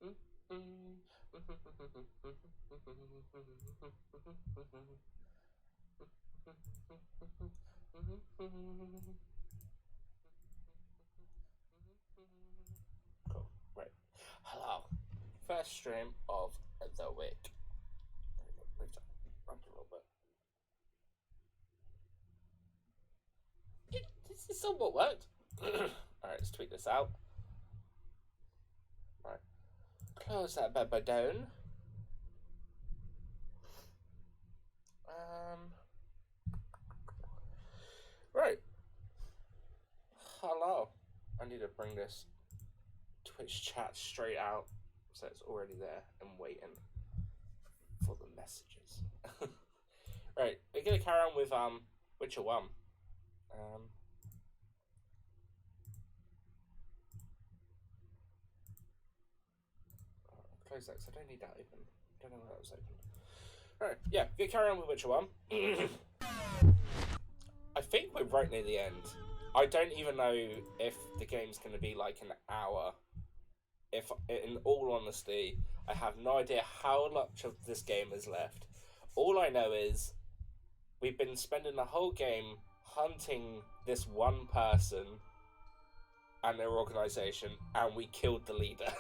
Cool. Right. Hello. First stream of the week. We've done a little bit. This somewhat worked. Alright, let's tweak this out. Right. Close that bad boy down. Right. Hello. I need to bring this Twitch chat straight out so it's already there and waiting for the messages. Right, we're gonna carry on with Witcher 1. Close that because I don't need that open. I don't know why that was open. Alright, yeah, we're gonna carry on with Witcher 1. I think we're right near the end. I don't even know if the game's gonna be like an hour. If, in all honesty, I have no idea how much of this game is left. All I know is we've been spending the whole game hunting this one person and their organization, and we killed the leader.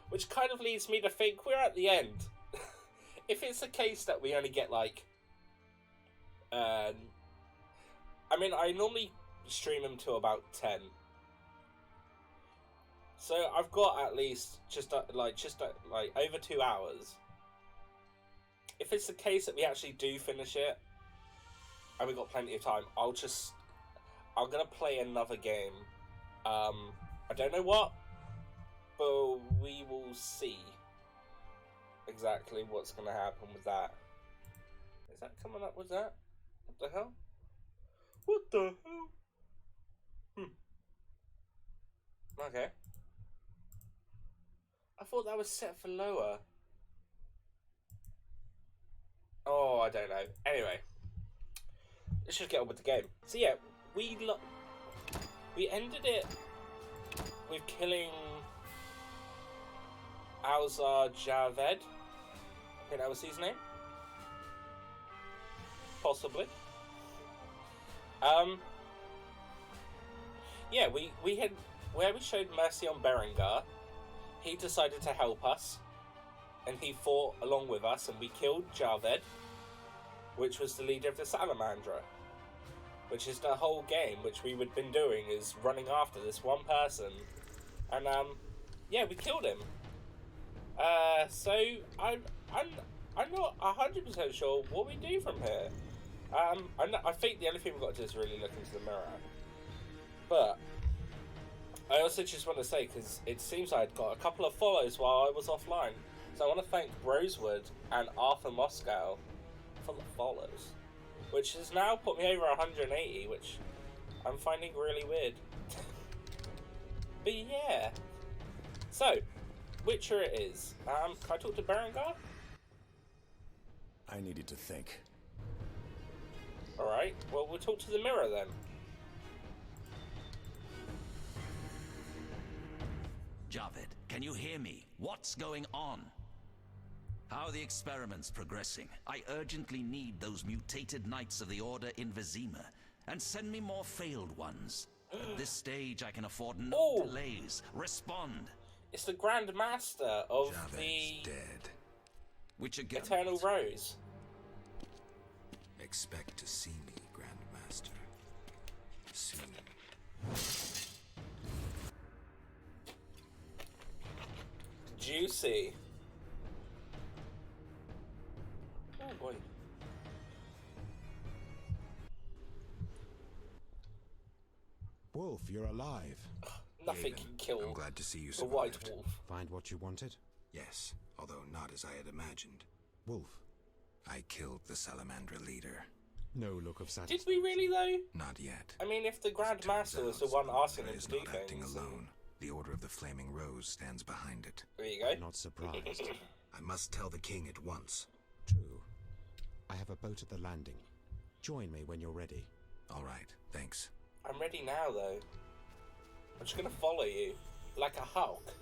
Which kind of leads me to think we're at the end. If it's the case that we only get like... I mean, I normally stream them to about 10. So I've got at least just over 2 hours. If it's the case that we actually do finish it, and we've got plenty of time, I'm gonna play another game. I don't know what, but we will see exactly what's gonna happen with that. Is that coming up with that? What the hell? What the hell? Okay. I thought that was set for lower. Oh, I don't know. Anyway, let's just get on with the game. So yeah, we ended it with killing Alzar Javed. I think that was his name. Possibly. Yeah, we had where we showed mercy on Berengar. He decided to help us, and he fought along with us, and we killed Javed, which was the leader of the Salamandra, which is the whole game, which we had been doing, is running after this one person, and yeah, we killed him. So I'm not 100% sure what we do from here. I think the only thing we've got to do is really look into the mirror, but I also just want to say, because it seems I'd got a couple of follows while I was offline, so I want to thank Rosewood and Arthur Moscow for the follows, which has now put me over 180, which I'm finding really weird. But yeah, so Witcher it is. Can I talk to Berengar? I needed to think. Alright, well we'll talk to the mirror then. Javed, can you hear me? What's going on? How are the experiments progressing? I urgently need those mutated knights of the Order in Vizima, and send me more failed ones. At this stage, I can afford no delays. Respond! It's the Grand Master of Javed's dead. Which Eternal Rose. Expect to see me, Grand Master. Soon. Juicy. Oh boy. Wolf, you're alive. Nothing Haven, can kill I'm glad to see you the survived. White Wolf. Find what you wanted? Yes, although not as I had imagined. Wolf. I killed the Salamandra leader. No look of satisfaction. Did we really though? Not yet. I mean, if the Grand As it Master turns was the out, one asking him is to do not acting things. alone. The Order of the Flaming Rose stands behind it. There you go. Not surprised. I must tell the king at once. True. I have a boat at the landing. Join me when you're ready. All right, thanks. I'm ready now though. I'm just gonna follow you like a Hulk.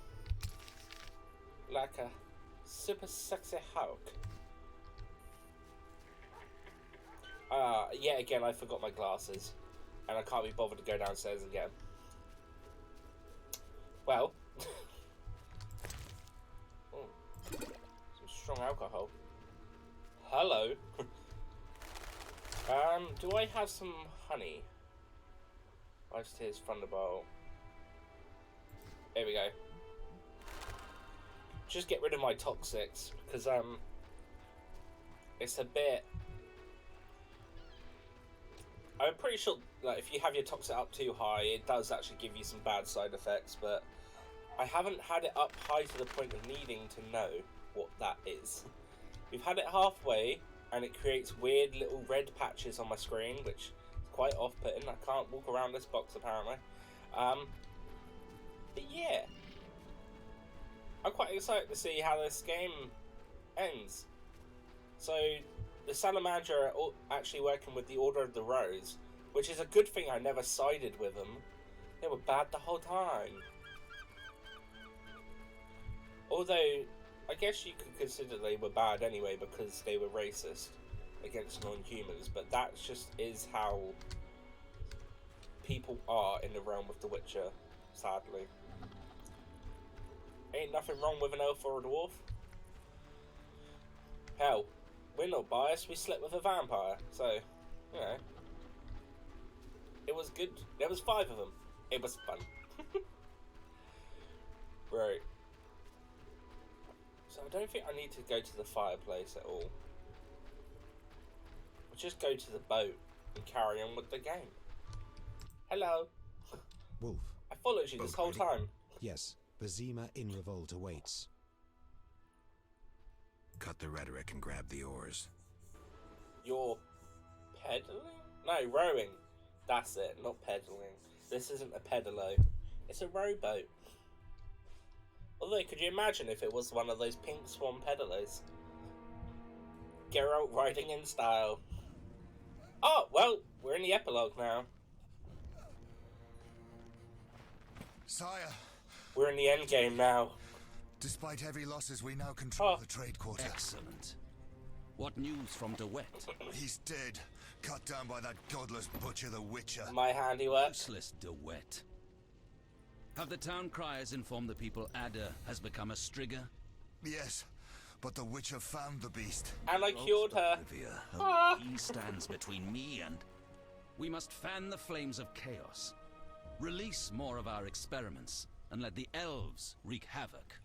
like a super sexy Hulk. Yet again, I forgot my glasses, and I can't be bothered to go downstairs again. Well, some strong alcohol. Hello. Do I have some honey? Life's Tears Thunderbolt. There we go. Just get rid of my toxics, because it's a bit. I'm pretty sure like if you have your toxic up too high, it does actually give you some bad side effects, but I haven't had it up high to the point of needing to know what that is. We've had it halfway, and it creates weird little red patches on my screen, which is quite off-putting. I can't walk around this box apparently. But yeah, I'm quite excited to see how this game ends. So, the Salamander are actually working with the Order of the Rose, which is a good thing. I never sided with them. They were bad the whole time. Although, I guess you could consider they were bad anyway because they were racist against non-humans, but that just is how people are in the realm of The Witcher, sadly. Ain't nothing wrong with an elf or a dwarf. Hell, we're not biased, we slept with a vampire, so, you know. It was good. There was 5 of them. It was fun. Right. So I don't think I need to go to the fireplace at all. I'll just go to the boat and carry on with the game. Hello. Wolf. I followed you this whole time. Yes, Vizima in revolt awaits. Cut the rhetoric and grab the oars. You're pedaling? No, rowing. That's it, not pedaling. This isn't a pedalo. It's a rowboat. Although, could you imagine if it was one of those pink swan pedalos? Geralt riding in style. Oh, well, we're in the epilogue now. Sire, We're in the end game now. despite heavy losses, we now control the trade quarter. Excellent. What news from DeWitt? He's dead, cut down by that godless butcher, the Witcher. My handiwork. Useless DeWitt. Have the town criers informed the people Ada has become a Strigger? Yes, but the Witcher found the beast. And I cured her. Olivia, he stands between me and... We must fan the flames of chaos. Release more of our experiments, and let the elves wreak havoc.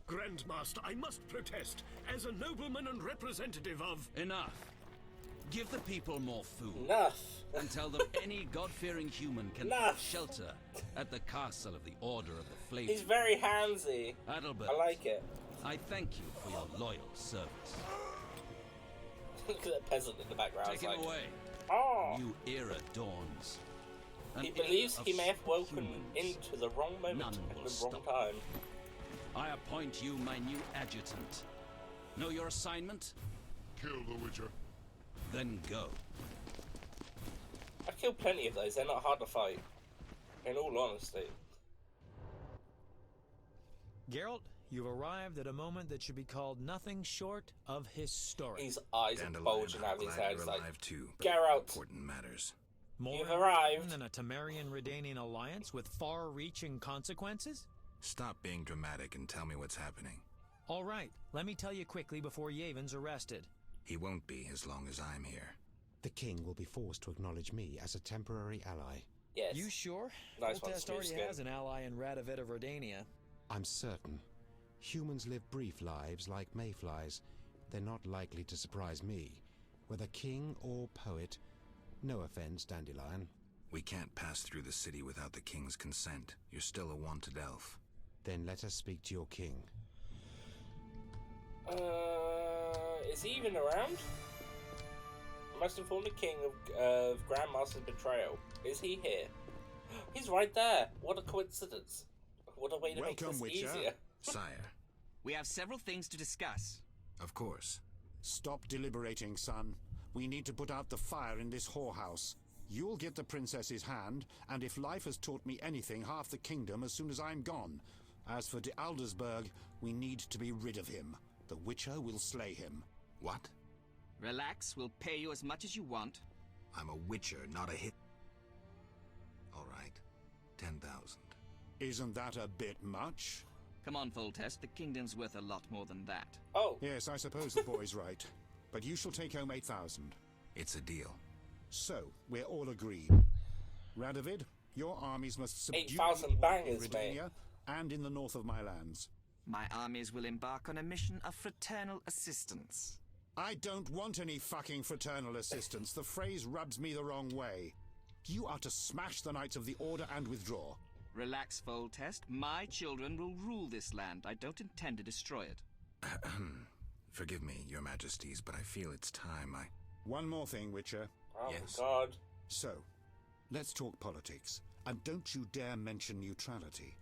Grandmaster, I must protest. As a nobleman and representative of... Enough. Give the people more food. Enough. And tell them any God-fearing human can Enough. find shelter at the castle of the Order of the Flaming. He's very handsy. Adalbert, I like it. I thank you for your loyal service. Look at that peasant in the background. Take him like, away. Oh. New era dawns. An He age believes of he may have woken humans. into the wrong moment None at will the wrong stop. time. I appoint you my new adjutant. Know your assignment? Kill the Witcher. Then go. I've killed plenty of those. They're not hard to fight. In all honesty. Geralt, you've arrived at a moment that should be called nothing short of historic. His eyes are Dandelion, bulging out of I'm his glad head. you're It's like, alive too, but Geralt. important matters. More You've arrived. than a Temerian-Redanian alliance with far-reaching consequences? Stop being dramatic and tell me what's happening. All right, let me tell you quickly before Yavon's arrested. He won't be as long as I'm here. The king will be forced to acknowledge me as a temporary ally. yes. You sure? Nice one, Foltest smooth already skin. has an ally in Radovid of Redania. I'm certain. Humans live brief lives like mayflies. They're not likely to surprise me. Whether king or poet, no offense, Dandelion. We can't pass through the city without the king's consent. You're still a wanted elf. Then let us speak to your king. Is he even around? I must inform the king of Grandmaster's betrayal. Is he here? He's right there. What a coincidence. What a way to make Welcome, this Witcher. easier. Sire, We have several things to discuss. of course. Stop deliberating, son. We need to put out the fire in this whorehouse. You'll get the princess's hand, and if life has taught me anything, half the kingdom as soon as I'm gone. As for de Aldersberg, we need to be rid of him. The Witcher will slay him. What? Relax, we'll pay you as much as you want. I'm a Witcher, not a hit. All right. 10,000. Isn't that a bit much? Come on, Foltest, the kingdom's worth a lot more than that. Oh, Yes, I suppose the boy's right. But you shall take home 8,000. It's a deal. So, we're all agreed. Radovid, your armies must subdue 8,000 the war bangers, in mate. Redania and in the north of my lands. My armies will embark on a mission of fraternal assistance. I don't want any fucking fraternal assistance. The phrase rubs me the wrong way. You are to smash the Knights of the Order and withdraw. Relax, Foltest. My children will rule this land. I don't intend to destroy it. Forgive me, your majesties, but I feel it's time One more thing, Witcher. oh Yes. my god. So, let's talk politics. And don't you dare mention neutrality.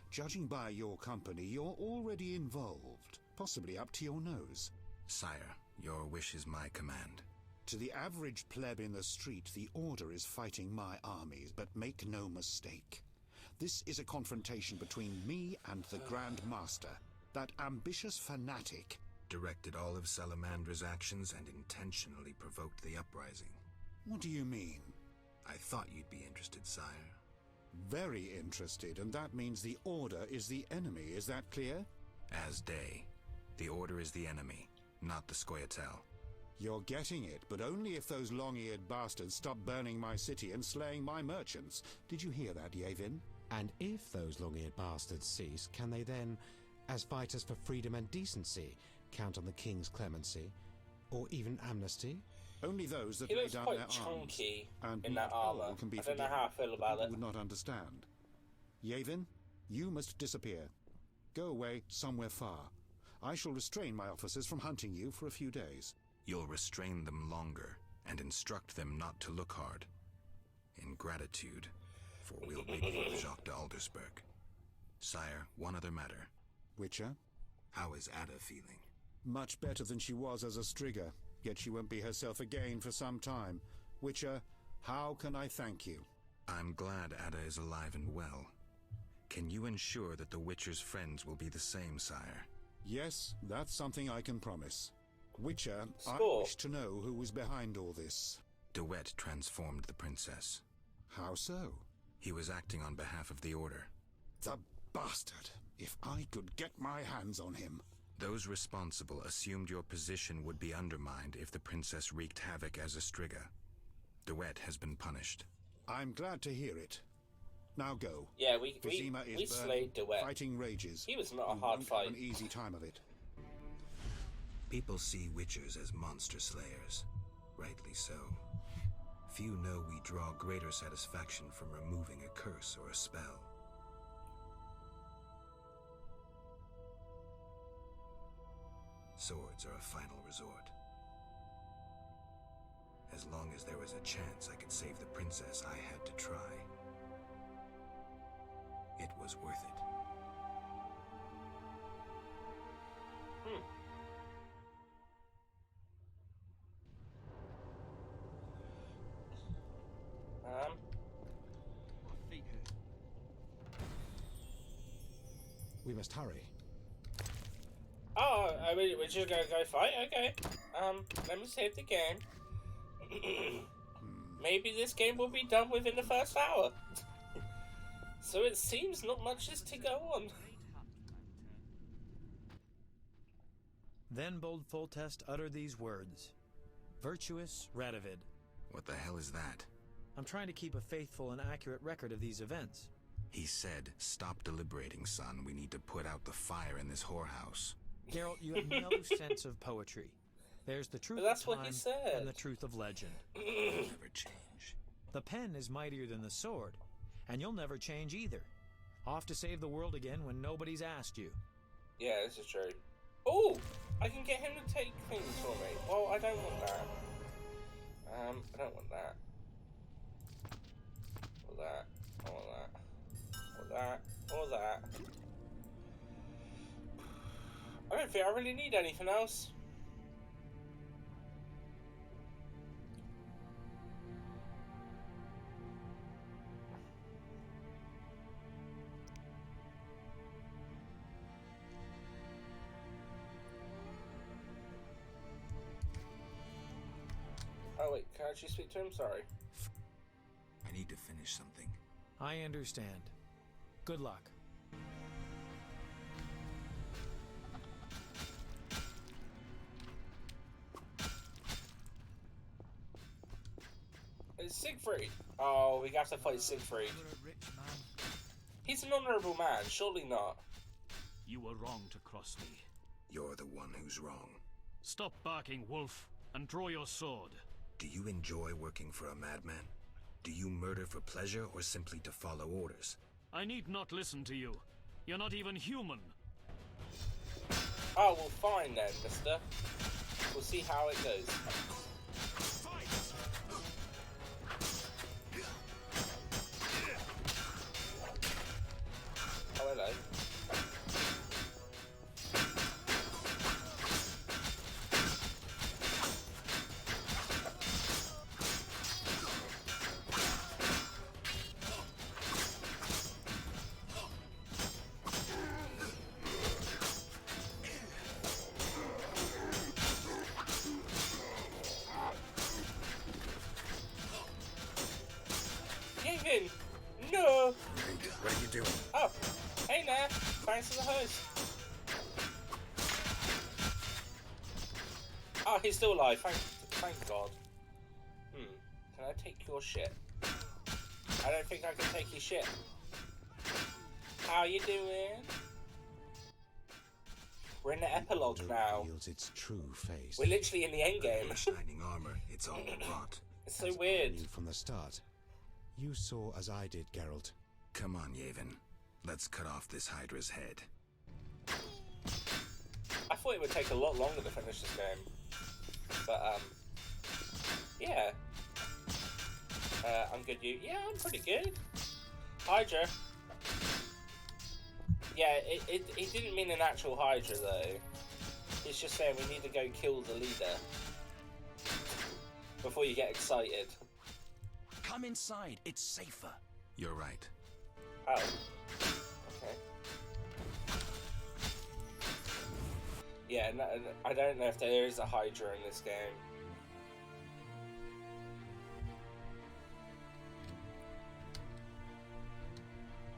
Judging by your company, you're already involved. Possibly up to your nose. Sire, your wish is my command. To the average pleb in the street, the Order is fighting my armies, but make no mistake. This is a confrontation between me and the Grand Master, that ambitious fanatic. Directed all of Salamandra's actions and intentionally provoked the uprising. What do you mean? I thought you'd be interested, sire. Very interested, and that means the Order is the enemy, is that clear? As day. The Order is the enemy, not the Scoia'tael. You're getting it, but only if those long-eared bastards stop burning my city and slaying my merchants. Did you hear that, Yavin? And if those long-eared bastards cease, can they then, as fighters for freedom and decency, count on the king's clemency? Or even amnesty? Only those that He lay looks down quite their chunky arms and in not that armor. all can be I don't know forgiven. how I feel about People it. would not understand. Yavin, you must disappear. Go away somewhere far. I shall restrain my officers from hunting you for a few days. You'll restrain them longer and instruct them not to look hard. In gratitude, for we'll rid you of Jacques de Aldersberg. Sire, one other matter. Witcher? How is Ada feeling? Much better than she was as a Strigger, yet she won't be herself again for some time. Witcher, how can I thank you? I'm glad Ada is alive and well. Can you ensure that the Witcher's friends will be the same, sire? Yes, that's something I can promise. Witcher, I Score. wish to know who was behind all this. De Wet transformed the princess. How so? He was acting on behalf of the Order. The bastard! If I could get my hands on him. Those responsible assumed your position would be undermined if the princess wreaked havoc as a Striga. De Wet has been punished. I'm glad to hear it. Now go. Yeah, we Vizima is burning. slayed De Wet. Fighting rages. He was not a You hard won't fight. have an easy time of it. People see Witchers as monster slayers. Rightly so. Few know we draw greater satisfaction from removing a curse or a spell. Swords are a final resort. As long as there was a chance I could save the princess, I had to try. It was worth it. We must hurry. Oh, I mean, we're just gonna go fight? Okay. Let me save the game. Maybe this game will be done within the first hour. So it seems not much is to go on. Then bold Foltest uttered these words. Virtuous Radovid. What the hell is that? I'm trying to keep a faithful and accurate record of these events. He said, "Stop deliberating, son. We need to put out the fire in this whorehouse." Geralt, you have no sense of poetry. There's the truth But that's of what time he said. and the truth of legend. Never change. The pen is mightier than the sword, and you'll never change either. Off to save the world again when nobody's asked you. Yeah, this is true. Oh, I can get him to take things for me. Well, I don't want that. I don't want that. Or that. I want that. Or that. Or that. I don't think I really need anything else. Can I actually speak to him? Sorry. I need to finish something. I understand. Good luck. It's Siegfried. Oh, we have to fight Siegfried. You're a rich man. He's an honourable man, surely not. You were wrong to cross me. You're the one who's wrong. Stop barking, wolf, and draw your sword. Do you enjoy working for a madman? Do you murder for pleasure or simply to follow orders? I need not listen to you. You're not even human. Oh, well, fine then, mister. We'll see how it goes. Oh, hello. Kevin! No! What are you doing? Oh, hey there. Thanks for the hose. Oh, he's still alive. Thank God. Can I take your shit? I don't think I can take your shit. How you doing? We're in the epilogue now. Reveals its true face. We're literally in the end game. Shining armor, it's all rot. It's so As I weird. knew from the start. You saw as I did, Geralt. Come on, Yavin. Let's cut off this Hydra's head. I thought it would take a lot longer to finish this game. But, yeah. I'm good, you? Yeah, I'm pretty good. Hydra. Yeah, it didn't mean an actual Hydra, though. It's just saying we need to go kill the leader. Before you get excited. Come inside, it's safer. You're right. Oh. Okay. Yeah, no, I don't know if there is a Hydra in this game.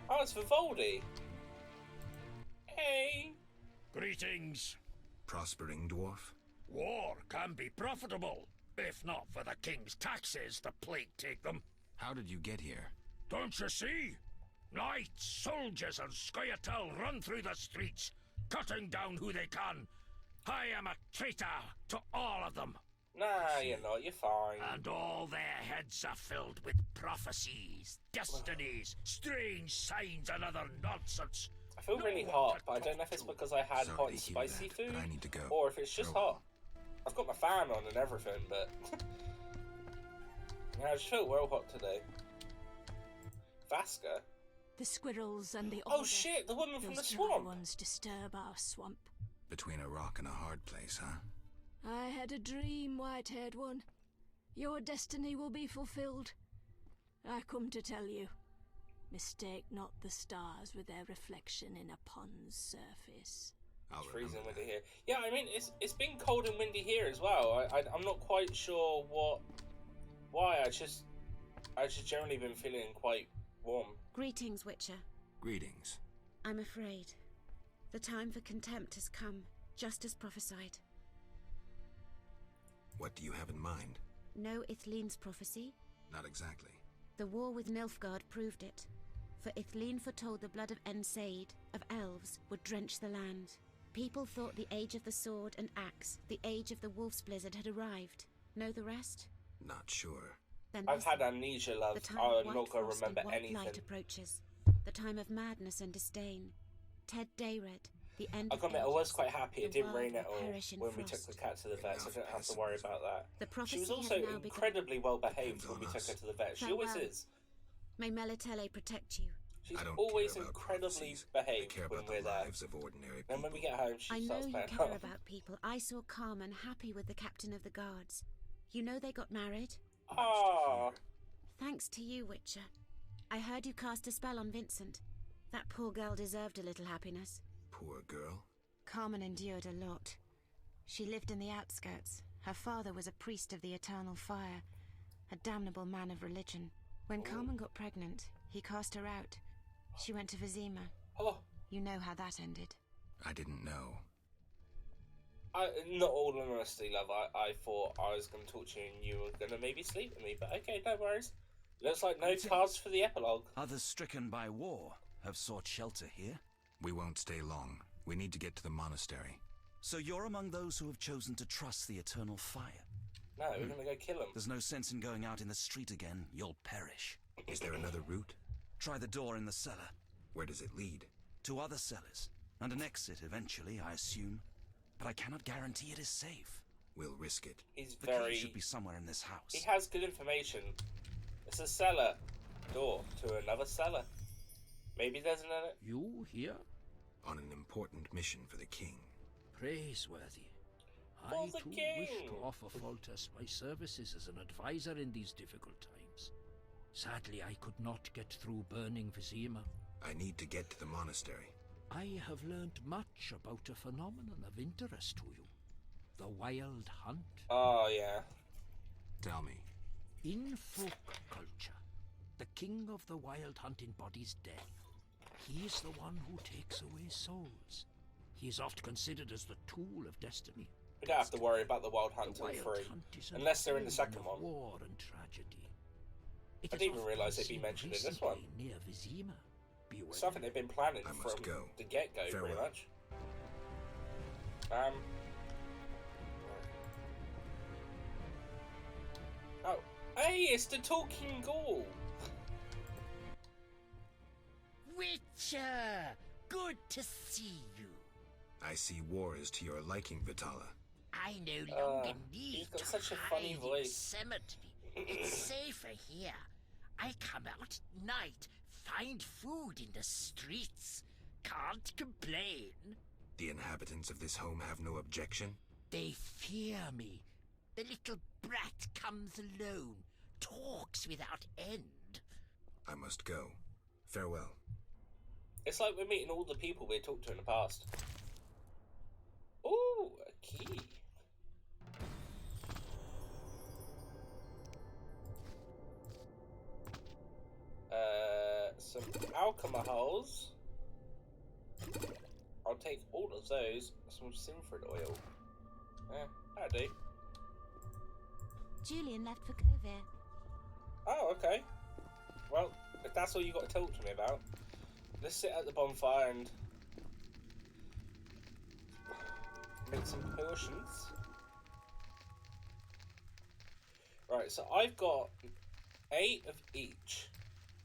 Oh, it's Vivaldi. Hey. Greetings. Prospering dwarf? War can be profitable, if not for the king's taxes the plague take them. How did you get here? Don't you see? Knights, soldiers, and Scoia'tael run through the streets, cutting down who they can. I am a traitor to all of them. Nah, you're not. You're fine. And all their heads are filled with prophecies, destinies, strange signs, and other nonsense. I feel really hot, but I don't know if it's because I had hot and spicy food, but I need to go. or if it's just hot. I've got my fan on and everything, but yeah, I just feel well hot today. Vaska. The squirrels and the Oh order. shit, the woman from the Those dry swamp. ones disturb our swamp. Between a rock and a hard place, huh? I had a dream, white-haired one. Your destiny will be fulfilled. I come to tell you. Mistake not the stars with their reflection in a pond's surface. I'll It's freezing remember windy here. Yeah, I mean it's been cold and windy here as well. I'm not quite sure why. I just generally been feeling quite warm. Greetings, Witcher. Greetings. I'm afraid. The time for contempt has come, just as prophesied. What do you have in mind? Know Ithlinne's prophecy? Not exactly. The war with Nilfgaard proved it. For Ithlinne foretold the blood of Ensaid, of elves, would drench the land. People thought the age of the sword and axe, the age of the wolf's blizzard had arrived. Know the rest? Not sure. Then I've listen. had amnesia, love. The time I'm of not white going to frost remember and white anything. light approaches. The time of madness and disdain. Ted Dayred, the end I of gotta admit, I was ages. quite happy it The didn't rain world at will all perish in when we took frost. the cat to the vet, so I didn't have to worry about that. The prophecy She was has also now begun. incredibly well behaved Depends when we on took us. her to the vet. She always Farewell. is. May Melitele protect you. She's I don't always care about incredibly prophecies. I behaved care when about we're the there. lives of ordinary people. And when we get home, she I know starts you playing care up. about people. I saw Carmen happy with the captain of the guards. You know they got married? Ah, Thanks to you, Witcher. I heard you cast a spell on Vincent. That poor girl deserved a little happiness. Poor girl. Carmen endured a lot. She lived in the outskirts. Her father was a priest of the eternal fire. A damnable man of religion. When Carmen got pregnant, he cast her out. She went to Vizima. Oh. You know how that ended. I didn't know. Not all in honesty, love. I thought I was going to talk to you and you were going to maybe sleep with me, but okay, no worries. Looks like no cards for the epilogue. Others stricken by war have sought shelter here. We won't stay long. We need to get to the monastery. So you're among those who have chosen to trust the eternal fire? No, we're going to go kill him. There's no sense in going out in the street again. You'll perish. Is there another route? Try the door in the cellar. Where does it lead? To other cellars. And an exit eventually, I assume. But I cannot guarantee it is safe. We'll risk it. He's The very... key should be somewhere in this house. He has good information. It's a cellar door to another cellar. Maybe there's another... You here? On an important mission for the king. Praiseworthy. For I the too king. wish to offer Foltest my services as an advisor in these difficult times. Sadly, I could not get through burning Vizima. I need to get to the monastery. I have learned much about a phenomenon of interest to you. The Wild Hunt. Oh, yeah. Tell me. In folk culture, the king of the Wild Hunt embodies death. He is the one who takes away souls. He is oft considered as the tool of destiny. We don't have to worry about the Wild Hunt till 3. Unless they're in the second one. War and tragedy. I didn't even realise they'd be mentioned in this one. Near Vizima. Something they've been planning from the get-go, pretty much. Oh, hey, it's the talking ghoul. Witcher, good to see you. I see war is to your liking, Vitala. I no longer need he's got to such a hide funny in voice. cemetery. It's safer here. I come out at night, find food in the streets. Can't complain. The inhabitants of this home have no objection? They fear me. The little brat comes alone, talks without end. I must go. Farewell. It's like we're meeting all the people we talked to in the past. Ooh, a key. Some alcohols. I'll take all of those. Some Sinfred oil. That'll do. Julian left for Kovir. Oh, okay. Well, if that's all you got to talk to me about, let's sit at the bonfire and make some potions. Right, so I've got 8 of each,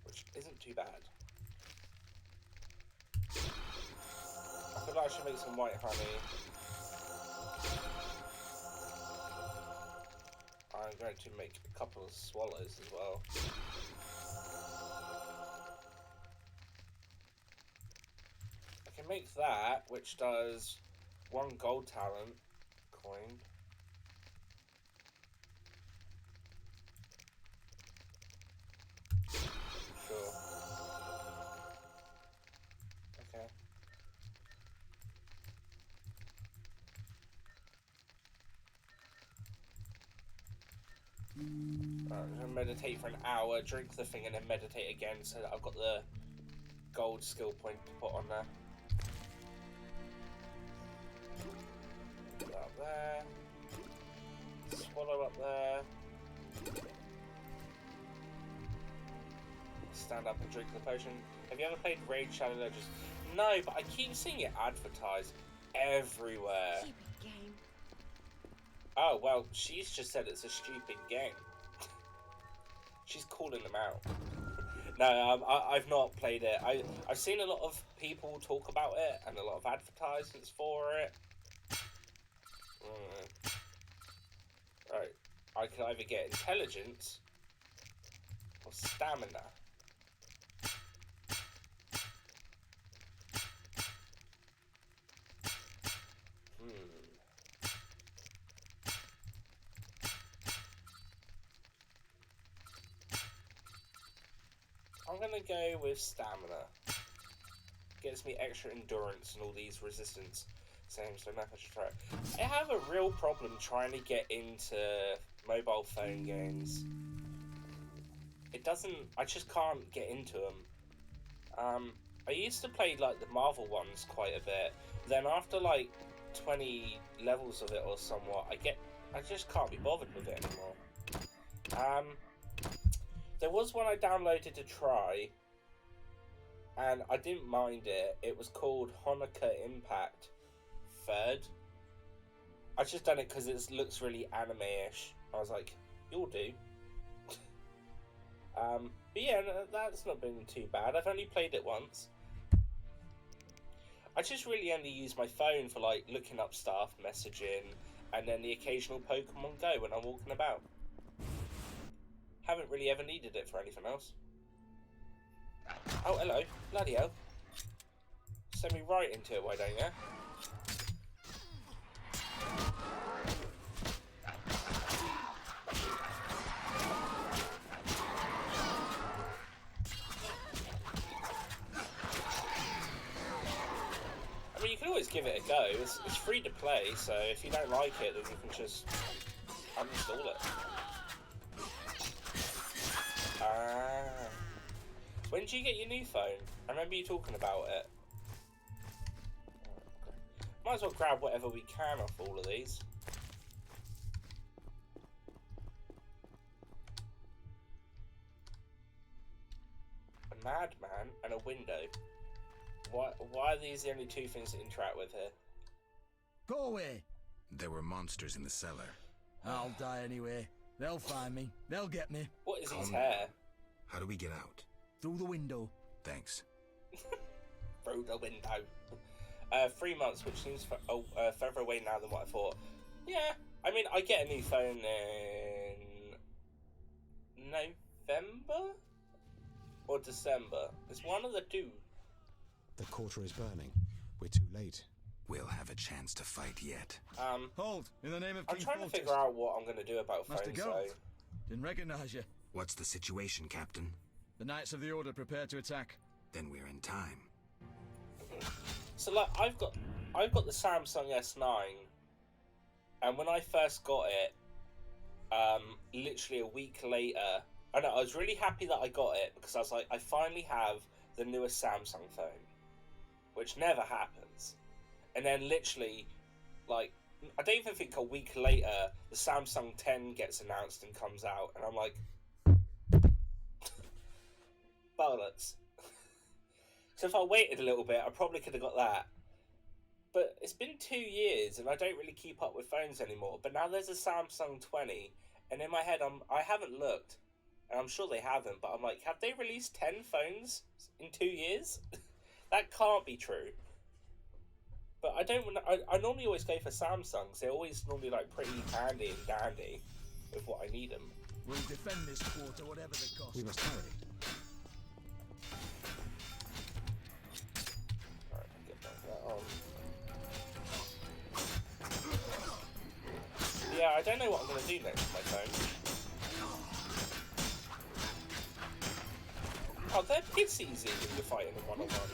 which isn't too bad. I feel like I should make some white honey. I'm going to make a couple of swallows as well. I can make that, which does 1 gold talent coin. Sure. Okay. Right, I'm gonna meditate for an hour, drink the thing, and then meditate again so that I've got the gold skill point to put on there. Put that up there. Swallow up there. Stand up and drink the potion. Have you ever played Raid Shadow Legends? No, but I keep seeing it advertised everywhere. Stupid game. Oh, well, she's just said it's a stupid game. She's calling them out. No, I've not played it. I've seen a lot of people talk about it and a lot of advertisements for it. Right, I can either get intelligence or stamina. I'm gonna go with stamina. Gets me extra endurance and all these resistance. Same, so enough I should try it. I have a real problem trying to get into mobile phone games. it doesn't. I just can't get into them. I used to play like the Marvel ones quite a bit. Then after like 20 levels of it or somewhat, I just can't be bothered with it anymore. There was one I downloaded to try, and I didn't mind it. It was called Hanukkah Impact 3rd. I just done it because it looks really anime-ish. I was like, you'll do. But yeah, no, that's not been too bad. I've only played it once. I just really only use my phone for like looking up stuff, messaging, and then the occasional Pokemon Go when I'm walking about. Haven't really ever needed it for anything else. Oh, hello. Bloody hell. Send me right into it, why don't you? I mean, you can always give it a go. It's free to play, so if you don't like it, then you can just uninstall it. When did you get your new phone? I remember you talking about it. Might as well grab whatever we can off all of these. A madman and a window. Why are these the only two things to interact with here? Go away! There were monsters in the cellar. I'll die anyway. They'll find me. They'll get me. What is his hair? How do we get out? Through the window. Thanks. Through the window. 3 months, which seems further away now than what I thought. Yeah, I mean, I get a new phone in November or December. It's one of the two. The quarter is burning. We're too late. We'll have a chance to fight yet. Hold! In the name of I'm King trying to figure out what I'm going to do about Master phones, Geralt. though. Didn't recognize you. What's the situation, Captain? The Knights of the Order prepare to attack. Then we're in time. So, like, I've got the Samsung S9, and when I first got it, literally a week later, I was really happy that I got it because I was like, I finally have the newest Samsung phone, which never happens. And then literally, like, I don't even think a week later, the Samsung 10 gets announced and comes out, and I'm like, bollocks. So if I waited a little bit, I probably could have got that. But it's been 2 years, and I don't really keep up with phones anymore. But now there's a Samsung 20, and in my head, I haven't looked, and I'm sure they haven't, but I'm like, have they released 10 phones in 2 years? That can't be true. But I normally always go for Samsungs. They're always normally like pretty handy and dandy with what I need them. We'll defend this quarter, whatever the cost. We must hurry. Alright, get that on. Yeah, I don't know what I'm going to do next with my phone. Oh, it's easy when you're fighting in one-on-one.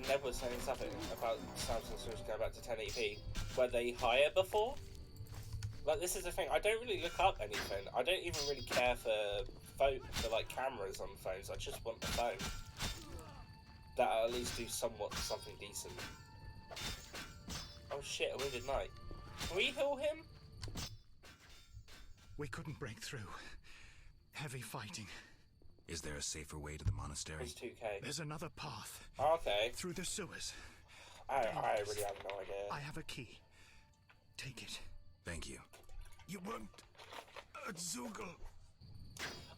Ned was saying something about Samsung Switch going back to 1080p. Were they higher before? Like, this is the thing, I don't really look up anything. I don't even really care for like cameras on phones. I just want the phone that'll at least do something decent. Oh shit, a wounded knight. Can we heal him? We couldn't break through. Heavy fighting. Is there a safer way to the monastery? It's 2k. There's another path. Okay. Through the sewers. I really have no idea. I have a key. Take it. Thank you. You want a Zoogle?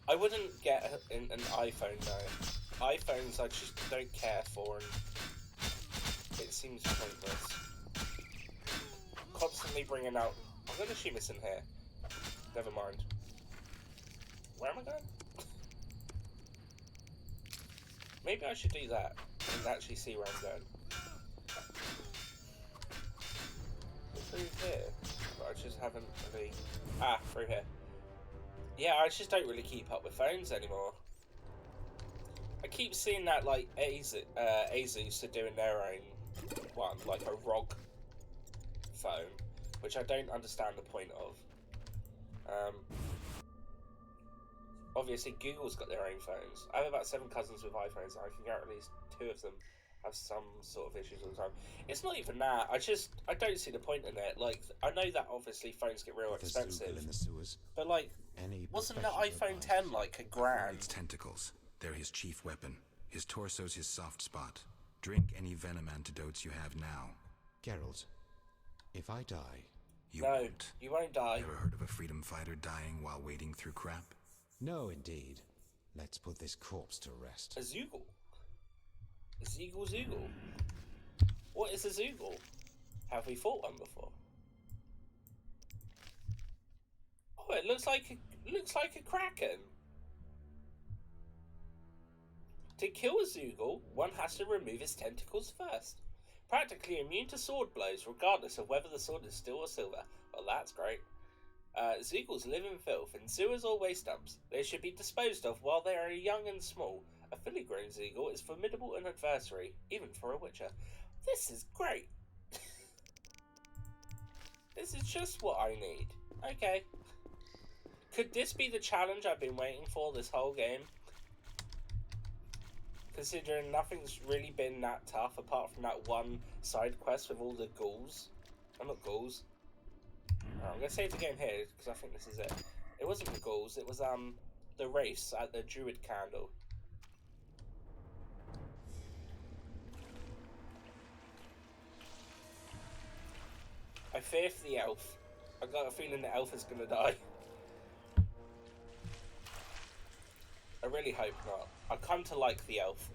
I wouldn't get an iPhone though. iPhones I just don't care for, and it seems pointless. Constantly bringing out. I'm gonna assume it's in here. Never mind. Where am I going? Maybe I should do that and actually see where I'm going. through here, but I just haven't really... Ah, through here. Yeah, I just don't really keep up with phones anymore. I keep seeing that, like, Asus are doing their own one, like a ROG phone, which I don't understand the point of. Obviously, Google's got their own phones. I have about 7 cousins with iPhones, and I can get at least 2 of them have some sort of issues all the time. It's not even that. I don't see the point in it. Like, I know that obviously phones get real expensive, in the sewers. but like, wasn't the iPhone 10 like $1,000? Its tentacles. They're his chief weapon. His torso's his soft spot. Drink any venom antidotes you have now. Geralt, if I die... You won't. You won't die. Ever heard of a freedom fighter dying while wading through crap? No, indeed. Let's put this corpse to rest. A Zoogle? A Zoogle? What is a Zoogle? Have we fought one before? Oh, it looks like a Kraken. To kill a Zoogle, one has to remove its tentacles first. Practically immune to sword blows, regardless of whether the sword is steel or silver. Well, that's great. Zoogles live in filth, in sewers or waste dumps. They should be disposed of while they are young and small. A fully grown Zoogle is formidable an adversary, even for a witcher. This is great. This is just what I need. Okay. Could this be the challenge I've been waiting for this whole game? Considering nothing's really been that tough apart from that one side quest with all the ghouls. Not ghouls. Oh, I'm gonna save the game here because I think this is it. It wasn't the ghouls, it was the race at the Druid Candle. I fear for the elf. I've got a feeling the elf is gonna die. I really hope not. I've come to like the elf.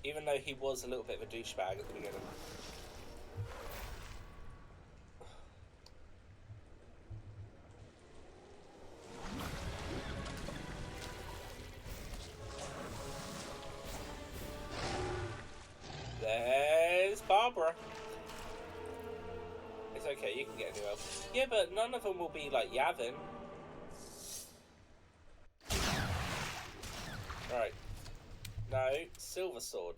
Even though he was a little bit of a douchebag at the beginning. There's Barbara. It's okay, you can get a new elf. Yeah, but none of them will be like Yavin. Right. No, silver sword.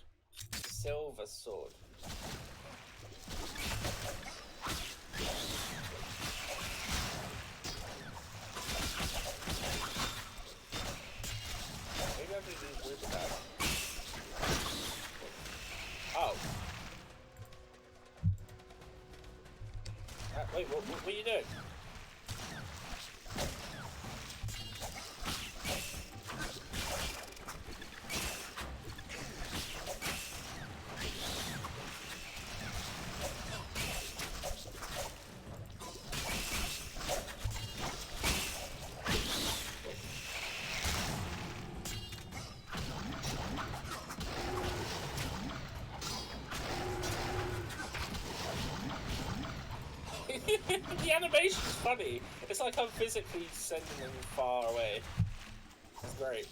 Silver sword. Maybe I have to do group attack. Oh. Wait, what are you doing? The animation's funny. It's like I'm physically sending them far away. It's great.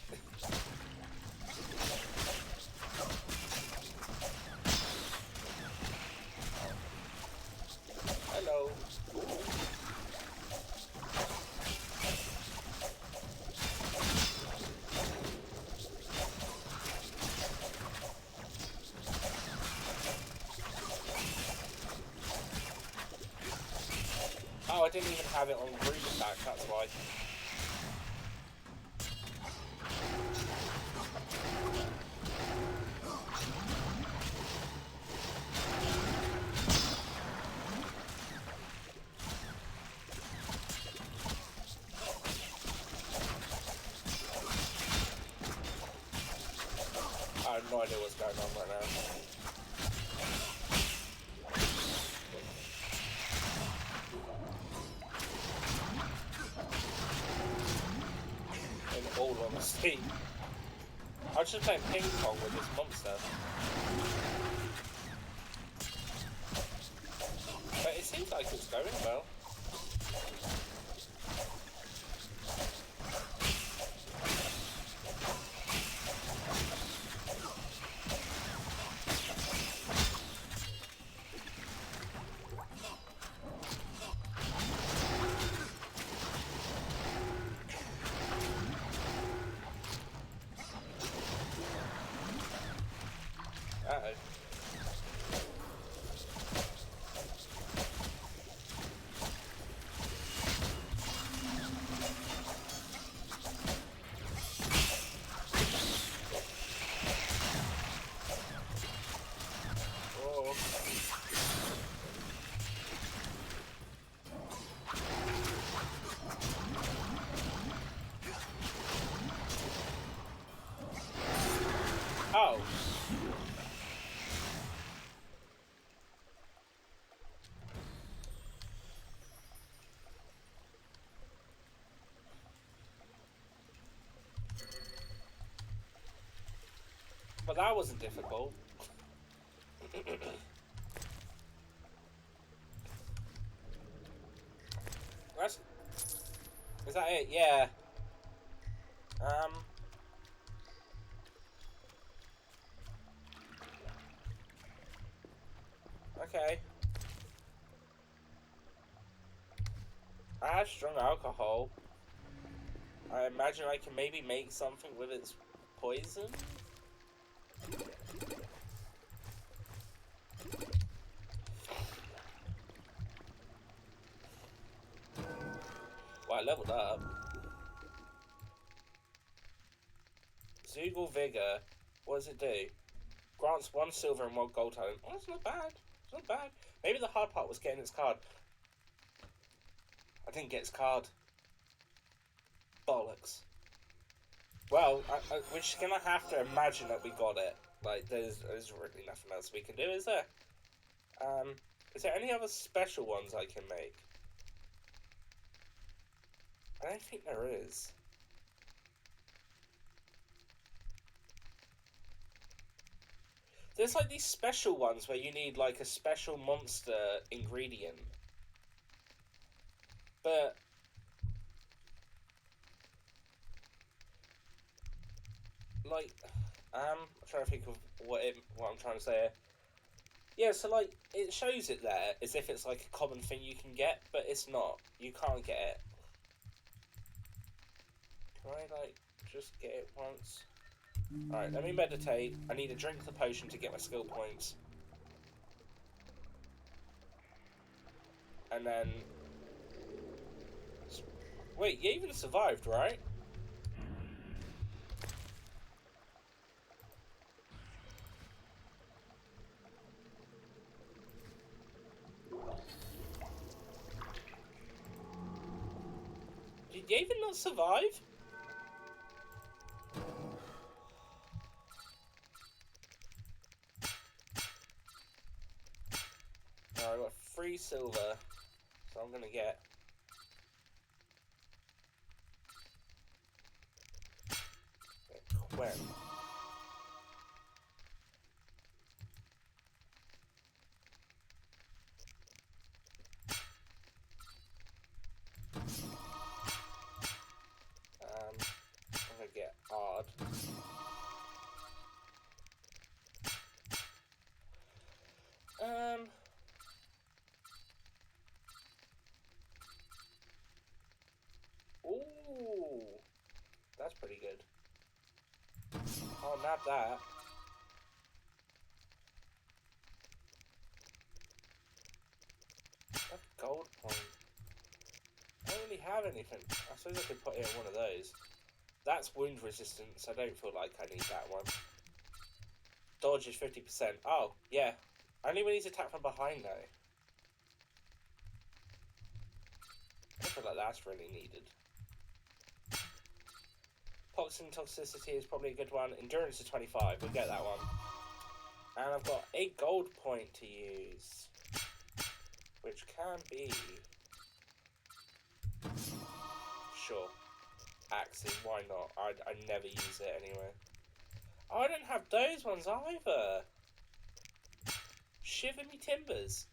Hello. Ooh. Oh, I didn't even have it on group attack, that's why. I have no idea what's going on right now. All honesty. I was just playing ping pong with this monster. But it seems like it's going well. But that wasn't difficult. That's... Is that it? Yeah. Okay. I have strong alcohol. I imagine I can maybe make something with its poison? Well, I leveled up. Zoogle Vigor. What does it do? Grants 1 silver and 1 gold token. Oh, that's not bad. It's not bad. Maybe the hard part was getting its card. I didn't get its card. Bollocks. Well, we're just gonna have to imagine that we got it. Like, there's really nothing else we can do, is there? Is there any other special ones I can make? I don't think there is. There's like these special ones where you need like a special monster ingredient. But like, I'm trying to think of what I'm trying to say here. Yeah, so like, it shows it there as if it's like a common thing you can get, but it's not. You can't get it. Can I like just get it once? Alright, let me meditate. I need to drink the potion to get my skill points. And then... Wait, you even survived, right? Did you even not survive? I got 3 silver, so I'm gonna get Quen. I'm gonna get Ard. Ooh, that's pretty good. I'll nab that. That's gold point. I don't really have anything. I suppose I could put in one of those. That's wound resistance. I don't feel like I need that one. Dodge is 50%. Oh, yeah. Only when he's attacked from behind, though. I feel like that's really needed. Poison toxicity is probably a good one. Endurance is 25. We'll get that one. And I've got a gold point to use. Which can be... Sure. Actually, why not? I never use it anyway. Oh, I don't have those ones either. Shiver me timbers.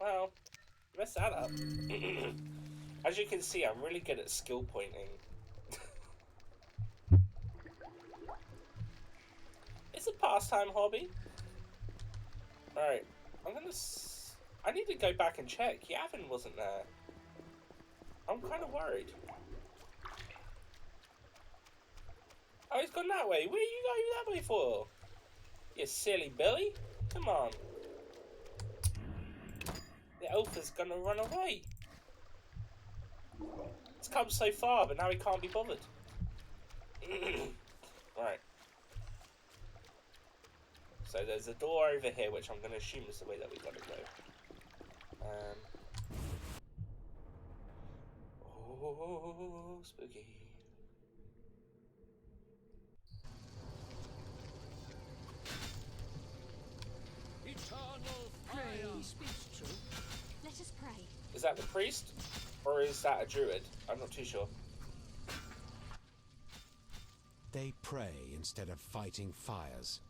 Well, messed that up. As you can see, I'm really good at skill pointing. It's a pastime hobby. Alright, I need to go back and check. Yavin wasn't there. I'm kind of worried. Oh, he's gone that way. Where are you going that way for? You silly Billy. Come on. The elf is gonna run away. It's come so far, but now he can't be bothered. Right. So there's a door over here, which I'm gonna assume is the way that we gotta go. Oh, spooky. Eternal fire! He speaks true. Let us pray. Is that the priest? Or is that a druid? I'm not too sure. They pray instead of fighting fires.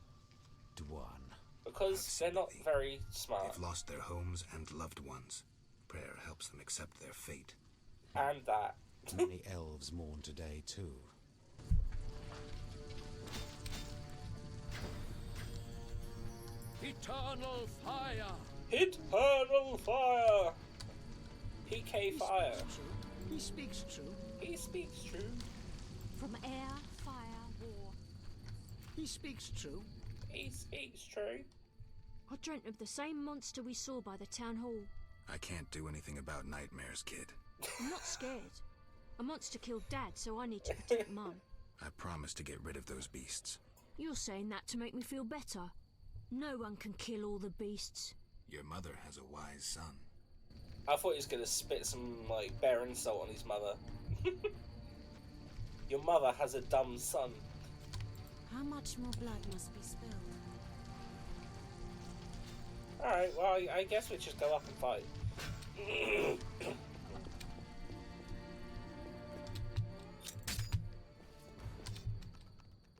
one. Because they're not very smart. They've lost their homes and loved ones. Prayer helps them accept their fate. And that. Many elves mourn today, too. Eternal fire! Eternal fire! PK fire. He speaks true. He speaks true. From air, fire, war. He speaks true. He speaks true. I dreamt of the same monster we saw by the town hall. I can't do anything about nightmares, kid. I'm not scared. A monster killed Dad, so I need to protect Mum. I promised to get rid of those beasts. You're saying that to make me feel better. No one can kill all the beasts. Your mother has a wise son. I thought he was gonna spit some, like, bare insult on his mother. Your mother has a dumb son. How much more blood must be spilled? Alright, well, I guess we just go up and fight.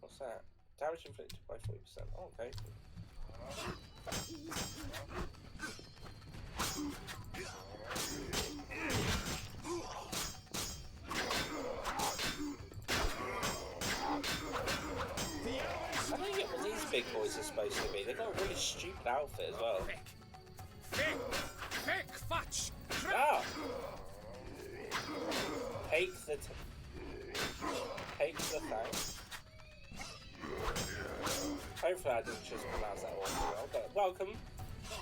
What's that? Damage inflicted by 40%. Oh, okay. I don't get what these big boys are supposed to be. They've got a really stupid outfit as well. Fick, fudge! Ah! Take the thanks. Hopefully I didn't just pronounce that all well, but welcome.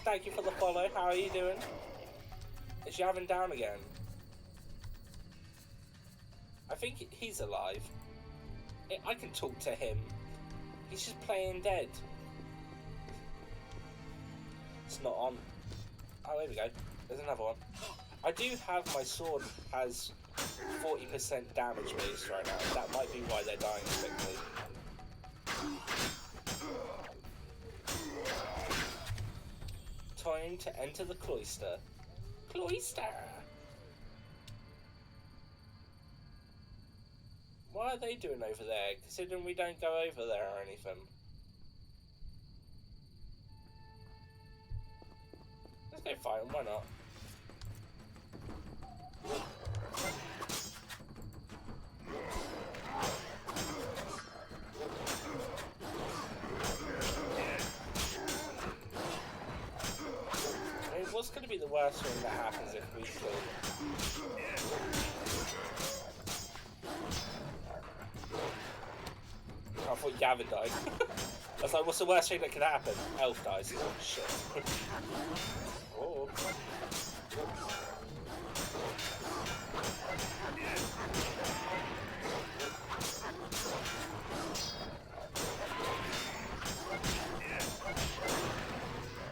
Thank you for the follow. How are you doing? Is Yavin down again? I think he's alive. I can talk to him. He's just playing dead. It's not on. Oh, there we go. There's another one. I do have my sword has 40% damage boost right now. That might be why they're dying quickly. Time to enter the cloister. Cloister! What are they doing over there, considering we don't go over there or anything? Let's go fight them, why not? I mean, what's going to be the worst thing that happens if we kill them? I thought Gavin died. I was like, what's the worst thing that could happen? Elf dies. Oh, shit. Oh.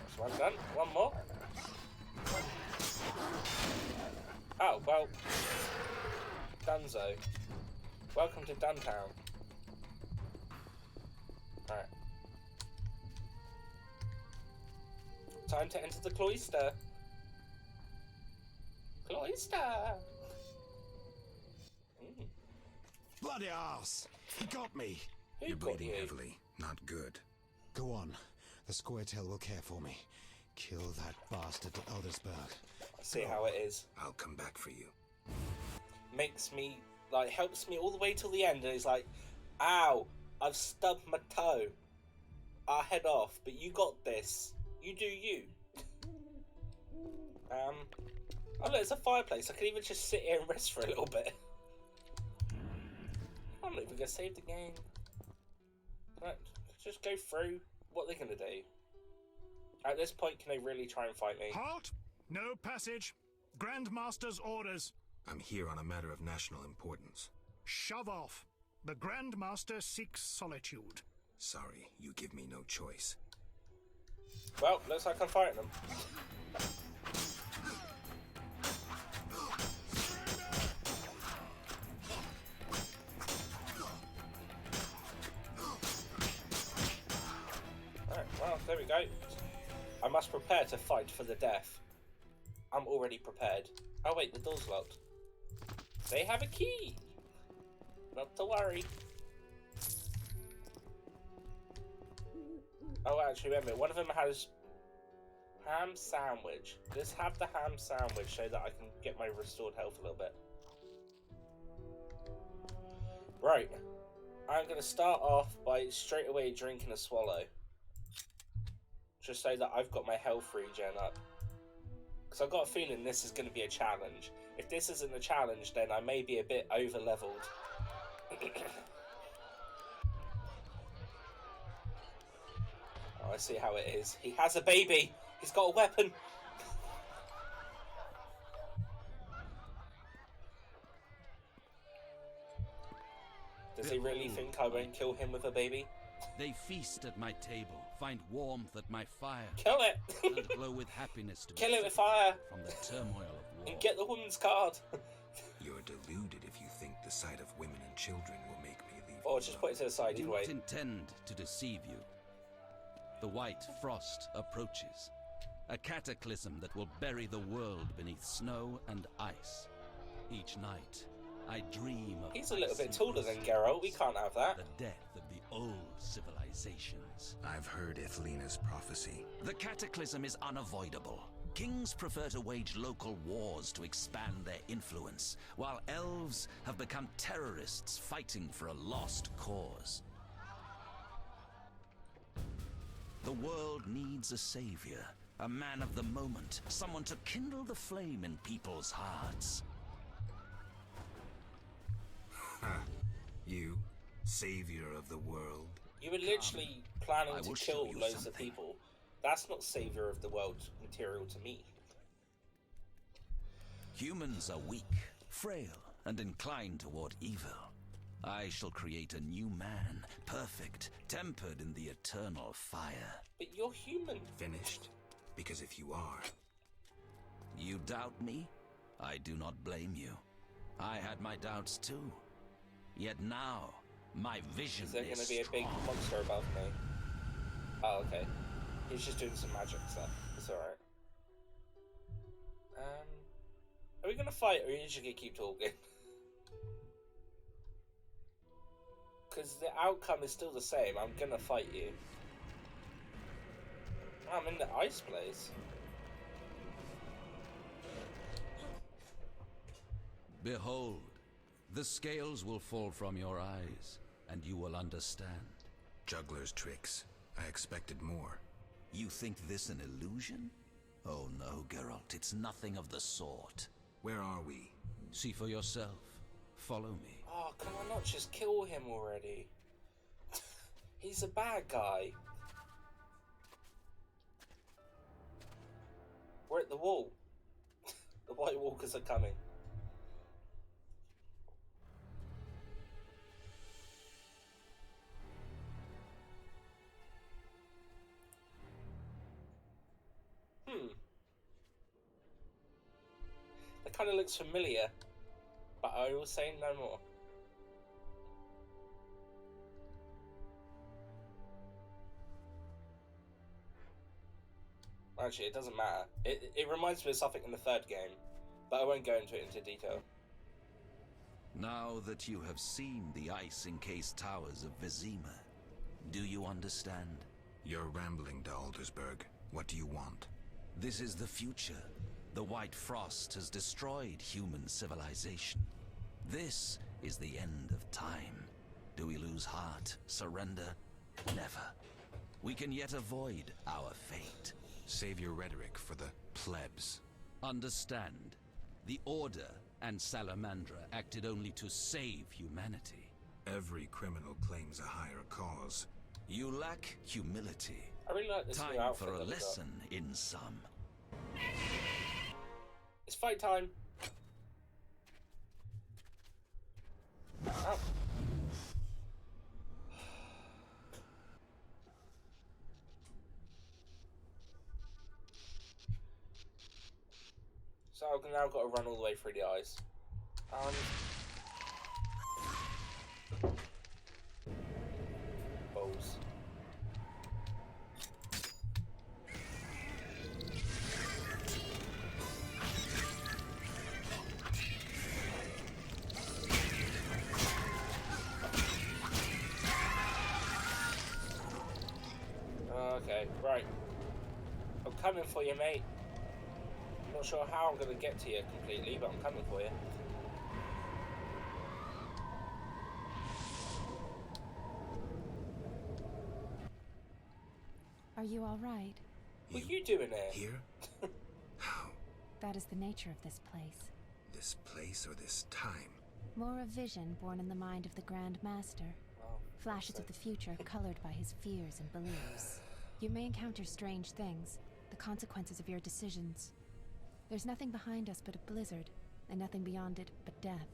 That's one done. One more. Oh, well. Dunzo. Welcome to Duntown. Alright. Time to enter the cloister. Cloister! Bloody arse! He got me! You're bleeding heavily. Not good. Go on. The Squirtel will care for me. Kill that bastard at Eldersburg. See how it is. I'll come back for you. Makes me, like, helps me all the way till the end, and he's like, ow, I've stubbed my toe. I'll head off, but you got this. You do you. Oh look, it's a fireplace. I can even just sit here and rest for a little bit. I'm not even gonna save the game. Right, just go through what they're gonna do. At this point, can they really try and fight me? Halt! No passage. Grandmaster's orders. I'm here on a matter of national importance. Shove off. The Grandmaster seeks solitude. Sorry, you give me no choice. Well, looks like I'm fighting them. Alright, well, there we go. I must prepare to fight for the death. I'm already prepared. Oh wait, the door's locked. They have a key! Not to worry. Oh, actually, wait a minute. One of them has ham sandwich. Let's have the ham sandwich so that I can get my restored health a little bit. Right. I'm going to start off by straight away drinking a swallow. Just so that I've got my health regen up. Because I've got a feeling this is going to be a challenge. If this isn't a challenge, then I may be a bit over-leveled. Oh, I see how it is. He has a baby! He's got a weapon! Does he really think I won't kill him with a baby? They feast at my table, find warmth at my fire. Kill it! And glow with happiness to kill it with fire! From the turmoil of war. And get the woman's card! You're deluded if you think the sight of women and children will make me leave. Or just put it to the side, I do either way. not intend to deceive you. The white frost approaches. A cataclysm that will bury the world beneath snow and ice. Each night, I dream of... He's a little bit taller than Geralt. We can't have that. The death of the old civilizations. I've heard Ethlina's prophecy. The cataclysm is unavoidable. Kings prefer to wage local wars to expand their influence, while elves have become terrorists fighting for a lost cause. The world needs a savior, a man of the moment, someone to kindle the flame in people's hearts. You, savior of the world. You were literally planning I to will show kill you loads of something. people. That's not savior of the world material to me. Humans are weak, frail, and inclined toward evil. I shall create a new man, perfect, tempered in the eternal fire. But you're human. Finished? Because if you are... You doubt me? I do not blame you. I had my doubts too. Yet now, my vision Is there going to be a strong. big monster above me? Oh, okay. He's just doing some magic stuff. It's alright. Are we going to fight, or are you just going to keep talking? Because the outcome is still the same. I'm going to fight you. I'm in the ice place. Behold, the scales will fall from your eyes, and you will understand. Juggler's tricks. I expected more. You think this an illusion? Oh no, Geralt, it's nothing of the sort. Where are we? See for yourself. Follow me. Oh, can I not just kill him already? He's a bad guy. We're at the wall. The White Walkers are coming. That kind of looks familiar, but I will say no more. Actually, it doesn't matter. It reminds me of something in the third game, but I won't go into it into detail. Now that you have seen the ice-encased towers of Vizima, do you understand? You're rambling to Aldersburg. What do you want? This is the future. The White Frost has destroyed human civilization. This is the end of time. Do we lose heart, surrender? Never. We can yet avoid our fate. Save your rhetoric for the plebs. Understand, the Order and Salamandra acted only to save humanity. Every criminal claims a higher cause. You lack humility. I really like this new Time outfit for a that we got. lesson in some. It's fight time. Oh. So I've now got to run all the way through the ice. Balls. Right. I'm coming for you, mate. I'm not sure how I'm going to get to you completely, but I'm coming for you. Are you all right? What are you doing there? Here? How? That is the nature of this place. This place or this time? More a vision born in the mind of the Grand Master. Flashes of the future colored by his fears and beliefs. You may encounter strange things, the consequences of your decisions. There's nothing behind us but a blizzard, and nothing beyond it but death.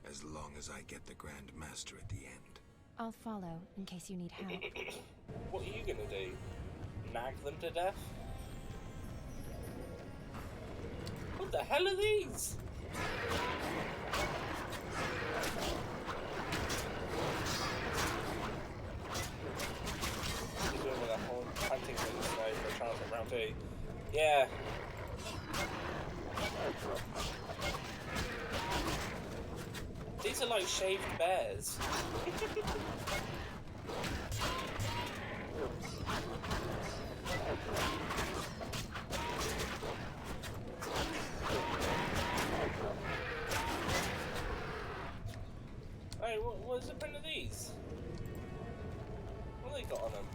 As long as I get the Grand Master at the end. I'll follow in case you need help. What are you gonna do? Nag them to death? What the hell are these? He's doing that whole hunting thing today for a chance at round 2. Yeah. These are like shaved bears. Hey, what is the point of these? What have they got on them?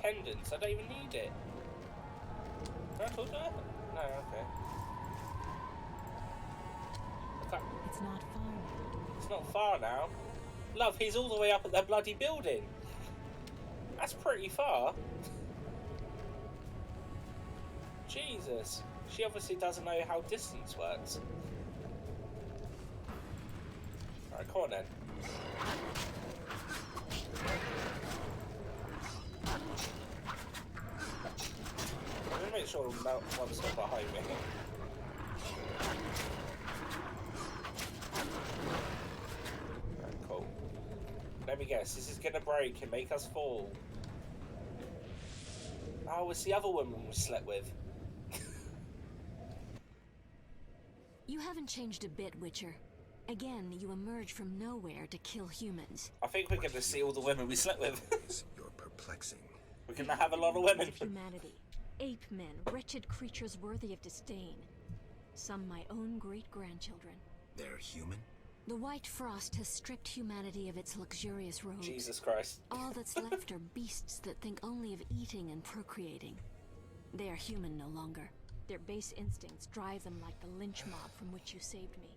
Tendons, I don't even need it. Can I talk to her? No, okay. It's not far. It's not far now. Love, he's all the way up at that bloody building. That's pretty far. Jesus. She obviously doesn't know how distance works. Alright, come on then. I'm gonna make sure one's not behind me. Alright, cool. Let me guess, this is gonna break and make us fall. Oh, it's the other woman we slept with. You haven't changed a bit, Witcher. Again, you emerge from nowhere to kill humans. I think we're going to see all the women we slept with. You're perplexing. We're going to have a lot of women. Of humanity. Ape men, wretched creatures worthy of disdain. Some my own great-grandchildren. They're human? The white frost has stripped humanity of its luxurious robes. Jesus Christ. All that's left are beasts that think only of eating and procreating. They are human no longer. Their base instincts drive them like the lynch mob from which you saved me.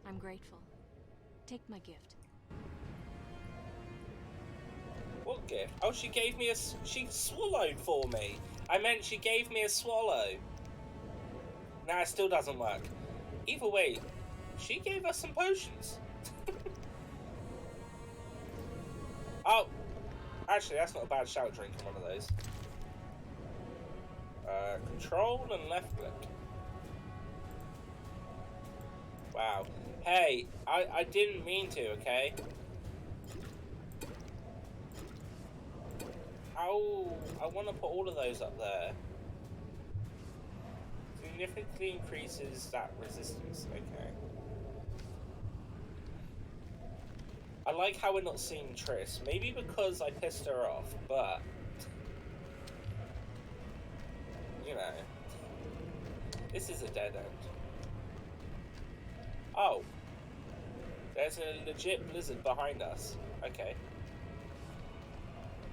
I'm grateful. Take my gift. What gift? Oh, she gave me a... She swallowed for me. I meant she gave me a swallow. Nah, it still doesn't work. Either way, she gave us some potions. Oh. Actually, that's not a bad shout drinking one of those. Control and left click. Wow. Hey, I didn't mean to, okay? Oh, I want to put all of those up there. Significantly increases that resistance, okay. I like how we're not seeing Triss. Maybe because I pissed her off, but... You know, this is a dead end. Oh, there's a legit blizzard behind us. Okay.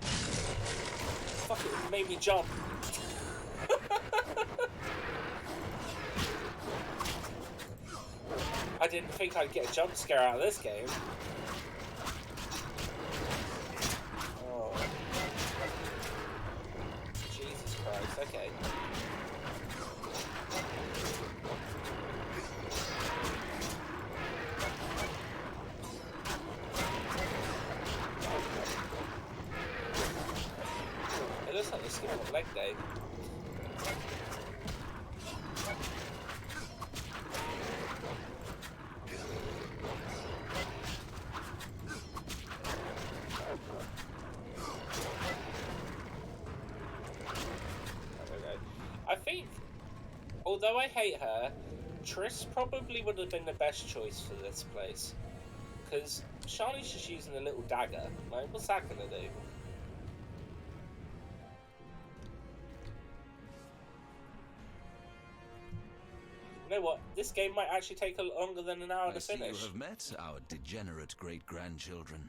Fuck it made me jump. I didn't think I'd get a jump scare out of this game. Oh. Jesus Christ, okay. It looks like they're skipping on leg day. I think, although I hate her, Triss probably would have been the best choice for this place. Because Shani's just using a little dagger. Like, what's that gonna do? know what? This game might actually take longer than an hour I to see finish. you have met our degenerate great-grandchildren.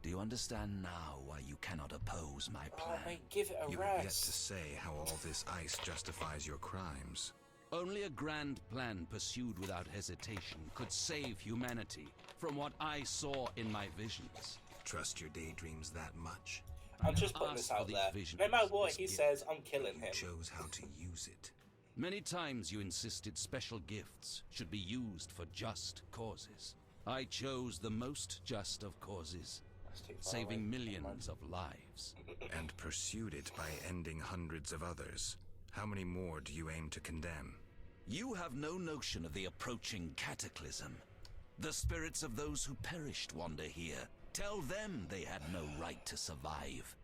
Do you understand now why you cannot oppose my plan? Oh, mate, give it a You rest. have yet to say how all this ice justifies your crimes. Only a grand plan pursued without hesitation could save humanity from what I saw in my visions. Trust your daydreams that much? I'm just putting this out there. No matter what he says, I'm killing him. You chose how to use it. Many times you insisted special gifts should be used for just causes. I chose the most just of causes, saving millions of lives. And pursued it by ending hundreds of others. How many more do you aim to condemn? You have no notion of the approaching cataclysm. The spirits of those who perished wander here. Tell them they had no right to survive.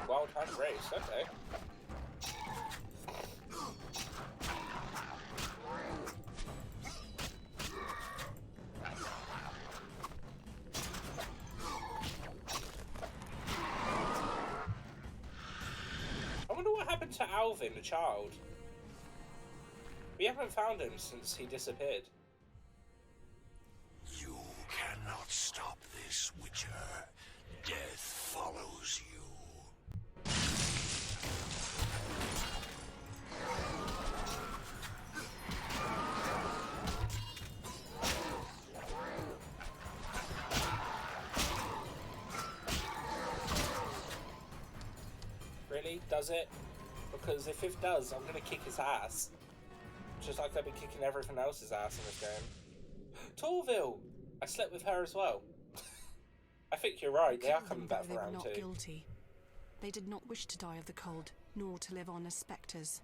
Wild Hunt race, okay. I wonder what happened to Alvin, the child. We haven't found him since he disappeared. You cannot stop this, Witcher. Death follows you. Really? Does it? Because if it does, I'm gonna kick his ass. Just like I've been kicking everything else's ass in this game. Torville! I slept with her as well. I think you're right, they are coming back for They were round not 2. guilty. They did not wish to die of the cold, nor to live on as spectres.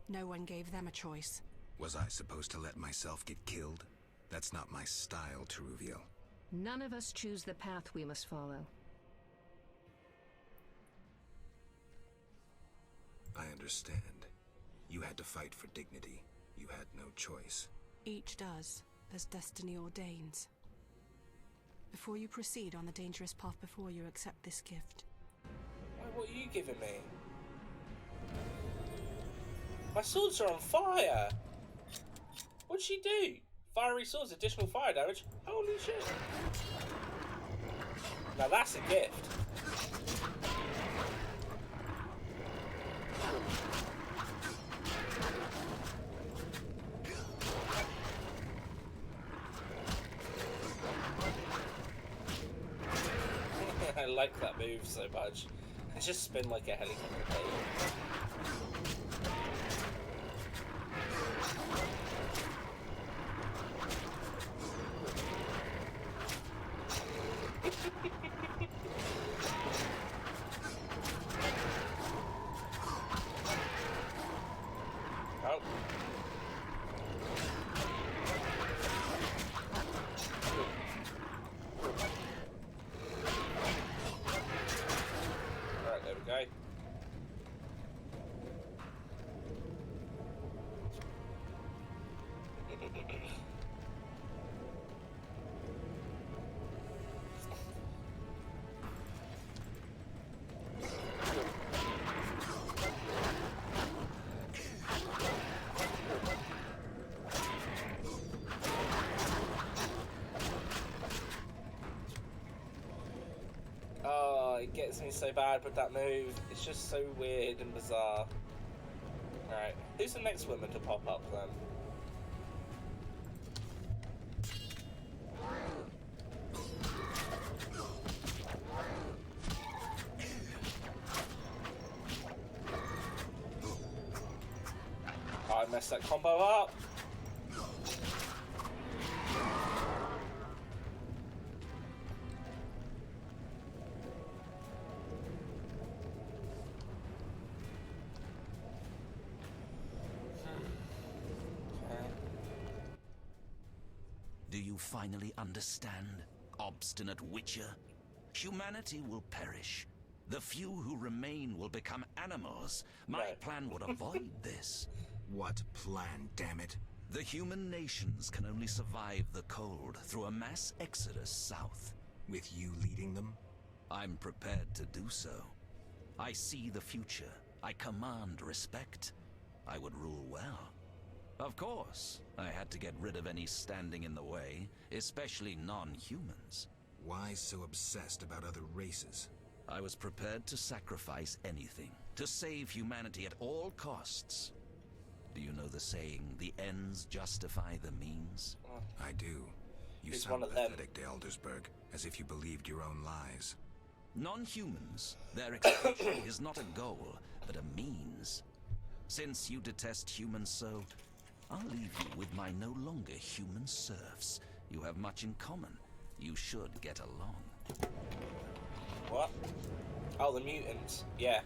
No one gave them a choice. Was I supposed to let myself get killed? That's not my style, Teruviel. None of us choose the path we must follow. I understand. You had to fight for dignity. You had no choice. Each does, as destiny ordains. Before you proceed on the dangerous path before you, accept this gift. What are you giving me? My swords are on fire! What'd she do? Fiery swords, additional fire damage? Holy shit! Now that's a gift. I like that move so much. I just spin like a helicopter plane. Oh. Alright, there we go. Oh, it gets me so bad with that move. It's just so weird and bizarre. Alright, who's the next woman to pop up then? Oh, I messed that combo up. Do you finally understand, obstinate Witcher? Humanity will perish. The few who remain will become animals. My plan would avoid this. What plan, damn it? The human nations can only survive the cold through a mass exodus south. With you leading them? I'm prepared to do so. I see the future. I command respect. I would rule well. Of course, I had to get rid of any standing in the way, especially non-humans. Why so obsessed about other races? I was prepared to sacrifice anything, to save humanity at all costs. Do you know the saying, the ends justify the means? I do. You He's sound one of them. pathetic, de Eldersburg, as if you believed your own lies. Non-humans, their extraction is not a goal, but a means. Since you detest humans so, I'll leave you with my no longer human serfs. You have much in common. You should get along. What? Oh, the mutants. Yeah.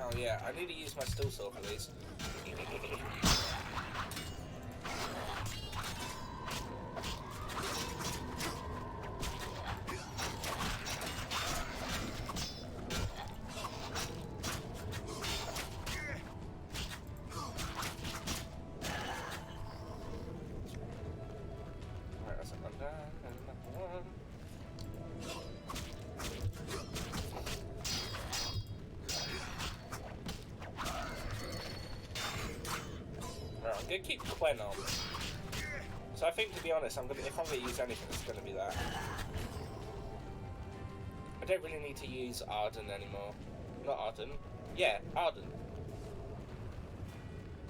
Oh yeah, I need to use my steel sword for these. I'm gonna keep Quen on. So I think, to be honest, if I'm gonna use anything, it's gonna be that. I don't really need to use Arden anymore. Not Arden. Yeah, Arden.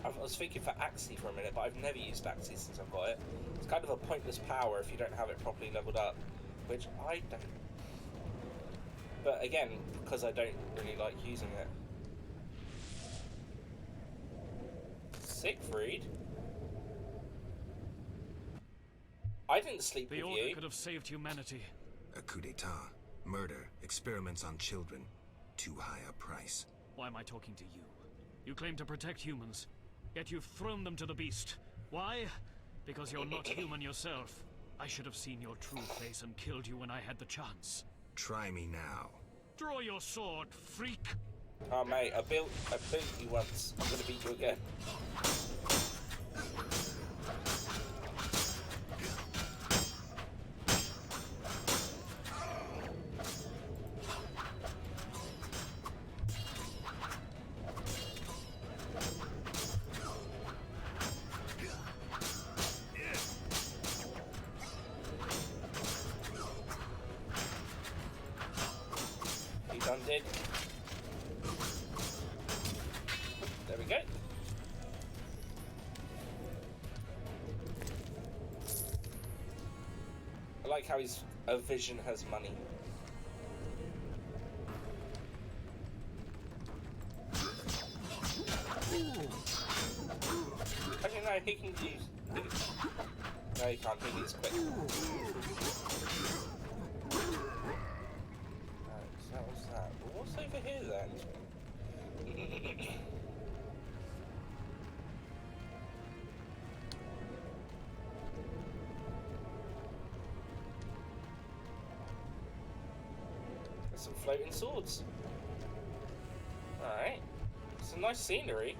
I was thinking for Axie for a minute, but I've never used Axie since I've got it. It's kind of a pointless power if you don't have it properly leveled up, which I don't. But again, because I don't really like using it. Siegfried? I didn't sleep with you. The Order could have saved humanity. A coup d'etat, murder, experiments on children. Too high a price. Why am I talking to you? You claim to protect humans, yet you've thrown them to the beast. Why? Because you're not human yourself. I should have seen your true face and killed you when I had the chance. Try me now. Draw your sword, freak! Oh mate, I built you once. I'm gonna beat you again. He's undid. There we go. I like how a vision has money. Actually, no, he can use. No, he can't. He needs quick. Right, so that was that. But what's over here then? There's some floating swords. Alright. Some nice scenery.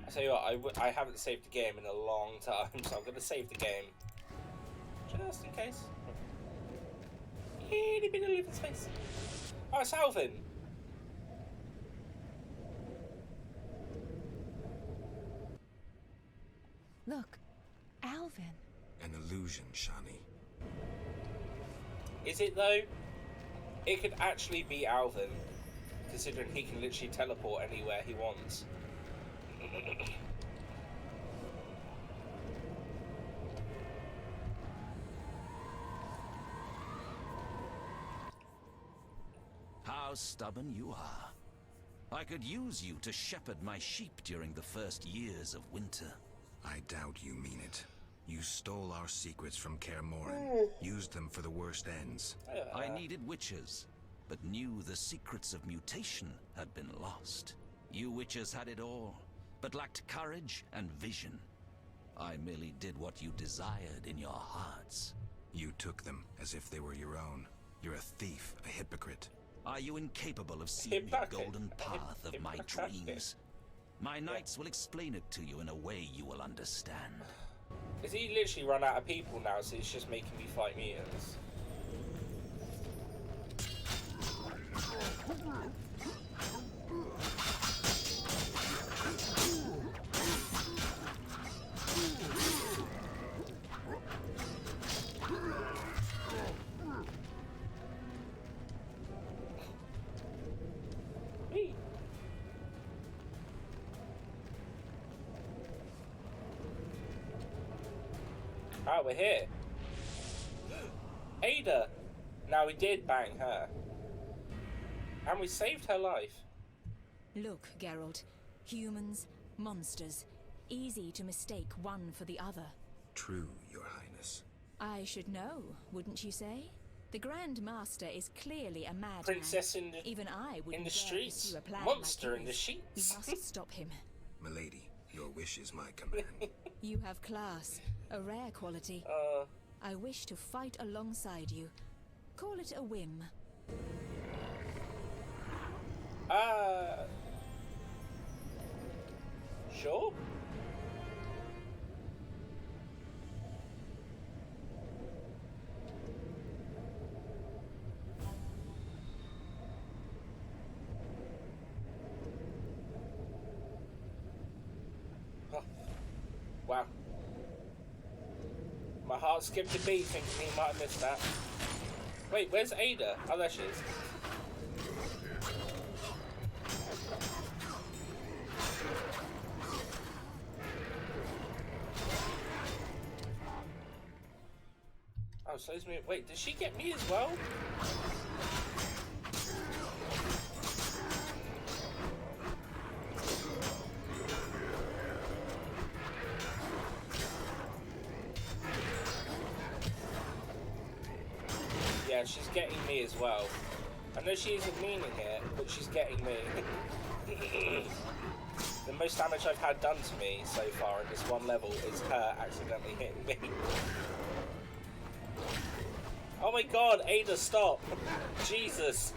I tell you what, I haven't saved the game in a long time, so I'm going to save the game. Just in case. Itty bitty living space. Oh, it's Alvin! Look, Alvin. An illusion, Shani. Is it though? It could actually be Alvin, considering he can literally teleport anywhere he wants. How stubborn you are. I could use you to shepherd my sheep during the first years of winter. I doubt you mean it. You stole our secrets from Kaer Morhen, used them for the worst ends. I needed witches, but knew the secrets of mutation had been lost. You witches had it all, but lacked courage and vision. I merely did what you desired in your hearts. You took them as if they were your own. You're a thief, a hypocrite. Are you incapable of seeing the golden path of my dreams? My knights will explain it to you in a way you will understand. Is he literally run out of people now, so he's just making me fight mutants? Oh, we're here. Ada! Now, we did bang her. And we saved her life. Look, Geralt. Humans, monsters. Easy to mistake one for the other. True, Your Highness. I should know, wouldn't you say? The Grand Master is clearly a madman. Princess in the, even I wouldn't in the dare streets. pursue a plan Monster like in the his. sheets. We must stop him. Milady, your wish is my command. You have class, a rare quality. I wish to fight alongside you. Call it a whim. Sure? Oh. Wow. My heart skipped a beat thinking he might have missed that. Wait, where's Ada? Oh, there she is. Oh, so is me. Wait, did she get me as well? Yeah, she's getting me as well. I know she isn't meaning it, but she's getting me. The most damage I've had done to me so far in this one level is her accidentally hitting me. Oh my god, Ada, stop! Jesus!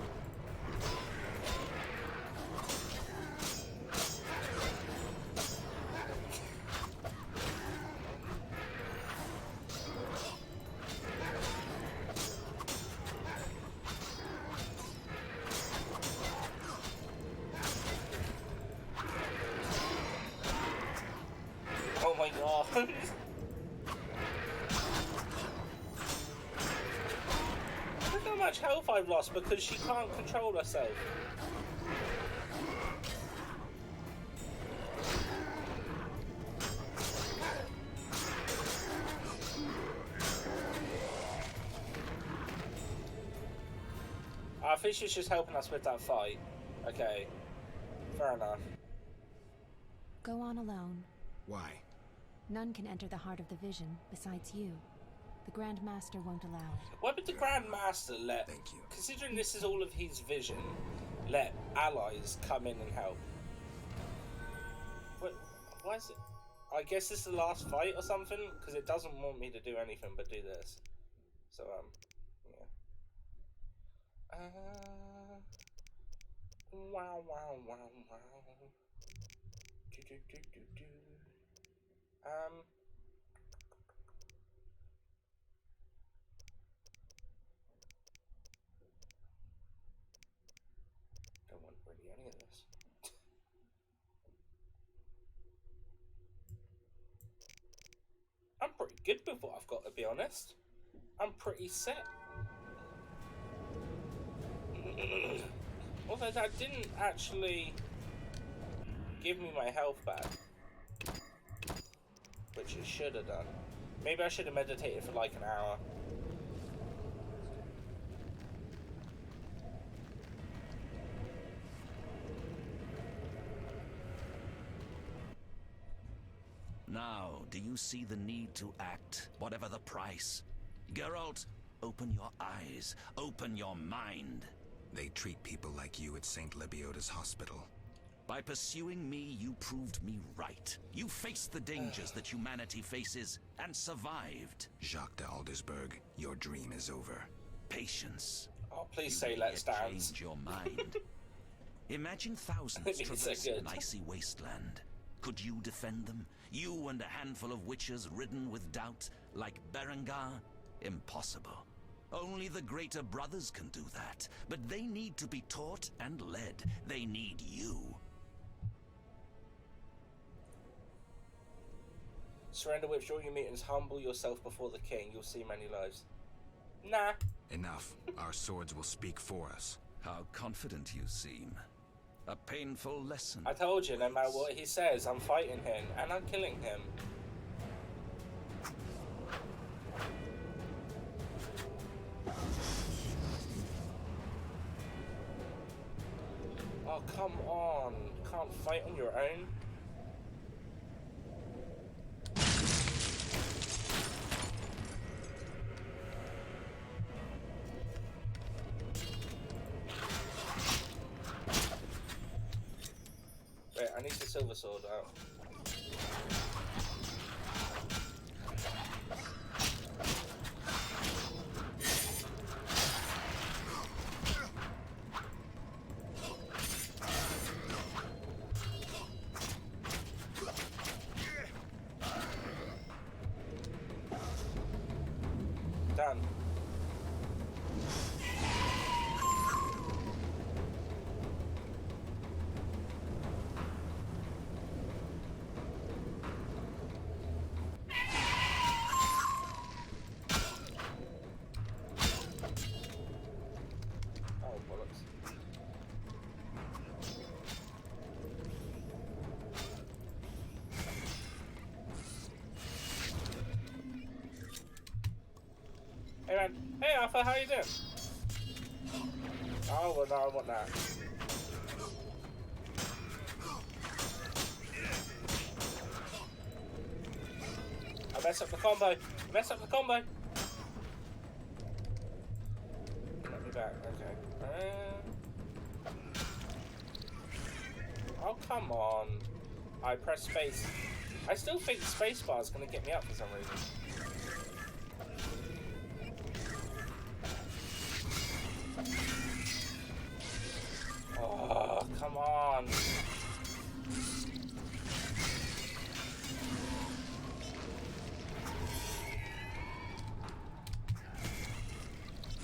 Oh my god! Look how much health I've lost because she can't control herself. I think she's just helping us with that fight. Okay, fair enough. Go on alone. Why? None can enter the heart of the vision besides you. The Grand Master won't allow it. Why would the Grand Master let, considering this is all of his vision, let allies come in and help? Why is it? I guess this is the last fight or something, because it doesn't want me to do anything but do this. So, yeah. Wow, wow, wow, wow. Do, do, do, do, do. Don't want really any of this. I'm pretty good with what I've got, to be honest. I'm pretty set. Although that didn't actually give me my health back, which it should have done. Maybe I should have meditated for like an hour. Now, do you see the need to act, whatever the price? Geralt, open your eyes, open your mind. They treat people like you at St. Lebioda's hospital. By pursuing me, you proved me right. You faced the dangers that humanity faces and survived. Jacques de Aldersberg, your dream is over. Patience. Please you say may let's yet dance. change your mind. Imagine thousands It's so traversing good. an icy wasteland. Could you defend them? You and a handful of witches ridden with doubt, like Berengar? Impossible. Only the greater brothers can do that. But they need to be taught and led. They need you. Surrender, withdraw your mutants, humble yourself before the king. You'll see many lives. Nah. Enough. Our swords will speak for us. How confident you seem. A painful lesson. I told you, no matter what he says, I'm fighting him, and I'm killing him. Oh, come on. You can't fight on your own? Wait, I need the silver sword out. Done. Oh, bollocks. Hey man, hey Alpha, how you doing? Oh, well, no, I want that. I messed up the combo. I messed up the combo. Let me back. Okay. Oh, come on. I press space. I still think spacebar is going to get me up for some reason. Oh, come on.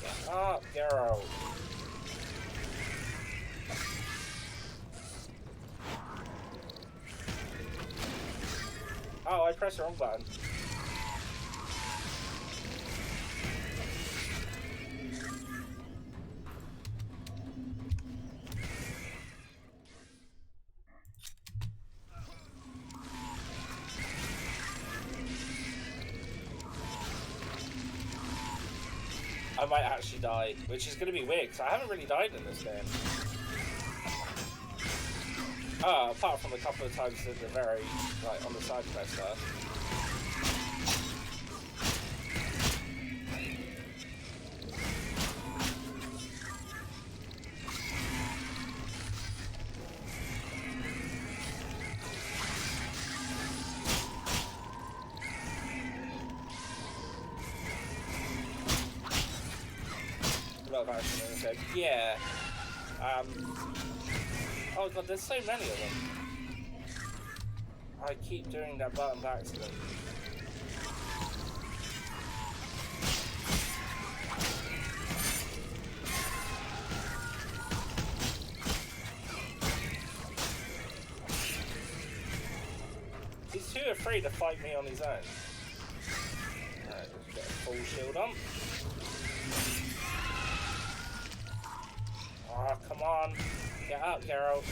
Get up, Garrow. Oh, I pressed the wrong button. I might actually die, which is going to be weird, because I haven't really died in this game. Apart from a couple of times in the very, like, on the side quest stuff. Yeah. Oh god, there's so many of them. I keep doing that button by accident. He's too afraid to fight me on his own. Alright, let's get a full shield on. Oh, come on. Get up, Geralt.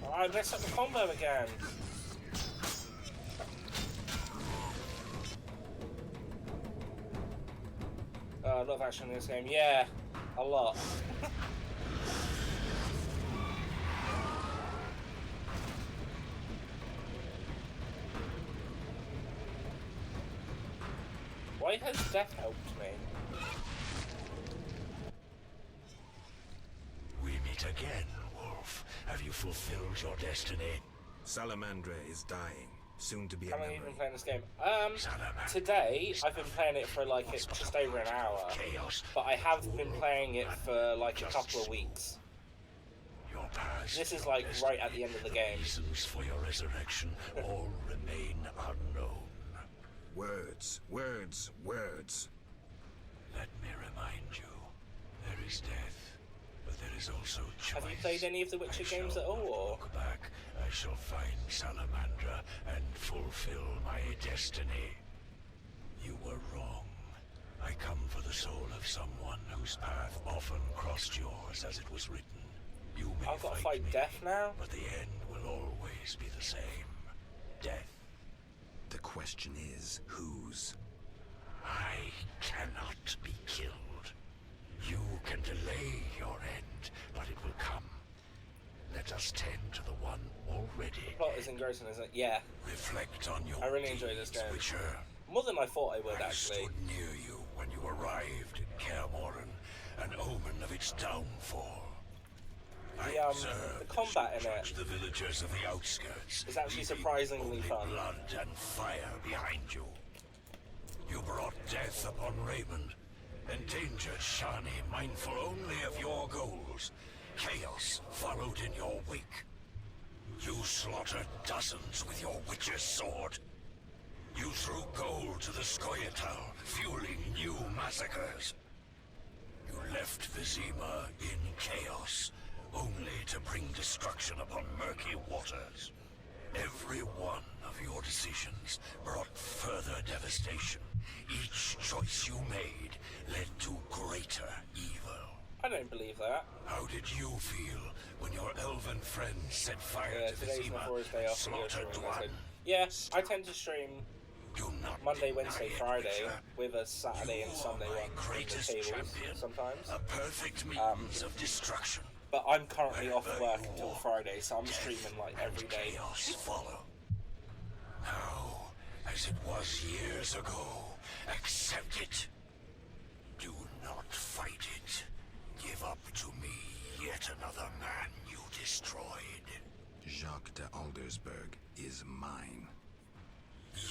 Oh, I messed up the combo again. A lot of action in this game. Yeah, a lot. Why has death helped me? Have you fulfilled your destiny? Salamandra is dying, soon to be a How long have memory. you been playing this game? Today I've been playing it for like just over an hour, but I have been playing it for like a couple of weeks. This is like right at the end of the game. Reasons for your resurrection all remain unknown. Words, words, words. Let me remind you, there is death, but there is also choice. Have you played any of the Witcher games at all, or? Look back, I shall find Salamandra and fulfill my destiny. You were wrong. I come for the soul of someone whose path often crossed yours as it was written. You may I've got to fight me, death now? but the end will always be the same. Death. The question is, whose? I cannot be killed. You can delay your end, but it will come. Let us tend to the one already. The plot is engrossing, isn't it? Yeah. Reflect on your I really enjoy this game. Witcher. More than I thought I would, actually. I stood near you when you arrived in Kaer Morhen, an omen of its downfall. The combat in it the villagers of the outskirts is actually surprisingly fun. Blood and fire behind you. You brought death upon Raymond, endangered Shani, mindful only of your goals. Chaos followed in your wake. You slaughtered dozens with your witch's sword. You threw gold to the Scoia'tael, fueling new massacres. You left Vizima in chaos, only to bring destruction upon murky waters. Every one of your decisions brought further devastation. Each choice you made led to greater evil. I don't believe that. How did you feel when your elven friends set fire to today's my Vizima forest day and off. slaughtered one? Yeah, I tend to stream Monday, Wednesday, Friday, with a Saturday and Sunday one in the tables sometimes. A perfect means of destruction. But I'm currently off work until Friday, so I'm streaming like every day. Chaos follow. Now, as it was years ago, accept it. Do not fight it. Give up to me yet another man you destroyed. Jacques de Aldersberg is mine.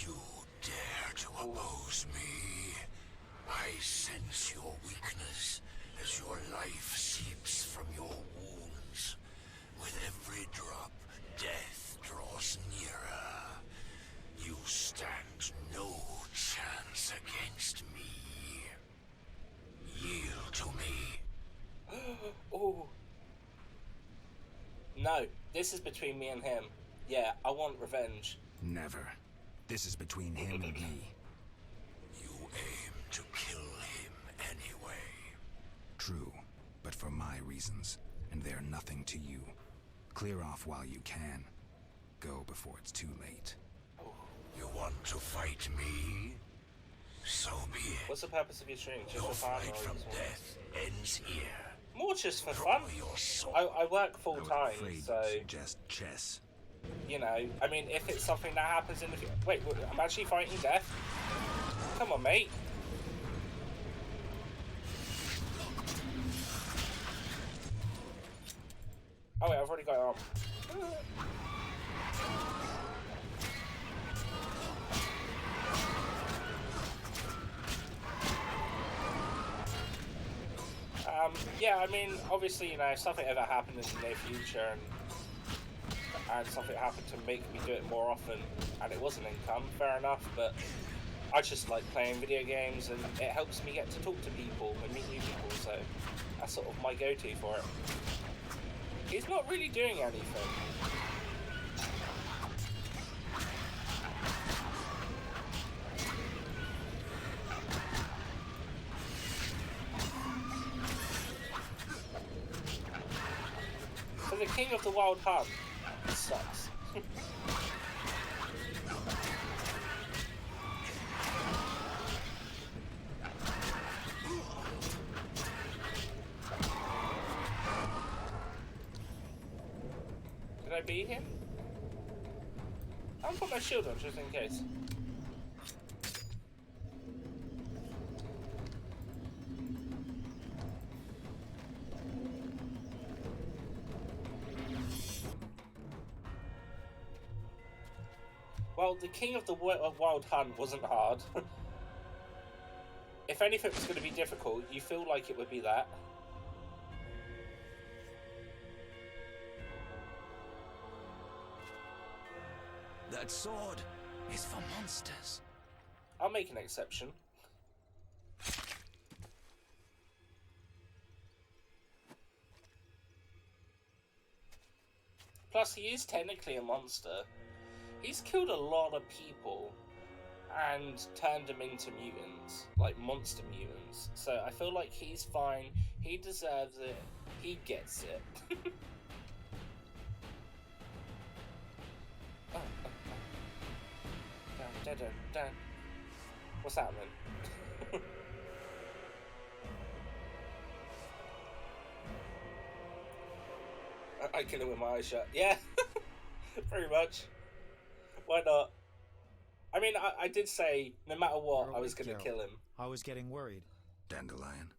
You dare to oppose me? I sense your weakness as your life seeps from your wounds. With every drop, death draws nearer. You stand no chance against me. Yield to me. Oh. No, this is between me and him. Yeah, I want revenge. Never. This is between him and me. You aim to kill him anyway. True, but for my reasons, and they're nothing to you. Clear off while you can. Go before it's too late. You want to fight me? So be it. What's the purpose of your stream? Just Your for fun? fight Or from just death ends here. more just for fun. I work full time, so just chess. You know, I mean, if it's something that happens in the future. Wait, I'm actually fighting death. Come on, mate. Oh wait, I've already got it on. Yeah, I mean, obviously, you know, if something ever happened in the near future and something happened to make me do it more often and it was an income, fair enough, but I just like playing video games and it helps me get to talk to people and meet new people, so that's sort of my go-to for it. He's not really doing anything. For the king of the wild hunt, it sucks. Did I beat him? I'll put my shield on just in case. Well, the King of the Wild Hunt wasn't hard. If anything was going to be difficult, you feel like it would be that. That sword is for monsters. I'll make an exception. Plus, he is technically a monster. He's killed a lot of people and turned them into mutants, like monster mutants. So I feel like he's fine. He deserves it. He gets it. Dun. What's happening? I kill him with my eyes shut. Yeah, pretty much. Why not? I mean, I did say no matter what, I was going to kill him. I was getting worried. Dandelion?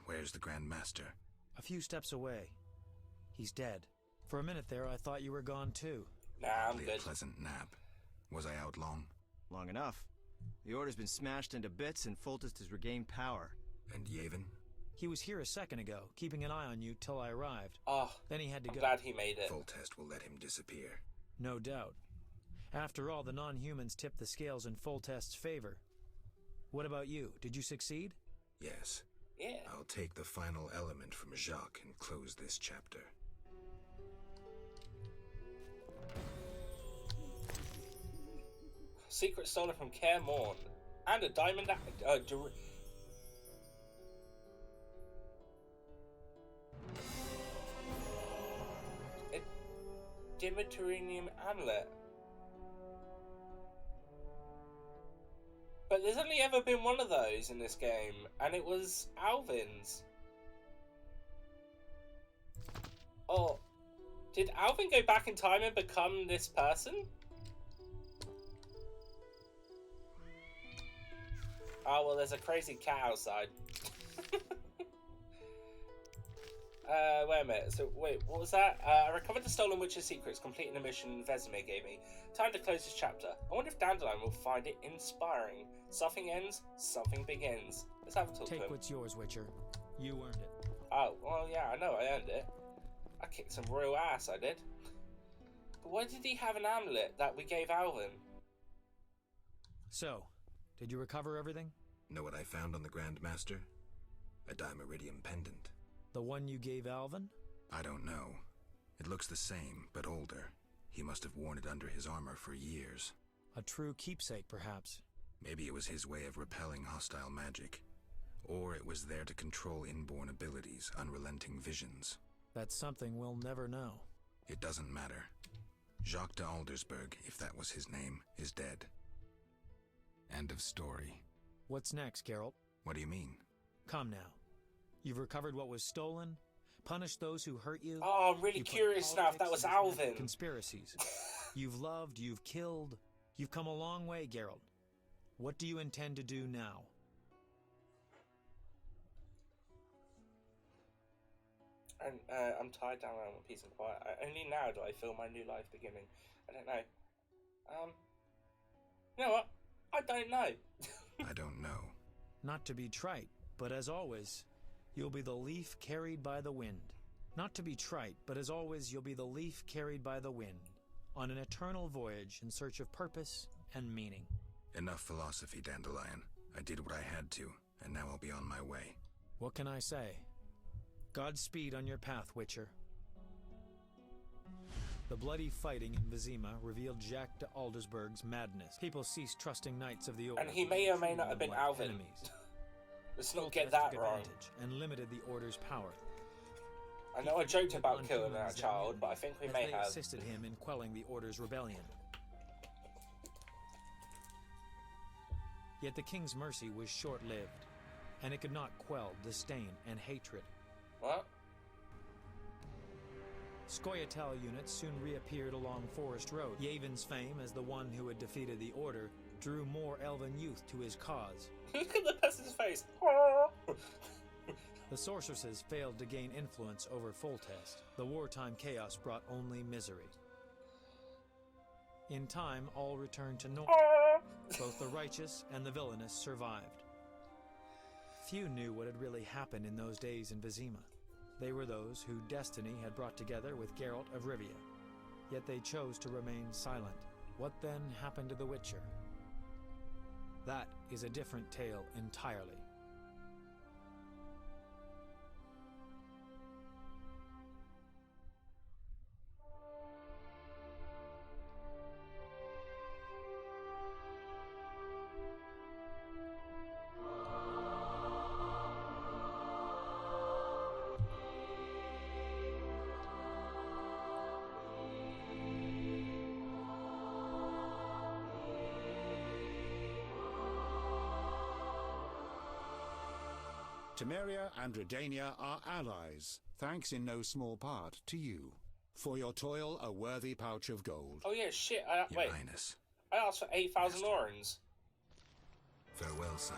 Where's the Grand Master? A few steps away. He's dead. For a minute there, I thought you were gone too. Nah, I'm good. A pleasant nap. Was I out long? Long enough. The Order's been smashed into bits and Foltest has regained power. And Yavin? He was here a second ago, keeping an eye on you till I arrived. Then he had to I'm go. Glad he made it. Foltest will let him disappear. No doubt. After all, the non-humans tipped the scales in Foltest's favor. What about you? Did you succeed? Yes. Yeah. I'll take the final element from Jacques and close this chapter. Secret stolen from Kaer Morn. And a diamond... a Dimitrinium amulet. But there's only ever been one of those in this game, and it was Alvin's. Oh, did Alvin go back in time and become this person? Oh, well, there's a crazy cat outside. Wait a minute. So, wait, what was that? I recovered the stolen witch's secrets, completing the mission Vesemir gave me. Time to close this chapter. I wonder if Dandelion will find it inspiring. Something ends, something begins. Let's have a talk to him. Take what's yours, Witcher. You earned it. Oh, well, yeah, I know I earned it. I kicked some real ass, I did. But why did he have an amulet that we gave Alvin? So, did you recover everything? Know what I found on the Grand Master? A Dimeridium pendant. The one you gave Alvin? I don't know. It looks the same, but older. He must have worn it under his armor for years. A true keepsake, perhaps. Maybe it was his way of repelling hostile magic. Or it was there to control inborn abilities, unrelenting visions. That's something we'll never know. It doesn't matter. Jacques de Aldersberg, if that was his name, is dead. End of story. What's next, Geralt? What do you mean? Come now. You've recovered what was stolen, punished those who hurt you. Oh, I'm really curious now if that was Alvin. Conspiracies. You've loved, you've killed. You've come a long way, Geralt. What do you intend to do now? And I'm tied down around with peace and quiet. Only now do I feel my new life beginning. I don't know. You know what? I don't know. I don't know. Not to be trite, but as always, you'll be the leaf carried by the wind. Not to be trite, but as always, you'll be the leaf carried by the wind, on an eternal voyage in search of purpose and meaning. Enough philosophy, Dandelion. I did what I had to, and now I'll be on my way. What can I say? Godspeed on your path, Witcher. The bloody fighting in Vizima revealed Jacques de Aldersberg's madness. People ceased trusting knights of the Order. And he may or may not have been Alvin. Enemies. Let's not get that wrong. And limited the Order's power. I know I joked about killing our child, but I think we may have. Assisted him in quelling the Order's rebellion. Yet the King's mercy was short-lived, and it could not quell disdain and hatred. What? Scoia'tael units soon reappeared along Forest Road. Yavin's fame as the one who had defeated the Order drew more elven youth to his cause. Look at the person's face. The sorceresses failed to gain influence over Foltest. The wartime chaos brought only misery. In time, all returned to normal. Both the righteous and the villainous survived. Few knew what had really happened in those days in Vizima. They were those who destiny had brought together with Geralt of Rivia. Yet they chose to remain silent. What then happened to the Witcher? That is a different tale entirely. Temeria and Redania are allies, thanks in no small part to you. For your toil, a worthy pouch of gold. Oh yeah, shit. Your Wait. Highness. I asked for 8,000 orens. Farewell, sire.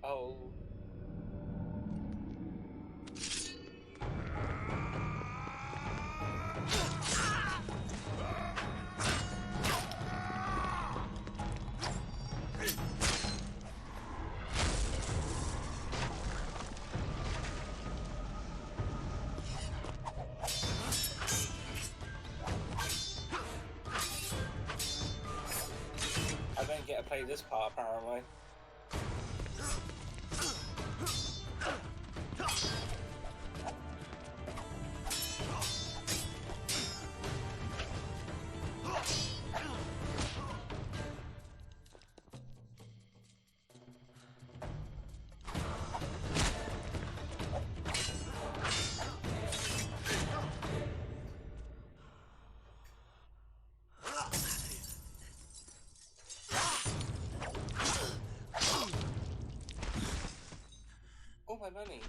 Oh. I don't get to play this part apparently. Oh, my money.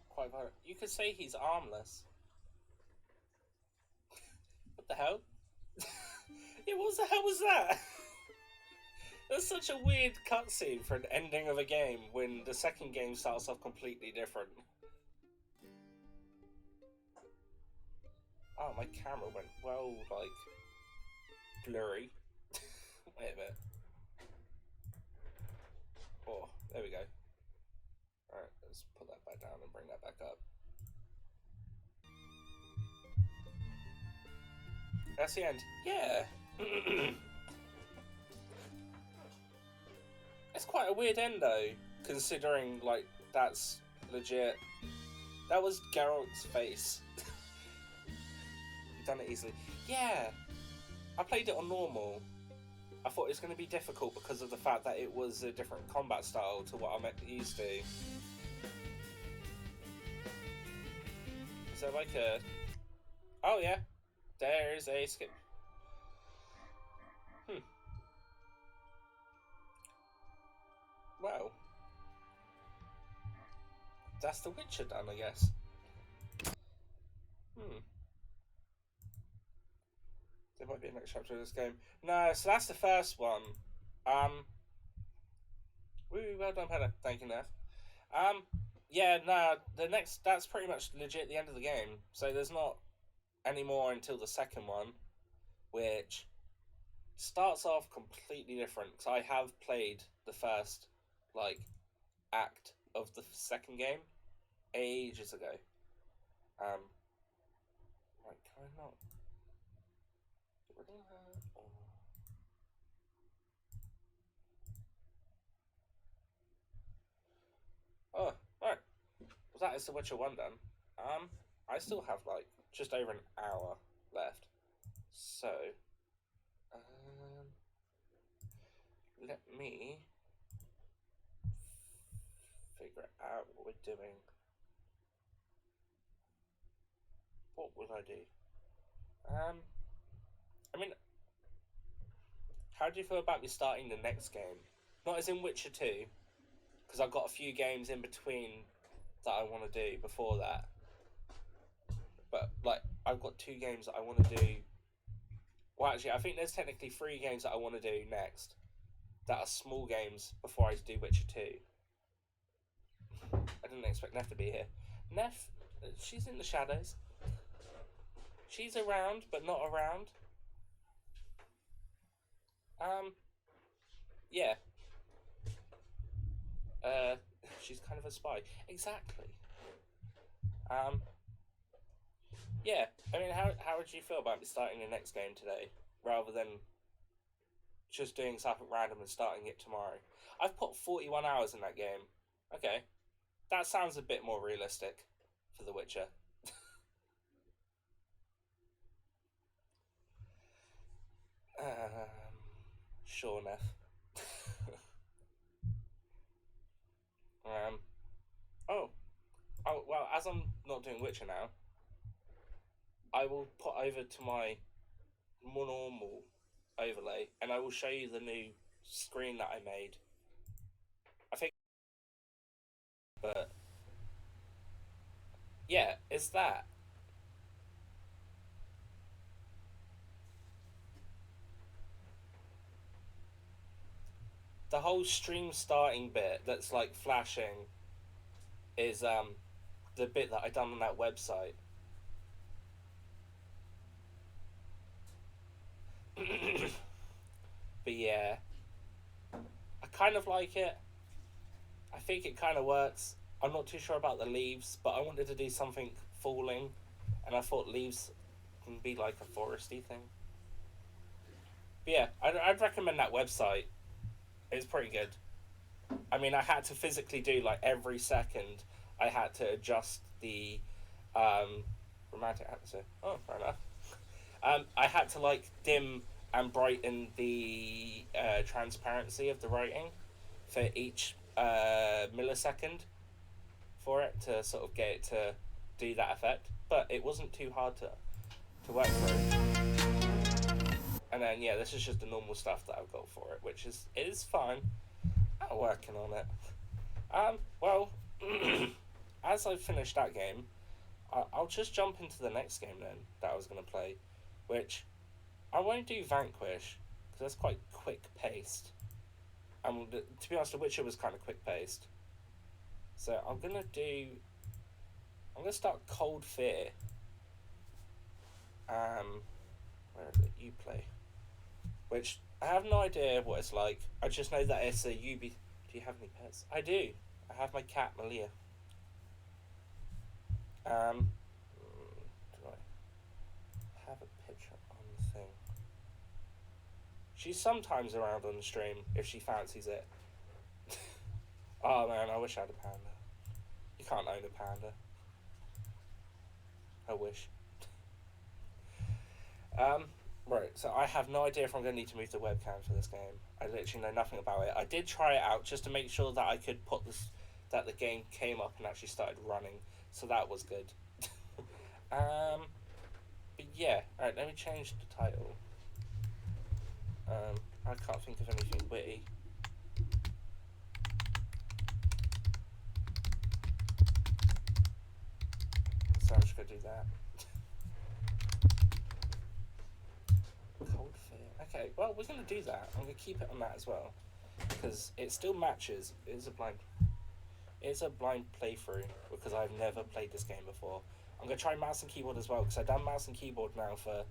Quite violent. You could say he's armless. What the hell? Yeah, what the hell was that? That's such a weird cutscene for an ending of a game when the second game starts off completely different. Oh, my camera went well, like, blurry. Wait a minute. Oh, there we go. Alright, let's put that back down and bring that back up. That's the end. Yeah! It's quite a weird end, though, considering, like, that's legit. That was Geralt's face. You've done it easily. Yeah! I played it on normal. I thought it was going to be difficult because of the fact that it was a different combat style to what I'm used to. Is there like a... Oh yeah, there is a skip. Well, that's The Witcher done, I guess. There might be a next chapter of this game. No, so that's the first one. Woo, well done, Peter. Thank you, Nev. Yeah, no, the next, that's pretty much legit the end of the game. So there's not any more until the second one, which starts off completely different. Because I have played the first, like, act of the second game ages ago. Right, can I not get rid of that? Or... Oh, right. Well, that is The Witcher 1 done. I still have like just over an hour left. So, let me figure out what we're doing. What would I do? I mean, how do you feel about me starting the next game? Not as in Witcher 2, because I've got a few games in between that I want to do before that. But, like, I've got 2 games that I want to do. Well, actually, I think there's technically 3 games that I want to do next that are small games before I do Witcher 2. I didn't expect Neff to be here. Neff, she's in the shadows. She's around, but not around. Yeah. She's kind of a spy. Exactly. Yeah. I mean, how would you feel about me starting the next game today, rather than just doing something random and starting it tomorrow? I've put 41 hours in that game. Okay. That sounds a bit more realistic for The Witcher. Sure, Neff. Oh, well, as I'm not doing Witcher now, I will put over to my more normal overlay, and I will show you the new screen that I made. I think, but yeah, it's that. The whole stream starting bit that's like flashing is the bit that I done on that website. But yeah, I kind of like it. I think it kind of works. I'm not too sure about the leaves, but I wanted to do something falling, and I thought leaves can be like a foresty thing. But yeah, I'd recommend that website. It's pretty good. I mean, I had to physically do like every second. I had to adjust the romantic atmosphere. Oh, fair enough. I had to like dim and brighten the transparency of the writing for each millisecond for it to sort of get it to do that effect. But it wasn't too hard to work through. And then yeah, this is just the normal stuff that I've got for it, which is fine. I'm working on it. Well, as I finish that game, I'll just jump into the next game then that I was going to play, which I won't do Vanquish because that's quite quick paced. And to be honest, The Witcher was kind of quick paced. So I'm gonna start Cold Fear. Where is it? You play. Which I have no idea what it's like. I just know that it's a UB. Do you have any pets? I do. I have my cat Malia. Do I have a picture on the thing? She's sometimes around on the stream if she fancies it. Oh man, I wish I had a panda. You can't own a panda. I wish. Right, so I have no idea if I'm going to need to move the webcam for this game. I literally know nothing about it. I did try it out just to make sure that I could put this, that the game came up and actually started running, so that was good. But yeah, alright, let me change the title. I can't think of anything witty. So I'm just going to do that. Cold Fear. Okay, well, we're going to do that. I'm going to keep it on that as well. Because it still matches. It's a blind playthrough. Because I've never played this game before. I'm going to try mouse and keyboard as well. Because I've done mouse and keyboard now for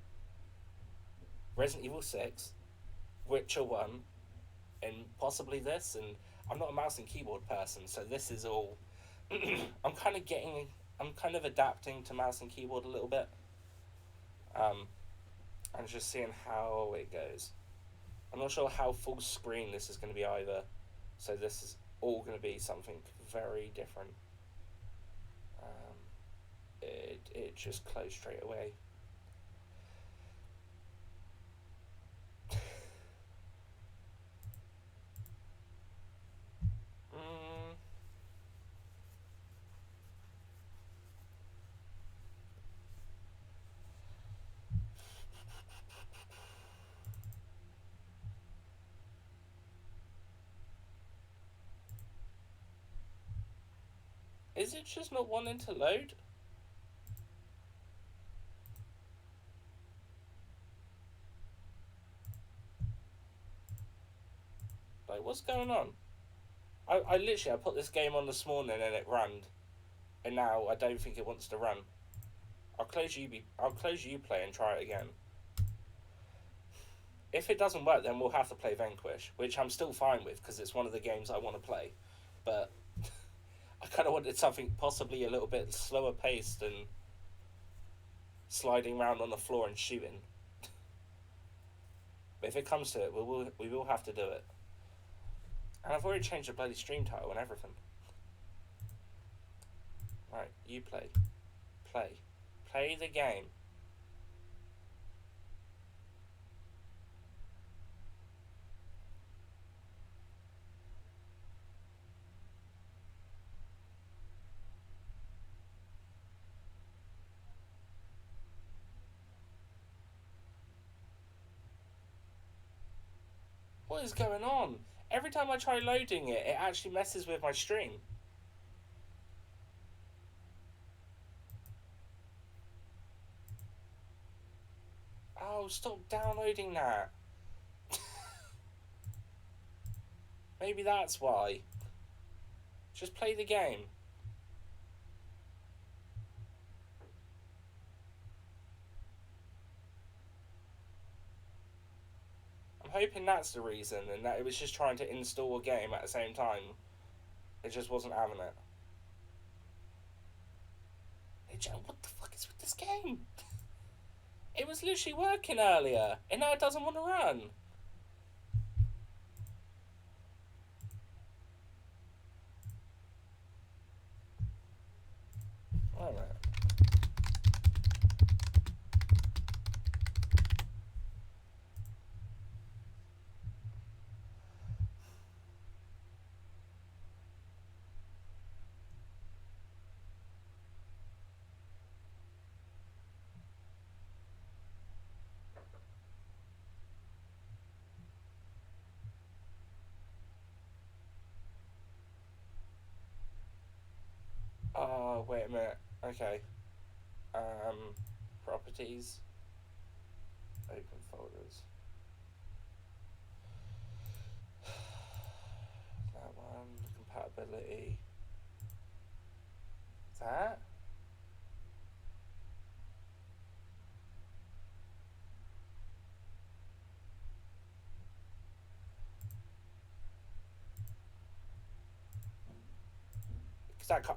Resident Evil 6, Witcher 1, and possibly this. And I'm not a mouse and keyboard person. So this is all... I'm kind of adapting to mouse and keyboard a little bit. And just seeing how it goes. I'm not sure how full screen this is going to be either, so this is all going to be something very different. It just closed straight away. Is it just not wanting to load? Like, what's going on? I literally, I put this game on this morning and it ran, and now I don't think it wants to run. I'll close Uplay and try it again. If it doesn't work, then we'll have to play Vanquish, which I'm still fine with because it's one of the games I want to play. But I kind of wanted something possibly a little bit slower paced than sliding around on the floor and shooting. But if it comes to it, we will have to do it. And I've already changed the bloody stream title and everything. Right, you play. Play the game. What is going on? Every time I try loading it, it actually messes with my stream. Oh, stop downloading that. Maybe that's why. Just play the game. I'm hoping that's the reason, and that it was just trying to install a game at the same time. It just wasn't having it. Hey Joe, what the fuck is with this game? It was literally working earlier, and now it doesn't want to run. Alright. Oh, wait a minute. Okay. Properties. Open folders. That one. Compatibility. That?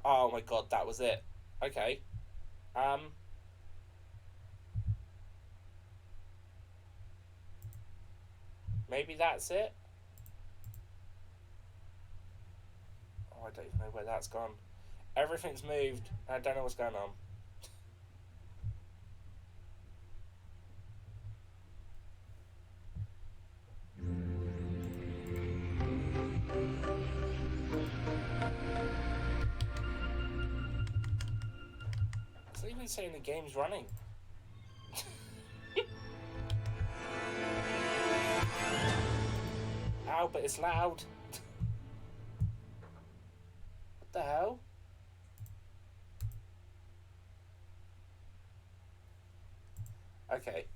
Oh my god, that was it. Okay. Maybe that's it? Oh, I don't even know where that's gone. Everything's moved. I don't know what's going on. It's not even saying the game's running. Ow, but it's loud. What the hell? Okay.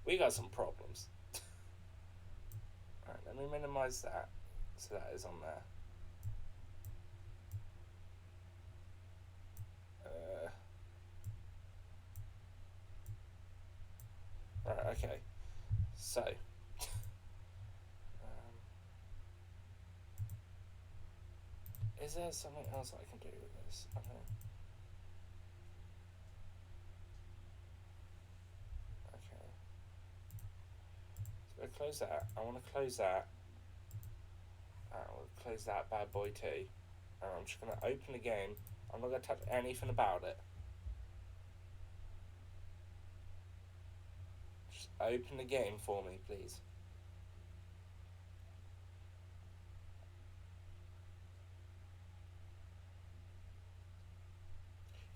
We got some problems. Alright, let me minimize that. So that is on there. Right, okay. So. Is there something else I can do with this? I don't know. close that. I want to close that. I want to close that bad boy too. And I'm just going to open the game. I'm not going to touch anything about it. Just open the game for me, please.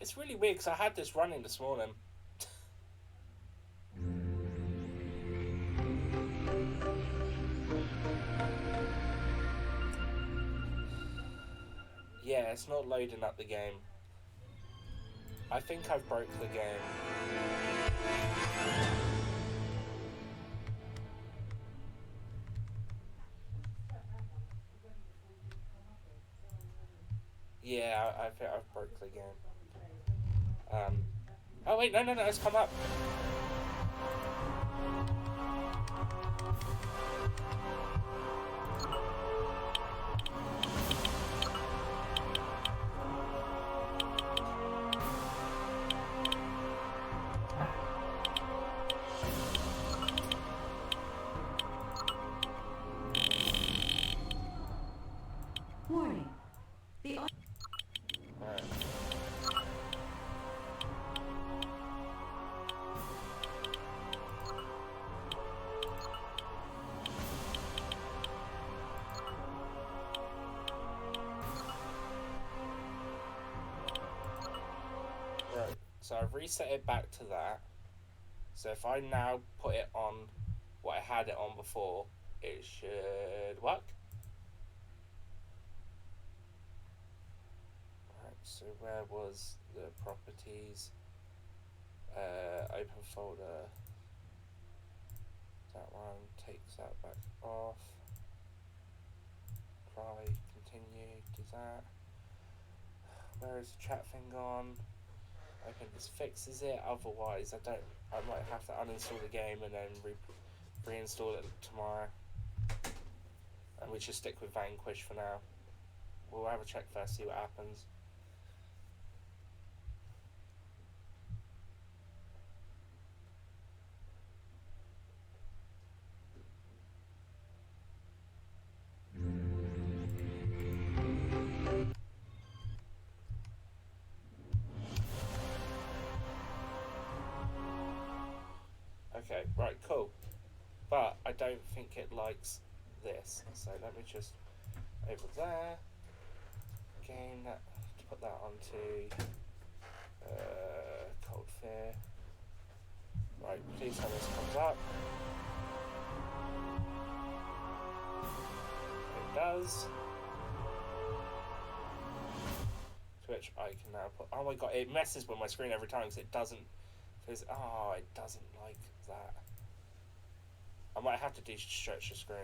It's really weird because I had this running this morning. Yeah, it's not loading up the game. I think I've broke the game. Yeah, I think I've broke the game. Oh wait, no, it's come up. Warning. The Right, so I've reset it back to that. So if I now put it on what I had it on before, it should work. Right, so where was the properties? Open folder. That one, takes that back off. Try, continue, do that. Where is the chat thing gone? I think this fixes it, otherwise I might have to uninstall the game and then reinstall it tomorrow. And we should stick with Vanquish for now. We'll have a check first, see what happens. Okay, right, cool. But I don't think it likes this. So let me just over there. Game that to put that onto Cold Fear. Right, please tell this comes up. It does. To which I can now put. Oh my god, it messes with my screen every time because it doesn't. Oh, it doesn't like that. I might have to de-stretch the screen.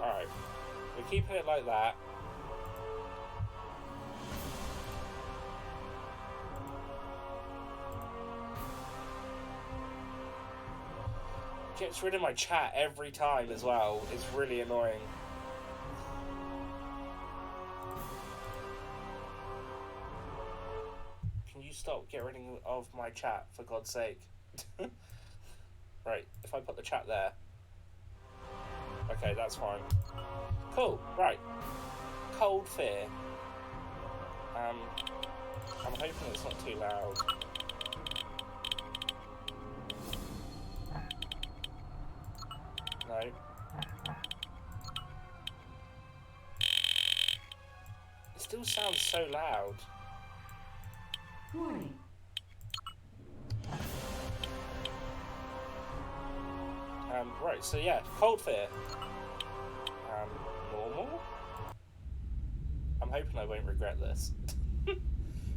Alright, we're keeping it like that. Gets rid of my chat every time as well. It's really annoying. Stop getting rid of my chat, for God's sake. Right, if I put the chat there. Okay, that's fine. Cool, right. Cold Fear. I'm hoping it's not too loud. No. It still sounds so loud. warning. Right, so yeah, Cold Fear. Normal? I'm hoping I won't regret this.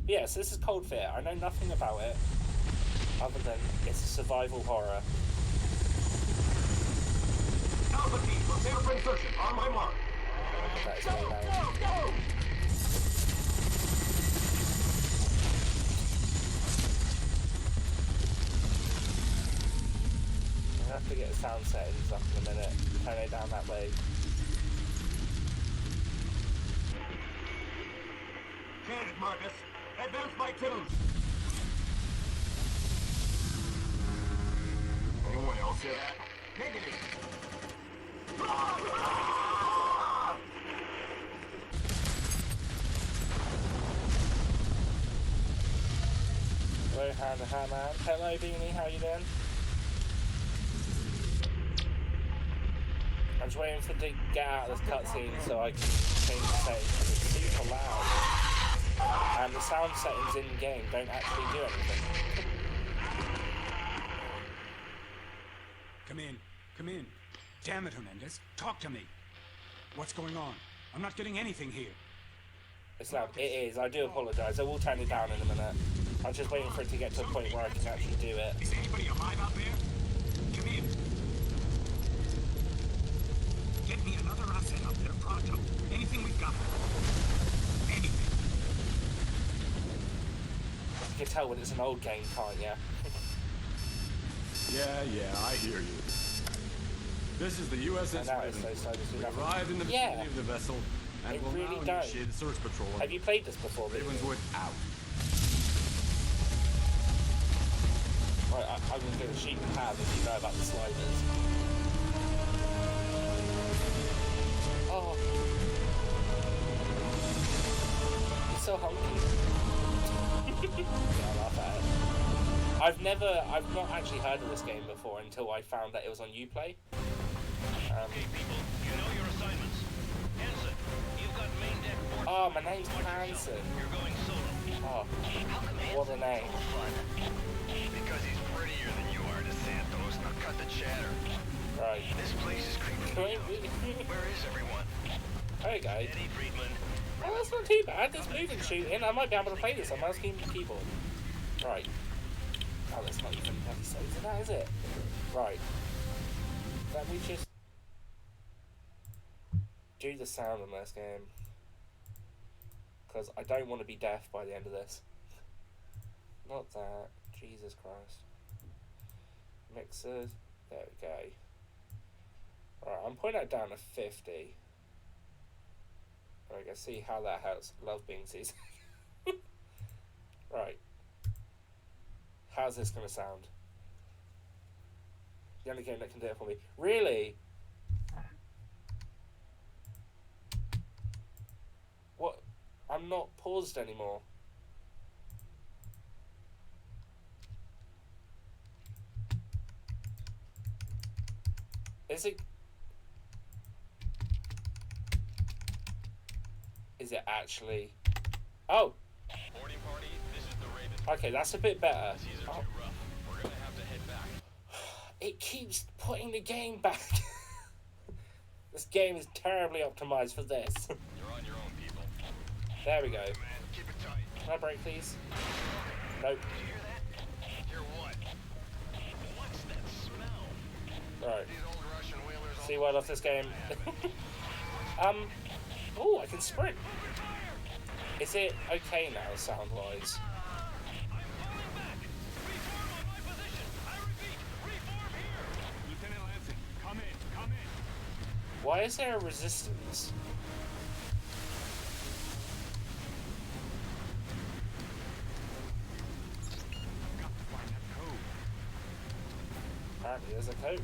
Yeah, so this is Cold Fear. I know nothing about it, other than it's a survival horror. Alpha team, prepare for insertion. On my mark. That is very loud. Go! I have to get the sound settings up in a minute. Turn it down that way. Candid, Marcus. Advance by twos. Anyone else hear that? Negative. Hello, Hannah, Hannah. Hello, Beanie. How you doing? I'm just waiting for it to get out of this cutscene so I can change the settings because it's super loud. And the sound settings in the game don't actually do anything. Come in. Come in. Damn it, Hernandez. Talk to me. What's going on? I'm not getting anything here. It's loud. It is. I do apologise. I will turn it down in a minute. I'm just waiting for it to get to a point where I can actually do it. Is anybody alive out there? Come in. Get me another asset up there, pronto. Anything we've got. Anything. You can tell when it's an old game, can't you? Yeah, I hear you. This is the USS Raven. We arrived in the vicinity of the vessel and will now initiate the search patrol. Have you played this before? Ravenswood out. Right, I'm going to give a sheep a have if you know about the sliders. Oh. It's so hunky. Yeah, I laugh at it. I've not actually heard of this game before until I found that it was on Uplay. Okay, people, you know your assignments. Hanson, you've got main deck. Oh, my name's Hanson. You're going solo. Oh, what a name. Because he's prettier than you are, DeSantos. Now cut the chatter. Right. This place is creeping me out. Where is everyone? Hey guys. Eddie Friedman. Oh, that's not too bad. There's moving shooting. I might be able to play this on mouse keyboard. Right. Oh, that's not even episodes of that, is it? Right. Let me just do the sound in this game. Because I don't want to be deaf by the end of this. Not that. Jesus Christ. Mixers. There we go. Alright, I'm putting that down to 50. I can see how that helps. Love being seasoned. Right. How's this going to sound? The only game that can do it for me. Really? What? I'm not paused anymore. Is it? Is it actually? Oh. Boarding party, this is the Raven. Okay, that's a bit better. These are too rough. We're gonna have to head back. It keeps putting the game back. This game is terribly optimized for this. You're on your own, people. There we go. Man, keep it tight. Can I break, please? Nope. Did you hear that? Hear what? What's that smell? Right. These old Russian whalers. See why I love this game. Oh, I can sprint. Is it okay now, sound-wise? Lieutenant Lansing, come in, come in. Why is there a resistance? Got to find that code. Apparently there's a code.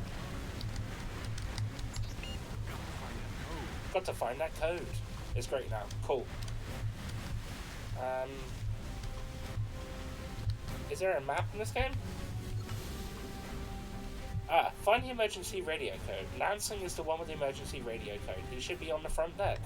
Got to find that code. It's great now. Cool. Is there a map in this game? Ah, find the emergency radio code. Lansing is the one with the emergency radio code. He should be on the front deck.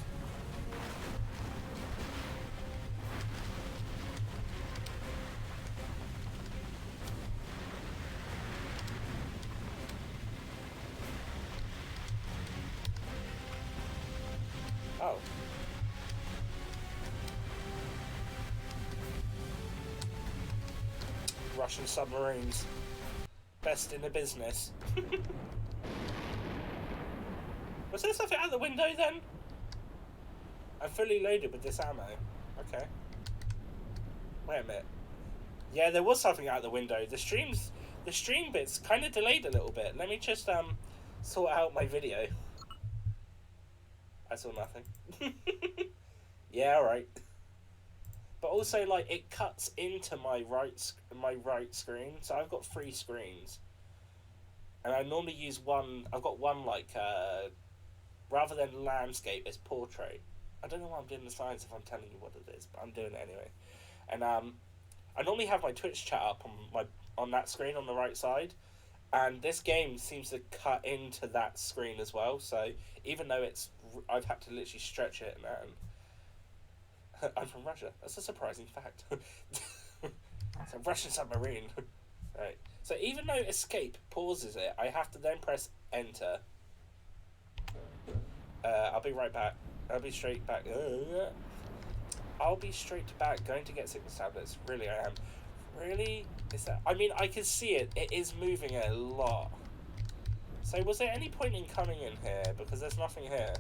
Oh. Russian submarines. Best in the business. Was there something out the window then? I'm fully loaded with this ammo. Okay. Wait a minute. Yeah, there was something out the window. The stream bit's kind of delayed a little bit. Let me just sort out my video. I saw nothing. Yeah, alright. But also, like, it cuts into my right screen, so I've got 3 screens. And I normally use one. I've got one like rather than landscape, it's portrait. I don't know why I'm doing the science if I'm telling you what it is, but I'm doing it anyway. And I normally have my Twitch chat up on that screen on the right side, and this game seems to cut into that screen as well. So even though I've had to literally stretch it, and I'm from Russia. That's a surprising fact. It's a Russian submarine. Right. So even though escape pauses it, I have to then press enter. I'll be right back. I'll be straight back. I'll be straight back. Going to get sickness tablets. Really, I am. Really? Is that? I mean, I can see it. It is moving a lot. So was there any point in coming in here? Because there's nothing here.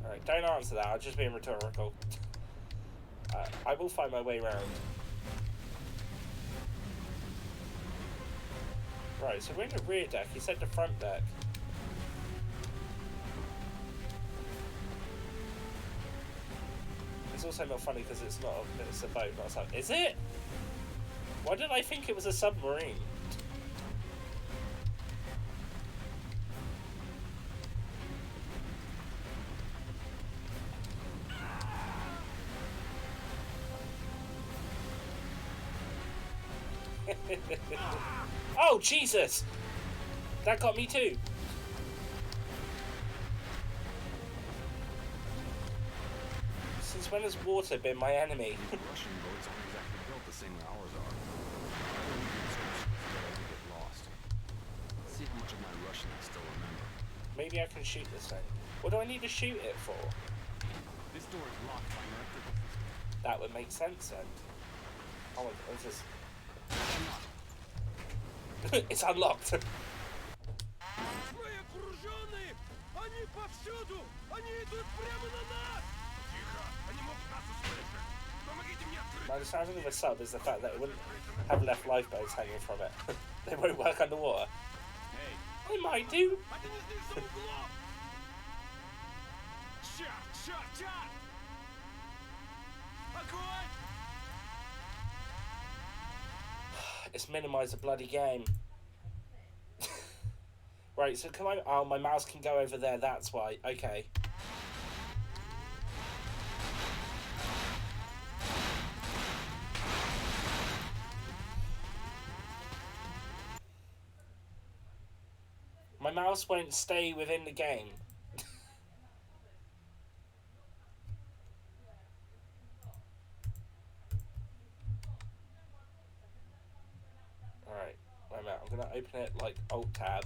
Alright, don't answer that. I'm just being rhetorical. I will find my way around. Right, so we're in the rear deck. He said the front deck. It's also not funny because it's not. It's a boat, not a submarine. Is it? Why did I think it was a submarine? Oh, Jesus! That got me too. Since when has water been my enemy? Russian boats aren't exactly built the same as ours are. I don't need instructions so that I don't get lost. Let's see how much of my Russian I still remember. Maybe I can shoot this thing. What do I need to shoot it for? This door is locked by an electrical system. That would make sense then. Oh, what's this? It's unlocked. My understanding of a sub is the fact that it wouldn't have left lifeboats hanging from it. They won't work underwater. They might do. It's minimised the bloody game. Right, so can I... Oh, my mouse can go over there, that's why. Okay. My mouse won't stay within the game. Alright, wait a minute. I'm going to open it like Alt-Tab.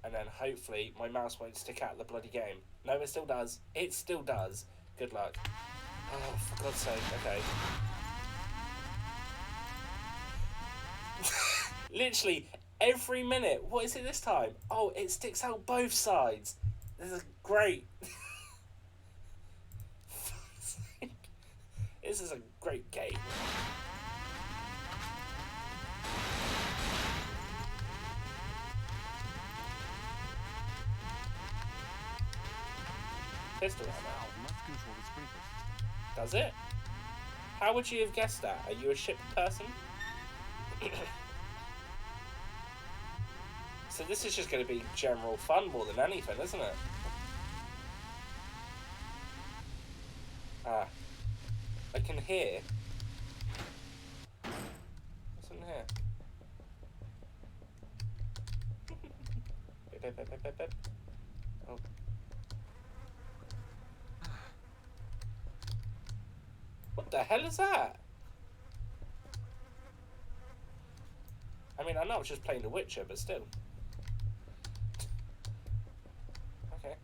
And then hopefully my mouse won't stick out of the bloody game. No, it still does. It still does. Good luck. Oh, for God's sake. Okay. Literally every minute. What is it this time? Oh, it sticks out both sides. This is great. This is a great game. Pistol ammo. Does it? How would you have guessed that? Are you a ship person? So this is just going to be general fun more than anything, isn't it? Ah. I can hear. What's in here? Beep, beep, beep, beep, beep. Oh. What the hell is that? I mean, I know I was just playing The Witcher, but still. Okay.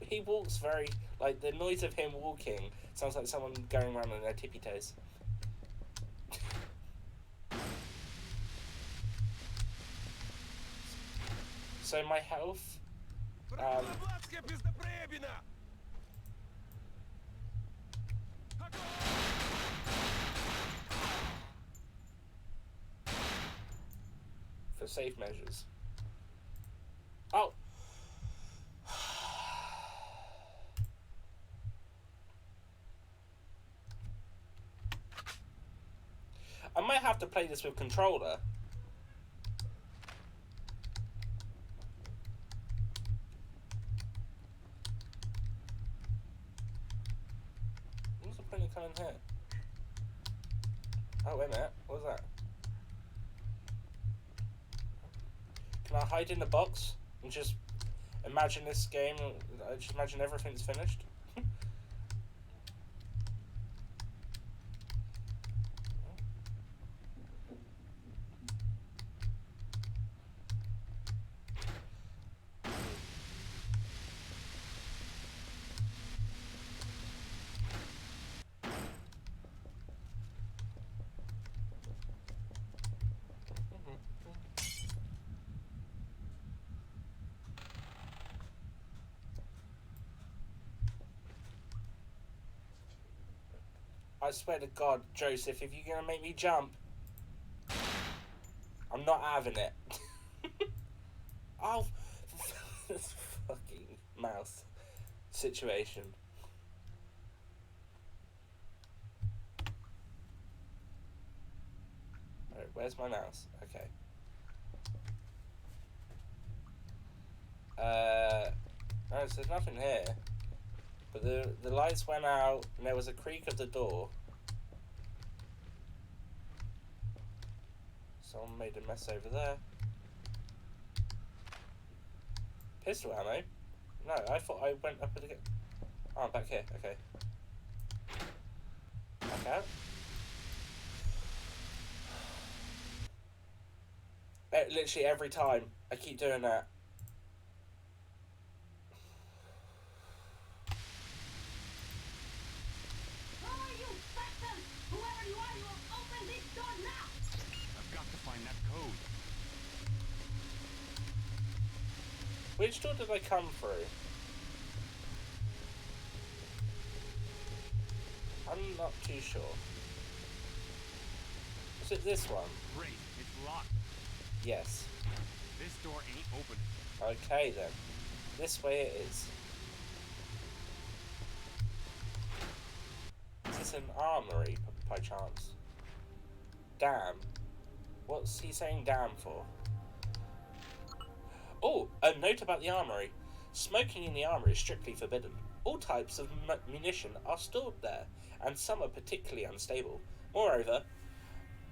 He walks very... Like, the noise of him walking sounds like someone going around on their tippy toes. So my health... for safe measures. Oh! I might have to play this with controller. me come in here. Oh, wait a minute. What was that? Can I hide in the box and just imagine this game? Just imagine everything's finished? I swear to God, Joseph, if you're gonna make me jump, I'm not having it. Oh, this fucking mouse situation. Alright, where's my mouse? Okay. No, so there's nothing here. But the lights went out, and there was a creak of the door. Someone made a mess over there. Pistol ammo? No, I thought I went up again. Oh, I'm back here. Okay. Back out. Literally every time, I keep doing that. Which door did I come through? I'm not too sure. Was it this one? Great, it's locked. Yes. This door ain't opening. Okay then. This way it is. Is this an armory, by chance? Damn. What's he saying damn for? Oh, a note about the armory. Smoking in the armory is strictly forbidden. All types of munition are stored there, and some are particularly unstable. Moreover,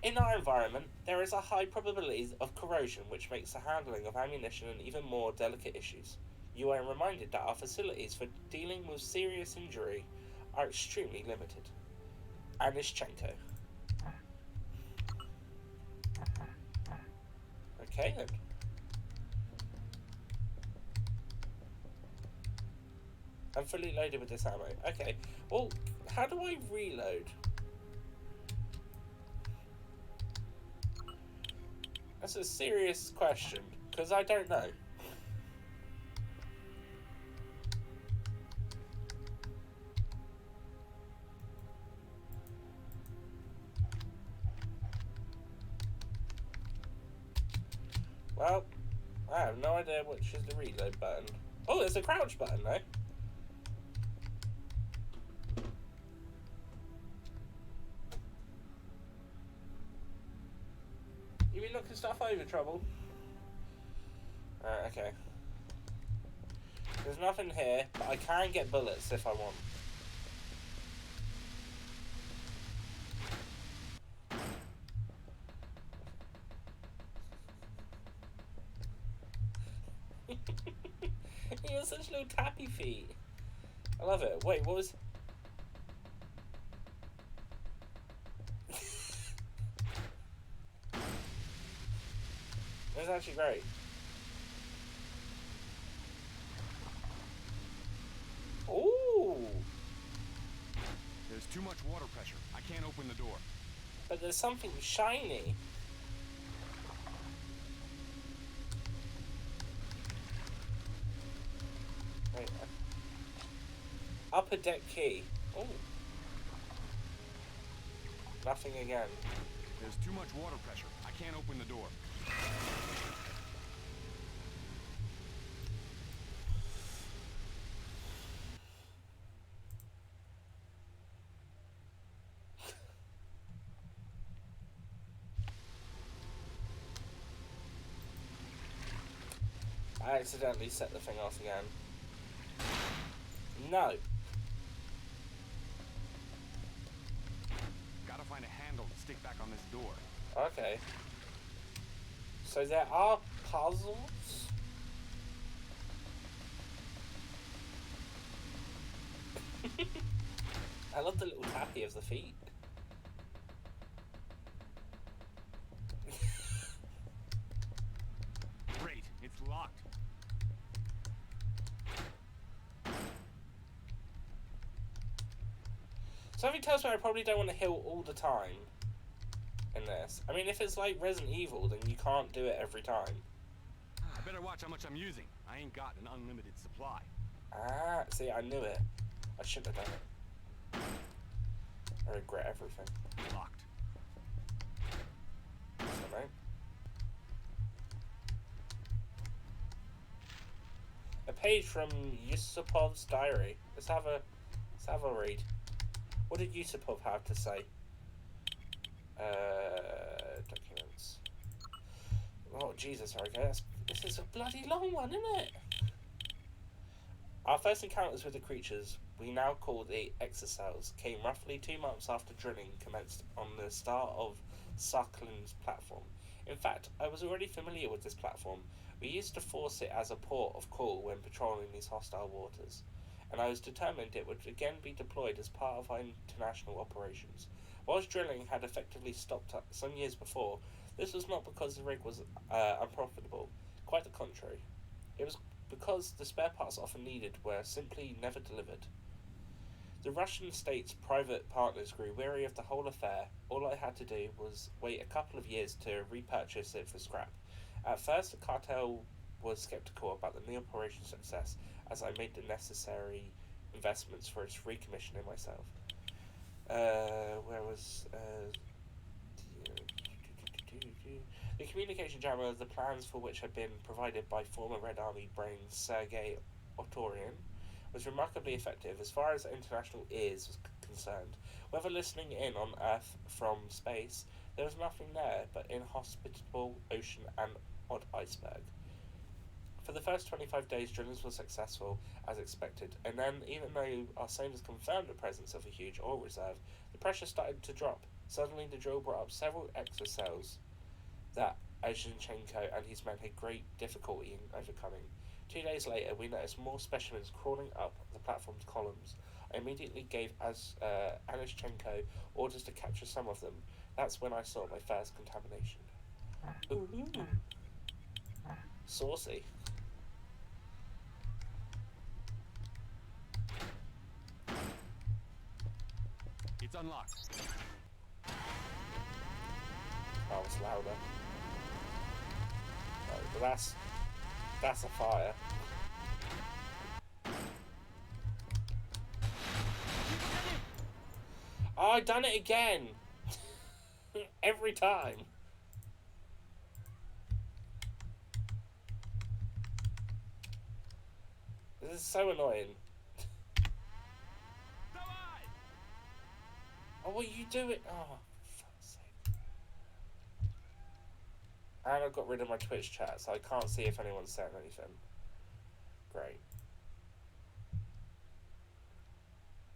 in our environment, there is a high probability of corrosion, which makes the handling of ammunition an even more delicate issue. You are reminded that our facilities for dealing with serious injury are extremely limited. Anishchenko. Okay then. I'm fully loaded with this ammo. Okay. Well, how do I reload? That's a serious question, because I don't know. Well, I have no idea which is the reload button. Oh, there's a crouch button though. You been looking stuff over, Trouble? Okay. There's nothing here, but I can get bullets if I want. You have such little tappy feet. I love it. Wait, what was... That's actually great. Ooh! There's too much water pressure. I can't open the door. But there's something shiny. Wait. Upper deck key. Ooh. Nothing again. There's too much water pressure. I can't open the door. I accidentally set the thing off again. No. handle to stick back on this door. Okay. So there are puzzles? I love the little tappy of the feet. Great, it's locked. Something tells me I probably don't want to heal all the time in this. I mean, if it's like Resident Evil, then you can't do it every time. I better watch how much I'm using. I ain't got an unlimited supply. Ah, see, I knew it. I shouldn't have done it. I regret everything. Locked. Something. A page from Yusupov's diary. Let's have a read. What did Yusupov have to say? Documents. Oh Jesus, okay, this is a bloody long one, isn't it? Our first encounters with the creatures we now call the exocells came roughly 2 months after drilling commenced on the start of Sakhalin's platform. In fact, I was already familiar with this platform. We used to force it as a port of call when patrolling these hostile waters, and I was determined it would again be deployed as part of our international operations. Whilst drilling had effectively stopped some years before, this was not because the rig was unprofitable. Quite the contrary. It was because the spare parts often needed were simply never delivered. The Russian state's private partners grew weary of the whole affair. All I had to do was wait a couple of years to repurchase it for scrap. At first, the cartel was skeptical about the new operation's success, as I made the necessary investments for its recommissioning myself. The communication jammer, the plans for which had been provided by former Red Army brain Sergei Otorian, was remarkably effective as far as international ears was concerned. Whether listening in on Earth from space, there was nothing there but inhospitable ocean and odd iceberg. For the first 25 days, drillings were successful, as expected, and then, even though our sonars confirmed the presence of a huge oil reserve, the pressure started to drop. Suddenly, the drill brought up several exocells that Azhinchenko and his men had great difficulty in overcoming. 2 days later, we noticed more specimens crawling up the platform's columns. I immediately gave Azhinchenko orders to capture some of them. That's when I saw my first contamination. Ooh. Saucy. It's unlocked. Oh, it's louder. Oh, but that's a fire. Oh, I done it again. Every time. This is so annoying. Oh, what you doing? Oh, for fuck's sake. And I've got rid of my Twitch chat, so I can't see if anyone's saying anything. Great.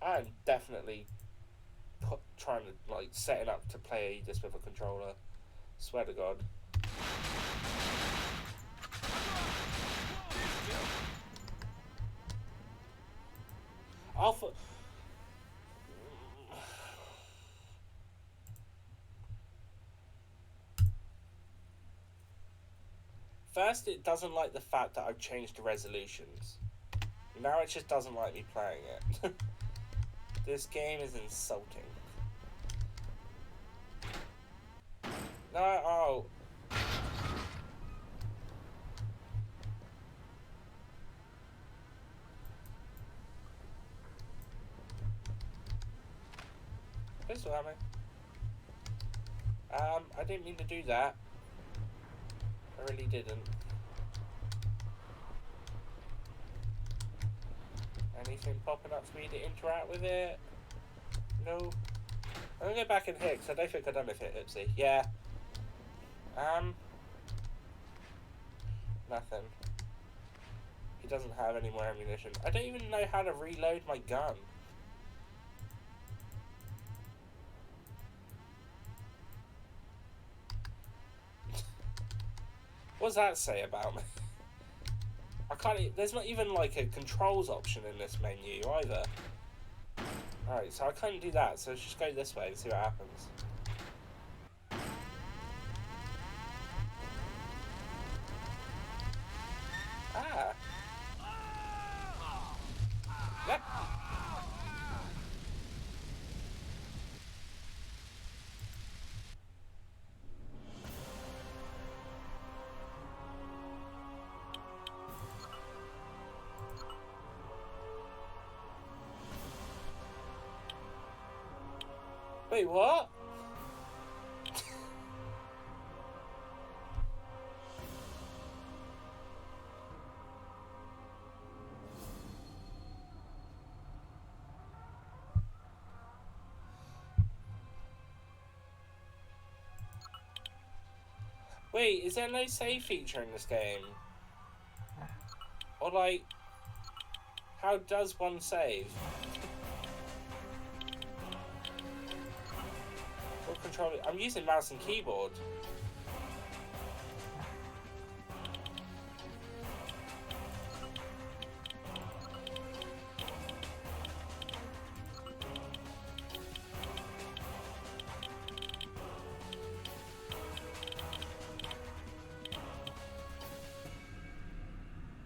I'm definitely trying to, like, setting up to play this with a controller. Swear to God. Alpha. First, it doesn't like the fact that I've changed the resolutions. Now it just doesn't like me playing it. This game is insulting. No, oh. Pistol ammo. I didn't mean to do that. I really didn't. Anything popping up for me to interact with it? No. I'm gonna go back in here because I don't think I've done it, Oopsie. Yeah. Nothing. He doesn't have any more ammunition. I don't even know how to reload my gun. What does that say about me? I can't. There's not even like a controls option in this menu either. Alright, so I can't do that, so let's just go this way and see what happens. Ah! Yep. Wait, what? Wait, is there no save feature in this game? Or like, how does one save? What controller? I'm using mouse and keyboard.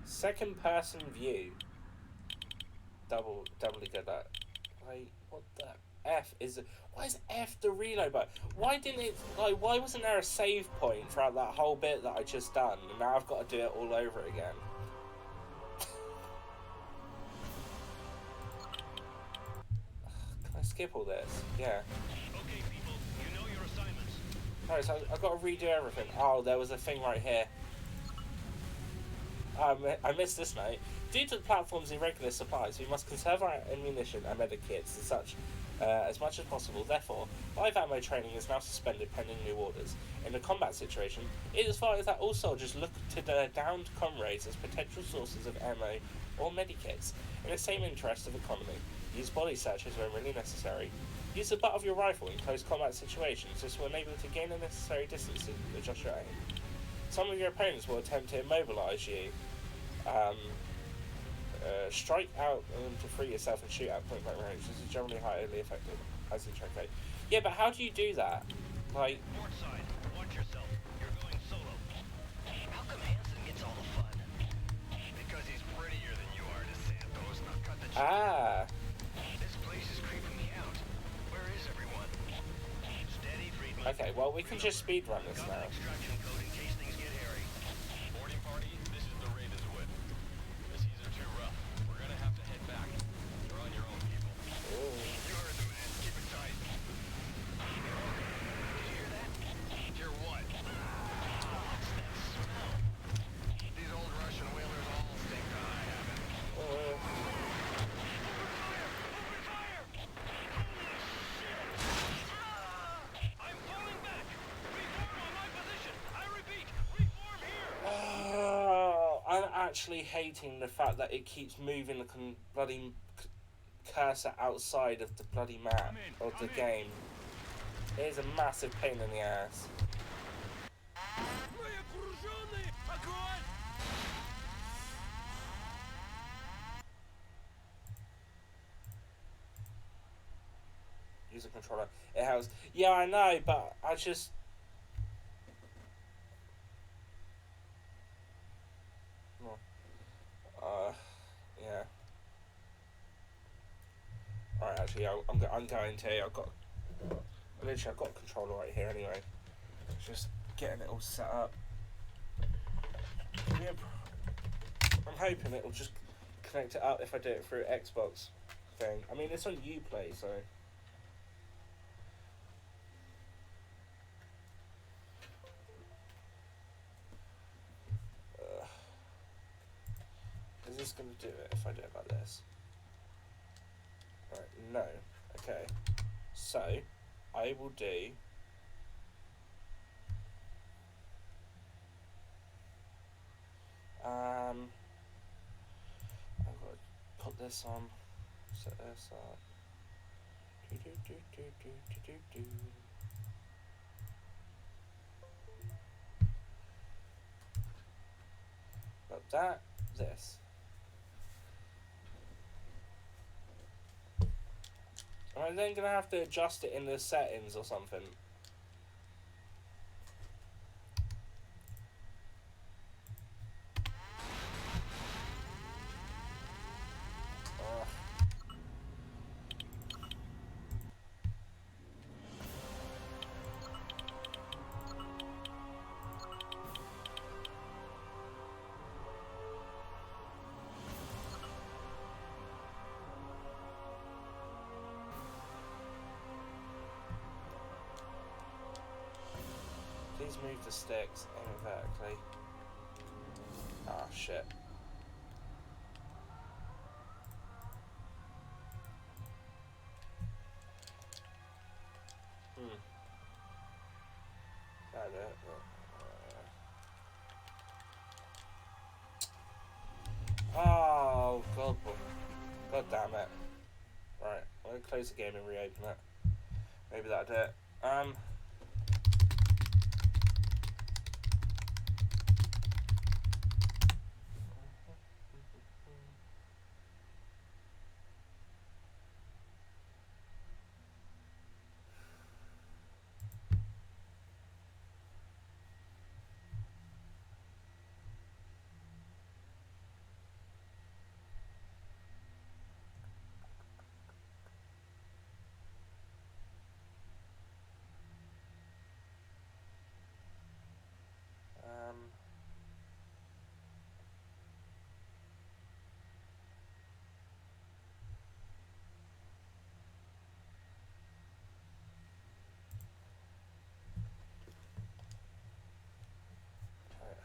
Second person view. Doubly good at. Wait, what the F is it? Why is F the reload button? Why didn't it, like, why wasn't there a save point throughout that whole bit that I just done? And now I've got to do it all over again. Can I skip all this? Yeah. Okay, people, you know your assignments. Alright, so I've got to redo everything. Oh, there was a thing right here. I missed this note. Due to the platform's irregular supplies, we must conserve our ammunition and medikits and such as much as possible. Therefore, live ammo training is now suspended pending new orders. In a combat situation, it is vital that all soldiers look to their downed comrades as potential sources of ammo or medikits. In the same interest of economy, use body searches when really necessary. Use the butt of your rifle in close combat situations. This will enable you to gain the necessary distance to adjust your aim. Some of your opponents will attempt to immobilize you. Strike out to free yourself and shoot at point blank range. This is generally highly effective as a check rate. Yeah, but how do you do that? Like, Port side, watch yourself. You're going solo. How come Hansen gets all the fun? Because he's prettier than you are, DeSantos. Now cut the ah. This place is creeping me out. Where is everyone? Steady, Friedman. Okay, well, we can just speedrun this now. Extraction code in case things get hairy. Boarding party, this is the Ravenswood. The seas are too rough. We're gonna have to head back. You're on your own, people. Ooh. You heard the man. Keep it tight. Did you hear that? Hear what? What's that smell? These old Russian whalers all stink to high heaven. Open fire! Open fire! Holy shit! I'm falling back! Reform on my position! I repeat, reform here! Oh, I'm actually hating the fact that it keeps moving the bloody cursor outside of the bloody map of the game. It is a massive pain in the ass. Use a controller. It has. Yeah, I know, but I just. Yeah. Alright, actually, I'm going to. I've got a controller right here anyway. Just getting it all set up. Yep. I'm hoping it'll just connect it up if I do it through Xbox thing. I mean, it's on Uplay, so. Is this going to do it if I do it like this? Right, no. Okay. So, I will do... I've got to put this on. Set this up. that, this. Am I then gonna have to adjust it in the settings or something? Please move the sticks vertically. Ah, shit. That it. Oh, God. God damn it. Right, I'm going to close the game and reopen it. Maybe that'll do it.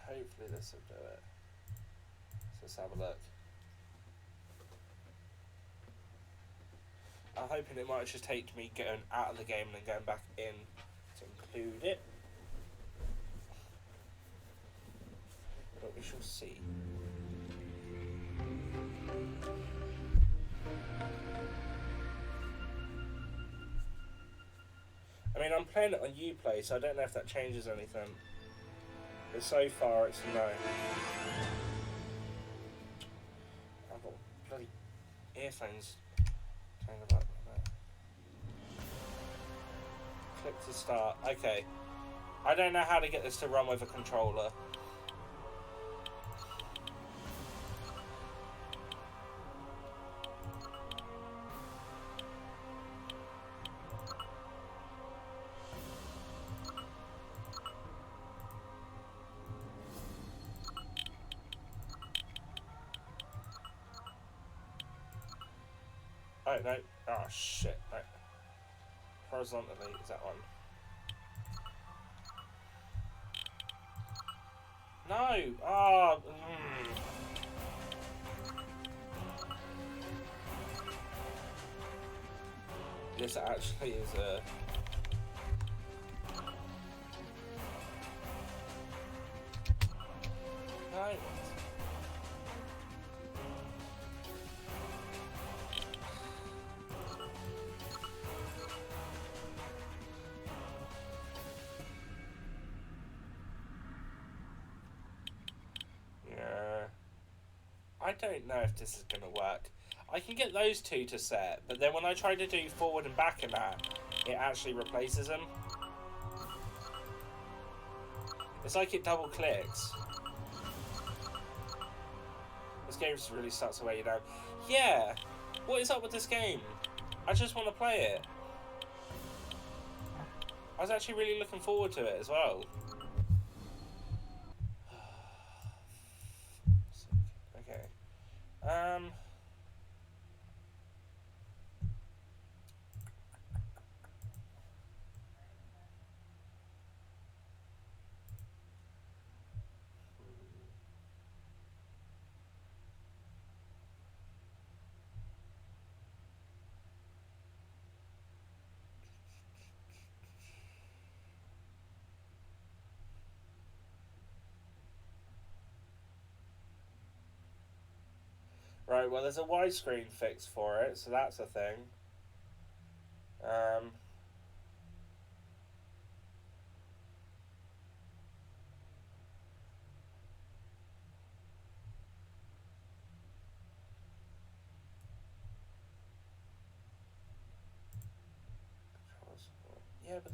Hopefully this will do it. So let's have a look. I'm hoping it might just take me going out of the game and then going back in to include it. But we shall see. I mean, I'm playing it on Uplay, so I don't know if that changes anything. But so far, it's no. I've got bloody earphones. About that. Click to start. Okay. I don't know how to get this to run with a controller. Oh, no. Oh, shit. No. Horizontally, is that one? No! Oh! This actually is a... No! I don't know if this is going to work. I can get those two to set, but then when I try to do forward and back in that, it actually replaces them. It's like it double clicks. This game just really starts to wear you down. Yeah! What is up with this game? I just want to play it. I was actually really looking forward to it as well. Okay. Right, well, there's a widescreen fix for it, so that's a thing.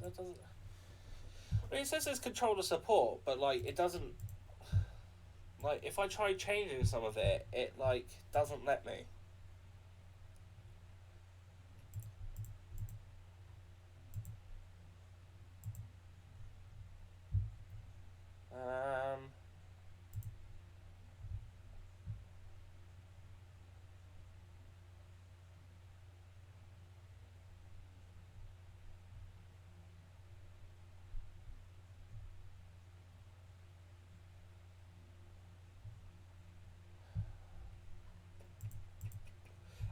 But that doesn't... I mean, it says it's controller support, but, like, it doesn't... Like, if I try changing some of it, it, like, doesn't let me.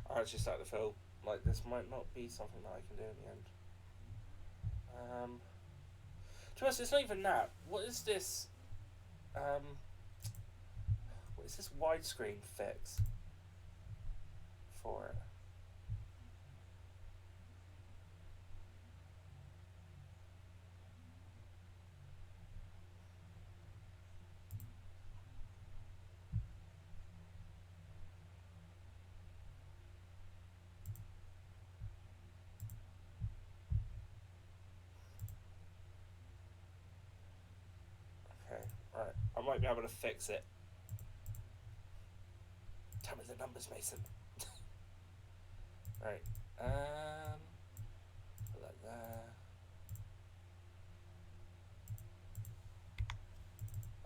I actually started to feel like this might not be something that I can do in the end. To be honest, it's not even that. What is this? What is this widescreen fix for it? Right, I might be able to fix it. Tell me the numbers, Mason. Right, put that there.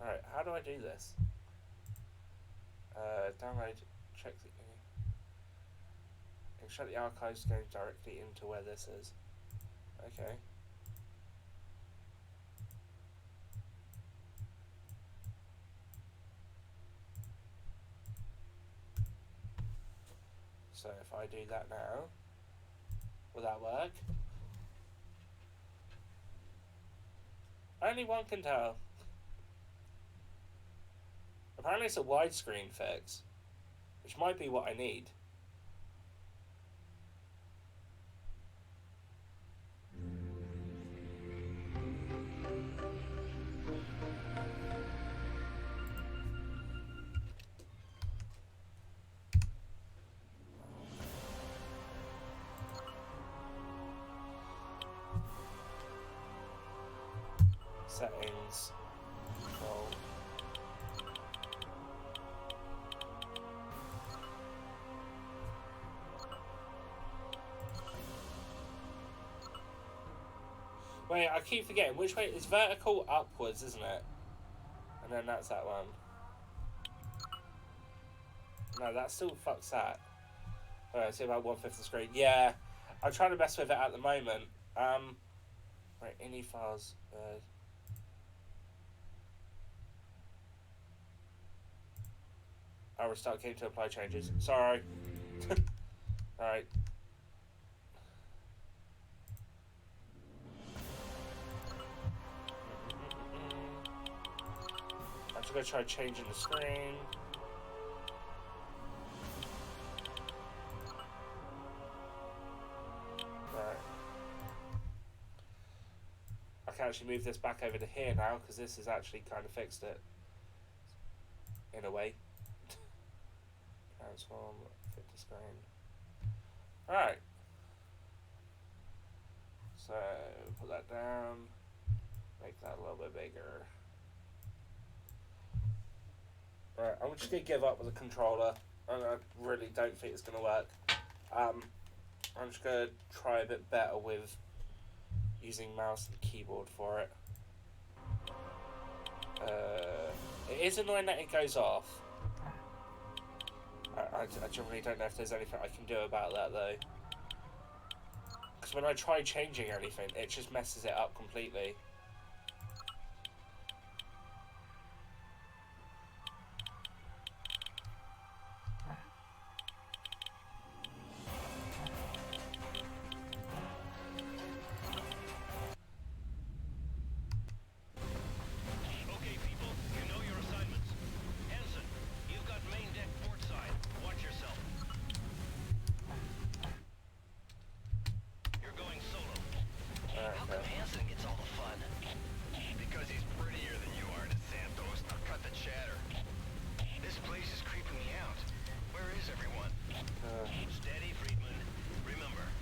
Alright, how do I do this? Download, check the... Extract the archives going directly into where this is. Okay. So if I do that now, will that work? Only one can tell. Apparently it's a widescreen fix, which might be what I need. Settings, control. Wait, I keep forgetting which way. It's vertical upwards, isn't it? And then that's that one. No, that still fucks that. Alright, see about 1/5 of the screen. Yeah, I'm trying to mess with it at the moment. Right, any files. I'll restart game to apply changes. Sorry. Alright. I'm just going to try changing the screen. Right. I can actually move this back over to here now because this has actually kind of fixed it. In a way. Transform, fit to screen. Alright. So, put that down. Make that a little bit bigger. Right, I'm just going to give up with the controller. I really don't think it's going to work. I'm just going to try a bit better with using mouse and keyboard for it. It is annoying that it goes off. I generally don't know if there's anything I can do about that though. Because when I try changing anything, it just messes it up completely.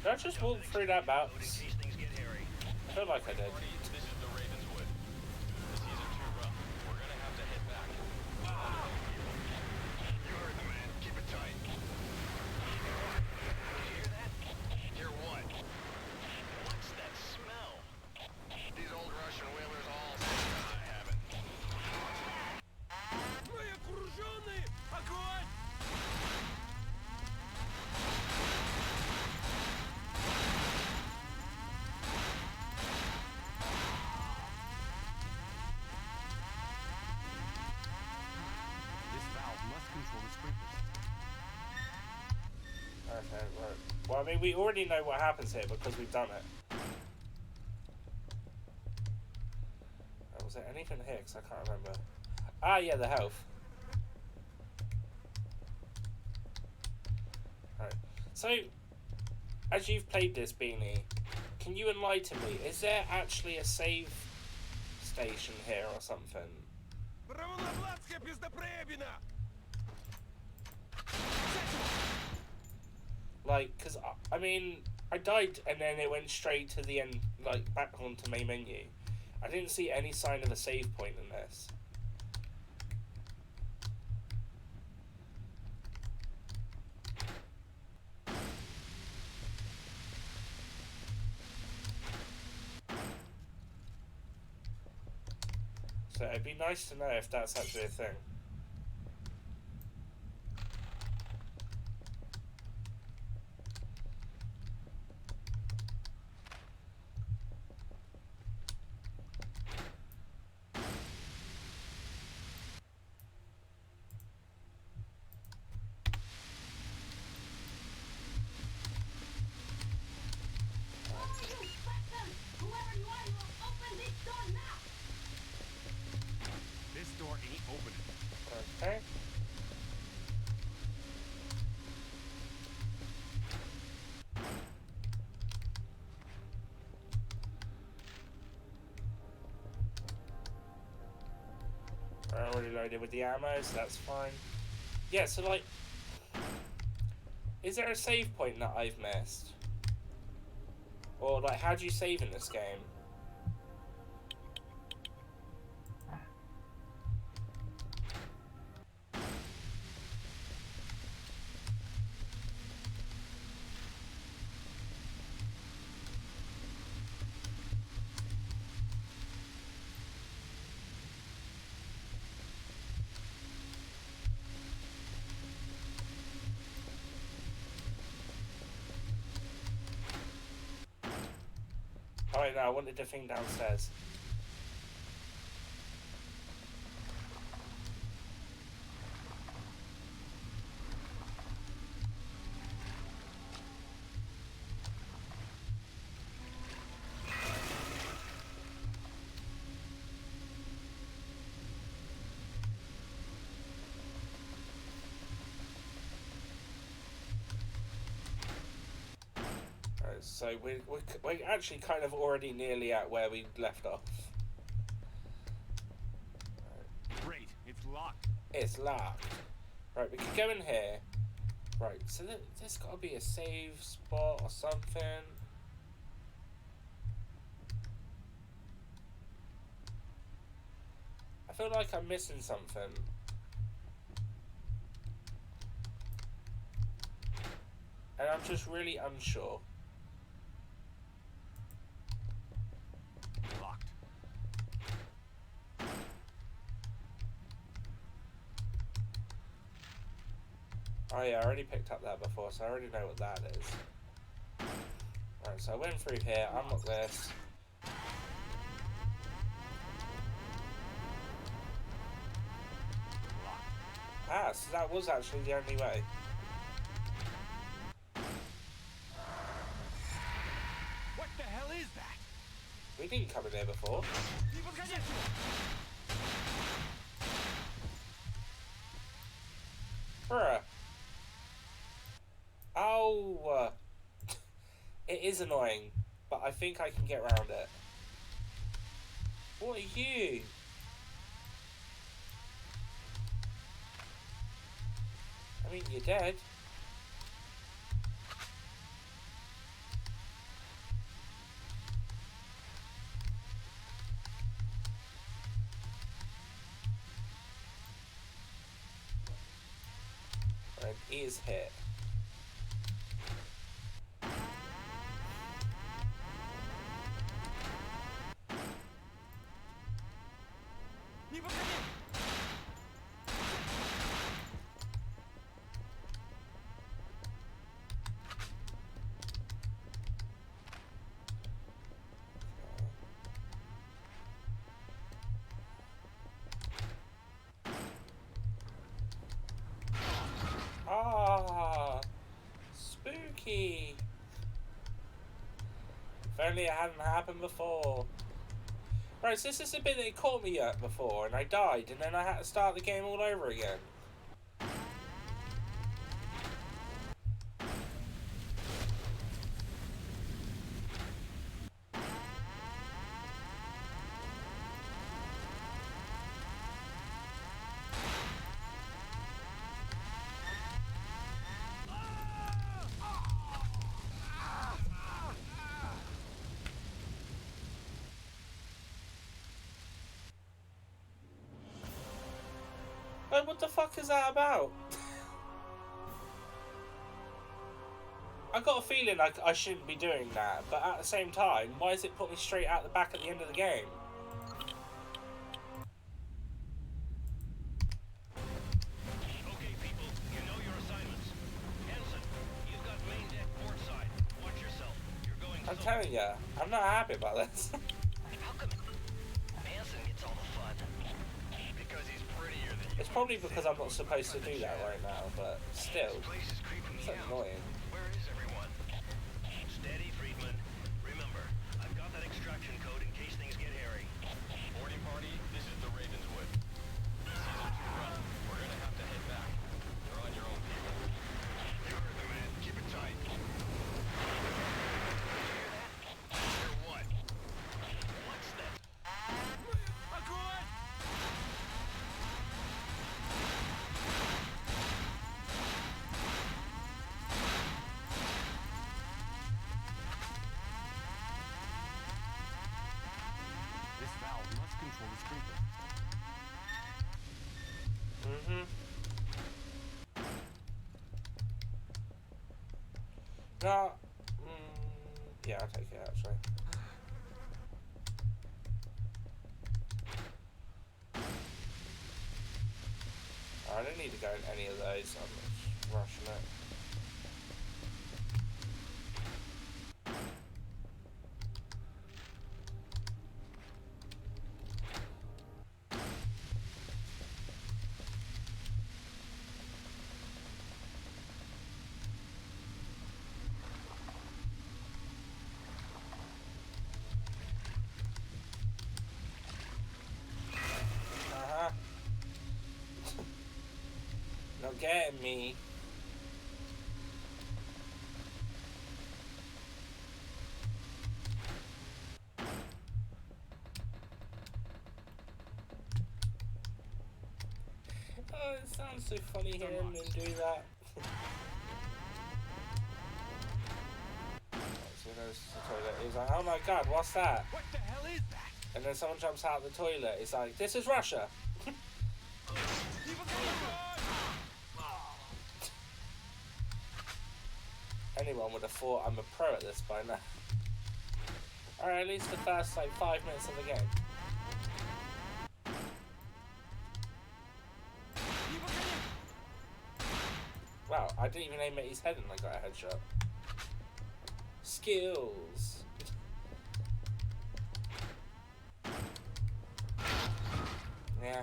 Did I just walk through that box? feel like I did. This is the Ravenswood. The seas are too rough. We're gonna have to head back. You heard the man. Keep it tight. You hear that? Hear what? What's that smell? These old Russian whalers all say I haven't. This valve must control the sprinkler system. Okay, right. Well, I mean, we already know what happens here because we've done it. Was there anything here? Because I can't remember. Ah, yeah, the health. Right. So, as you've played this, Beanie, can you enlighten me? Is there actually a save station here or something? Like, because, I mean, I died and then it went straight to the end, like, back onto main menu. I didn't see any sign of a save point in this. So it'd be nice to know if that's actually a thing. This door ain't opening. Okay. I'm already loaded with the ammo, so that's fine. Yeah, so like, is there a save point that I've missed? Or like, how do you save in this game? Oh wait, no, I wanted the thing downstairs. So we're actually kind of already nearly at where we left off. Great, it's locked. It's locked. Right, we could go in here. Right, so there's got to be a save spot or something. I feel like I'm missing something. And I'm just really unsure. Locked. Oh yeah, I already picked up that before, so I already know what that is. Right, so I went through here, unlock this. Ah, so that was actually the only way. What the hell is that? We didn't come in here before. Bruh. Oh. It is annoying, but I think I can get around it. What are you? I mean, you're dead. he is hit. Ah, spooky. If only it hadn't happened before. Right, so this is the bit that it caught me at before, and I died, and then I had to start the game all over again. Like, what the fuck is that about? I got a feeling like I shouldn't be doing that, but at the same time, why does it put me straight out the back at the end of the game? Okay, people, you know your assignments. Ensign, you've got main deck port side. Watch yourself. You're going. I'm telling you, I'm not happy about this. How come Manson gets all the fun? Because he's prettier than you. It's probably because I'm not supposed to do that right now, but still, it's annoying. Where is everyone? Steady, Friedman. Remember, I've got that extraction code in case things get hairy. Boarding party, this is the Ravenswood. Season 2 run. We're gonna have to head back. You're on your own, people. You heard the man. Keep it tight. Did you hear that? Hear what? What's that? This valve must control the sprinkler. No. Yeah, I'll take it actually. I don't need to go in any of those. I'm just rushing it. Not getting me. Oh, it sounds so funny hearing him do that. So he goes to the toilet. He's like, oh my god, what's that? What the hell is that? And then someone jumps out of the toilet. It's like, this is Russia. Anyone would have thought I'm a pro at this by now. Or at least the first like 5 minutes of the game. Wow, I didn't even aim at his head and I got a headshot. Skills. Yeah.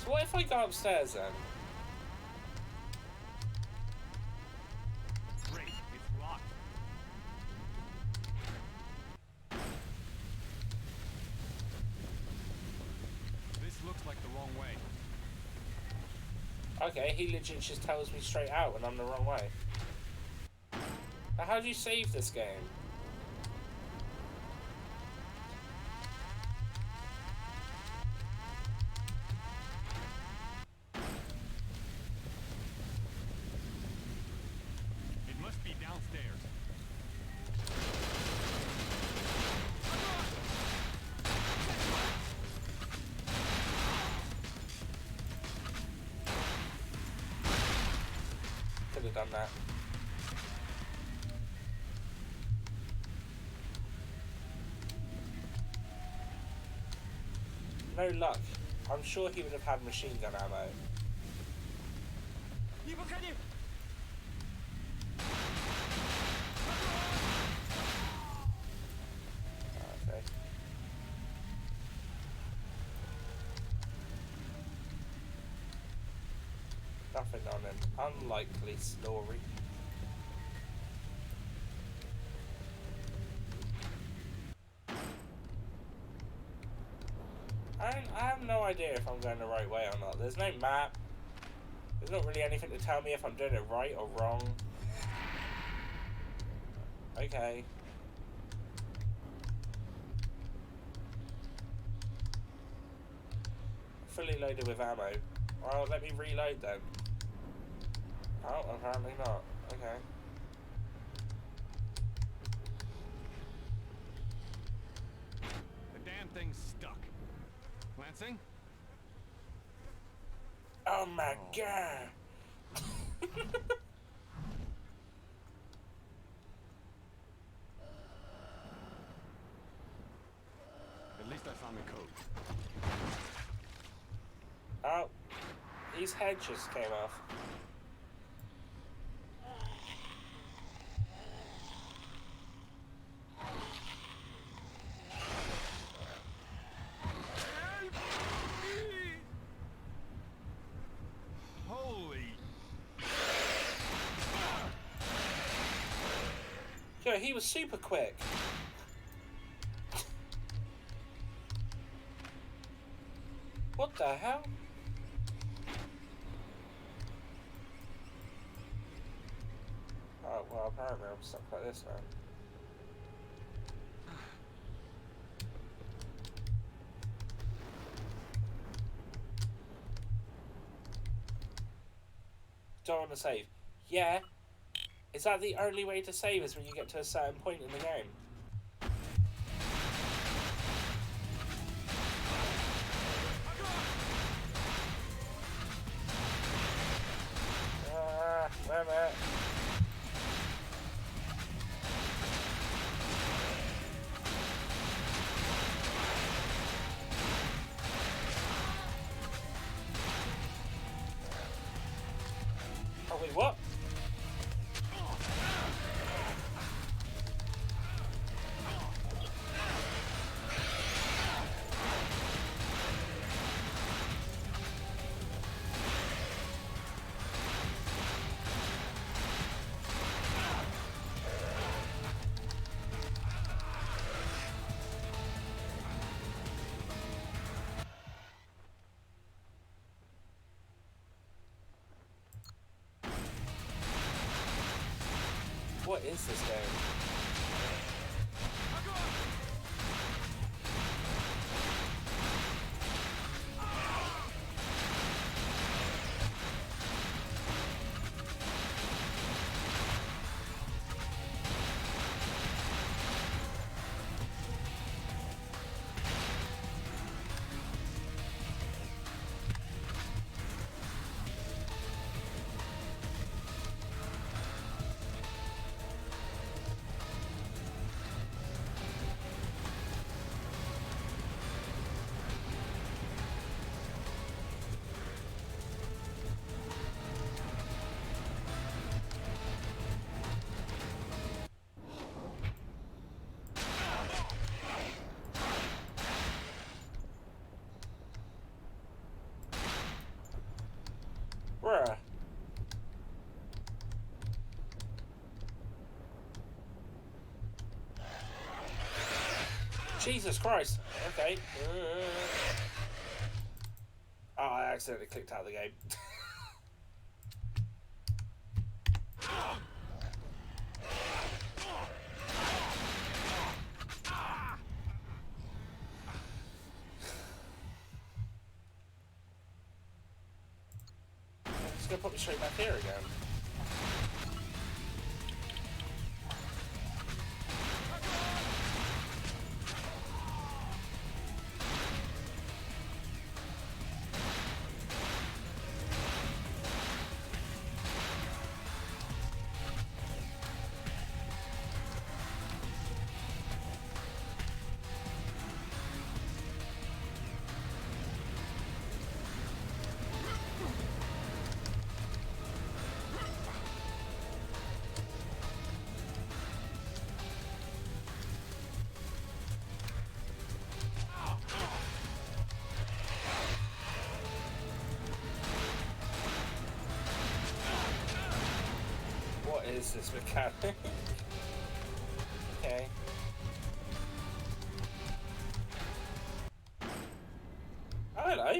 So what if I go upstairs then? Great, it's locked. This looks like the wrong way. Okay, he legit just tells me straight out when I'm the wrong way. But how do you save this game? It must be downstairs. have done that. No luck. I'm sure he would have had machine gun ammo. Okay. Nothing on an unlikely story. I have no idea if I'm going the right way or not. There's no map. There's not really anything to tell me if I'm doing it right or wrong. Okay. Fully loaded with ammo. Well, let me reload then. Oh, apparently not. Okay. The damn thing's stuck. Lansing? Oh my god! At least I found the code. Oh, his head just came off. Yo, he was super quick. What the hell? Oh, well, apparently I'm stuck like this now. Don't want to save. Yeah. Is that the only way to save is when you get to a certain point in the game? Wait a minute. Oh, wait, what? What is this game? Bruh. Jesus Christ. Okay. Oh, I accidentally clicked out of the game. It's gonna put me straight back here again. is this mechanic? Okay. Oh, hello.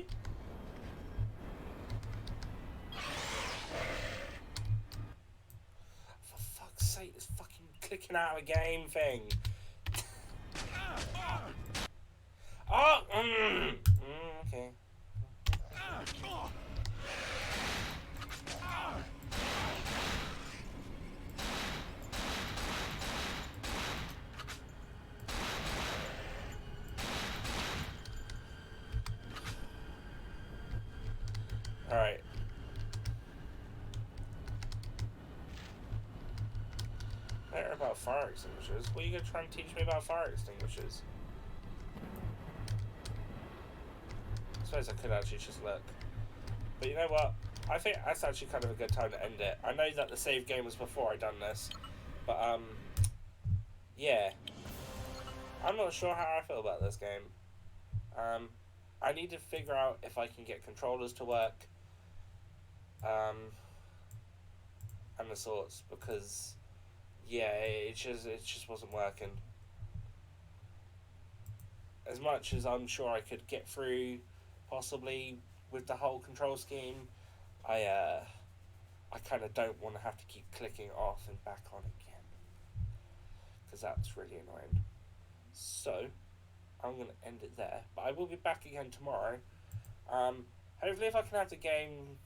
For fuck's sake, this fucking clicking out of a game thing. Oh! Okay. Alright. Better about fire extinguishers. What are you going to try and teach me about fire extinguishers? I suppose I could actually just look. But you know what? I think that's actually kind of a good time to end it. I know that the save game was before I done this. But, yeah. I'm not sure how I feel about this game. I need to figure out if I can get controllers to work. And the sorts, because yeah, it just wasn't working. As much as I'm sure I could get through, possibly with the whole control scheme, I kind of don't want to have to keep clicking off and back on again, because that's really annoying. So I'm gonna end it there, but I will be back again tomorrow. Hopefully, if I can have the game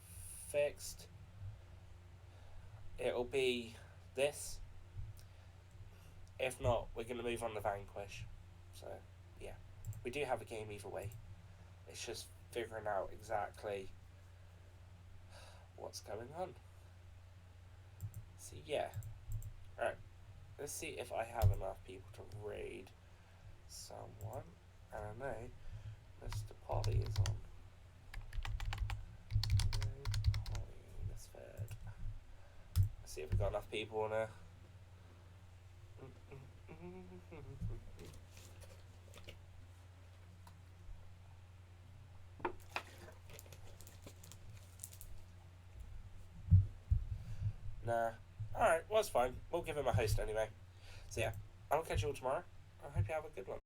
fixed, it'll be this. If not, we're going to move on to Vanquish. So, yeah. We do have a game either way. It's just figuring out exactly what's going on. So, yeah. Alright. Let's see if I have enough people to raid someone. I don't know. Mr. Polly is on. That's third. Let's see if we've got enough people on there. Nah. Alright, well, it's fine. We'll give him a host anyway. So yeah, I'll catch you all tomorrow. I hope you have a good one.